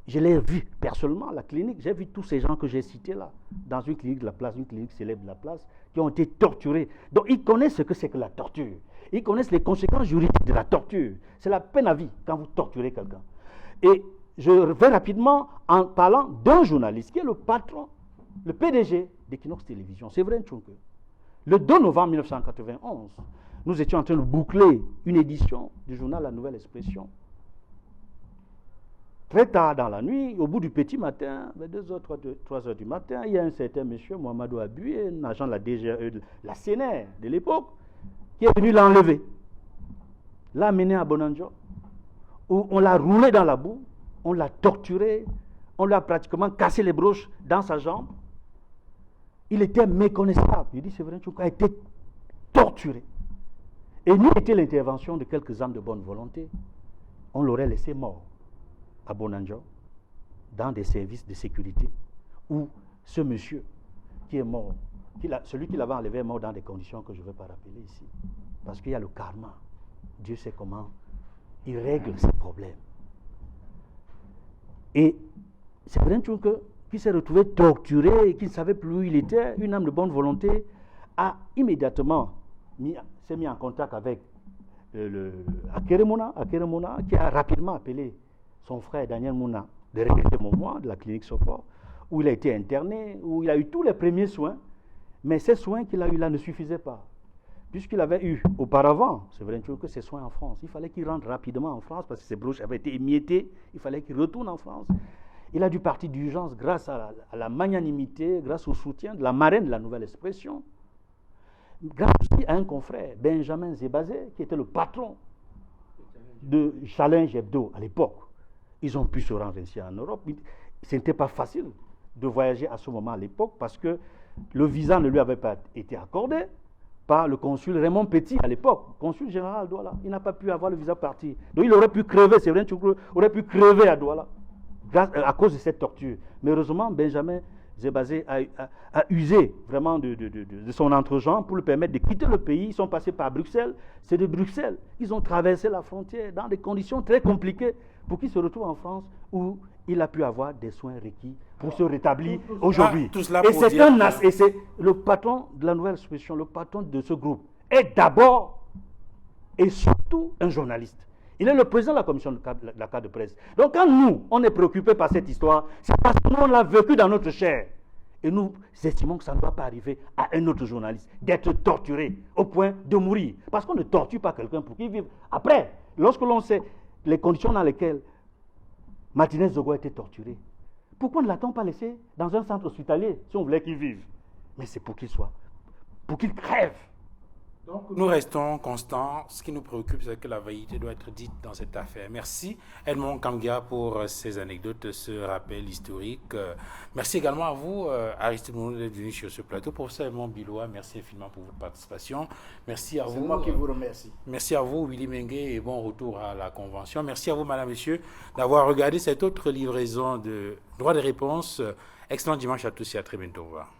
Je l'ai vu personnellement à la clinique. J'ai vu tous ces gens que j'ai cités là, dans une clinique de la place, une clinique célèbre de la place, qui ont été torturés. Donc ils connaissent ce que c'est que la torture. Ils connaissent les conséquences juridiques de la torture. C'est la peine à vie quand vous torturez quelqu'un. Et je vais rapidement en parlant d'un journaliste qui est le patron, le PDG d'Equinox Télévision, Séverin Tchunke. Le 2 novembre 1991, nous étions en train de boucler une édition du journal La Nouvelle Expression. Très tard dans la nuit, au bout du petit matin, vers 2h, 3h du matin, il y a un certain monsieur, Mohamedou Abuye, un agent de la DGE, de la CNR de l'époque, qui est venu l'enlever. L'a amené à Bonanjo, où on l'a roulé dans la boue, on l'a torturé, on lui a pratiquement cassé les broches dans sa jambe. Il était méconnaissable. Il dit, Séverin Tchouka a été torturé. Et nous, était l'intervention de quelques âmes de bonne volonté, on l'aurait laissé mort à Bonanjo, dans des services de sécurité, où ce monsieur qui est mort, celui qui l'avait enlevé est mort dans des conditions que je ne vais pas rappeler ici. Parce qu'il y a le karma. Dieu sait comment il règle ses problèmes. Et c'est vrai que qui s'est retrouvé torturé et qui ne savait plus où il était, une âme de bonne volonté, a immédiatement s'est mis en contact avec Akere Mouna, qui a rapidement appelé son frère Daniel Mouna de regretter Momoa de la clinique Sopor, où il a été interné, où il a eu tous les premiers soins, mais ces soins qu'il a eu là ne suffisaient pas. Puisqu'il avait eu auparavant, c'est vrai que ses soins en France, il fallait qu'il rentre rapidement en France parce que ses broches avaient été émiettées, il fallait qu'il retourne en France. Il a dû partir d'urgence grâce à la magnanimité, grâce au soutien de la marraine de La Nouvelle Expression, grâce aussi à un confrère, Benjamin Zébazé, qui était le patron de Challenge Hebdo à l'époque. Ils ont pu se rendre ici en Europe. Ce n'était pas facile de voyager à ce moment à l'époque parce que le visa ne lui avait pas été accordé par le consul Raymond Petit à l'époque, consul général à Douala. Il n'a pas pu avoir le visa parti. Donc il aurait pu crever, c'est vrai, aurait pu crever à Douala à cause de cette torture. Mais heureusement, Benjamin Zebazé a usé vraiment de son entre-gens pour lui permettre de quitter le pays. Ils sont passés par Bruxelles. C'est de Bruxelles qu'ils ont traversé la frontière dans des conditions très compliquées pour qu'il se retrouve en France où il a pu avoir des soins requis pour se rétablir aujourd'hui. Et c'est le patron de la nouvelle exposition, le patron de ce groupe, est d'abord et surtout un journaliste. Il est le président de la commission de la carte de presse. Donc quand nous, on est préoccupés par cette histoire, c'est parce que nous, on l'a vécu dans notre chair. Et nous estimons que ça ne doit pas arriver à un autre journaliste d'être torturé au point de mourir. Parce qu'on ne torture pas quelqu'un pour qu'il vive. Après, lorsque l'on sait les conditions dans lesquelles Martinez Zogo a été torturé, pourquoi ne l'a-t-on pas laissé dans un centre hospitalier si on voulait qu'il vive? Mais c'est pour qu'il crève. Donc, nous restons constants. Ce qui nous préoccupe, c'est que la vérité doit être dite dans cette affaire. Merci Edmond Kamgia pour ces anecdotes, ce rappel historique. Merci également à vous, Aristide Mounou, d'être venu sur ce plateau. Professeur Edmond Bilois, merci infiniment pour votre participation. Merci à vous. C'est moi qui vous remercie. Merci à vous, Willy Mengue, et bon retour à la Convention. Merci à vous, Madame, Monsieur, d'avoir regardé cette autre livraison de droits de réponse. Excellent dimanche à tous et à très bientôt. Au revoir.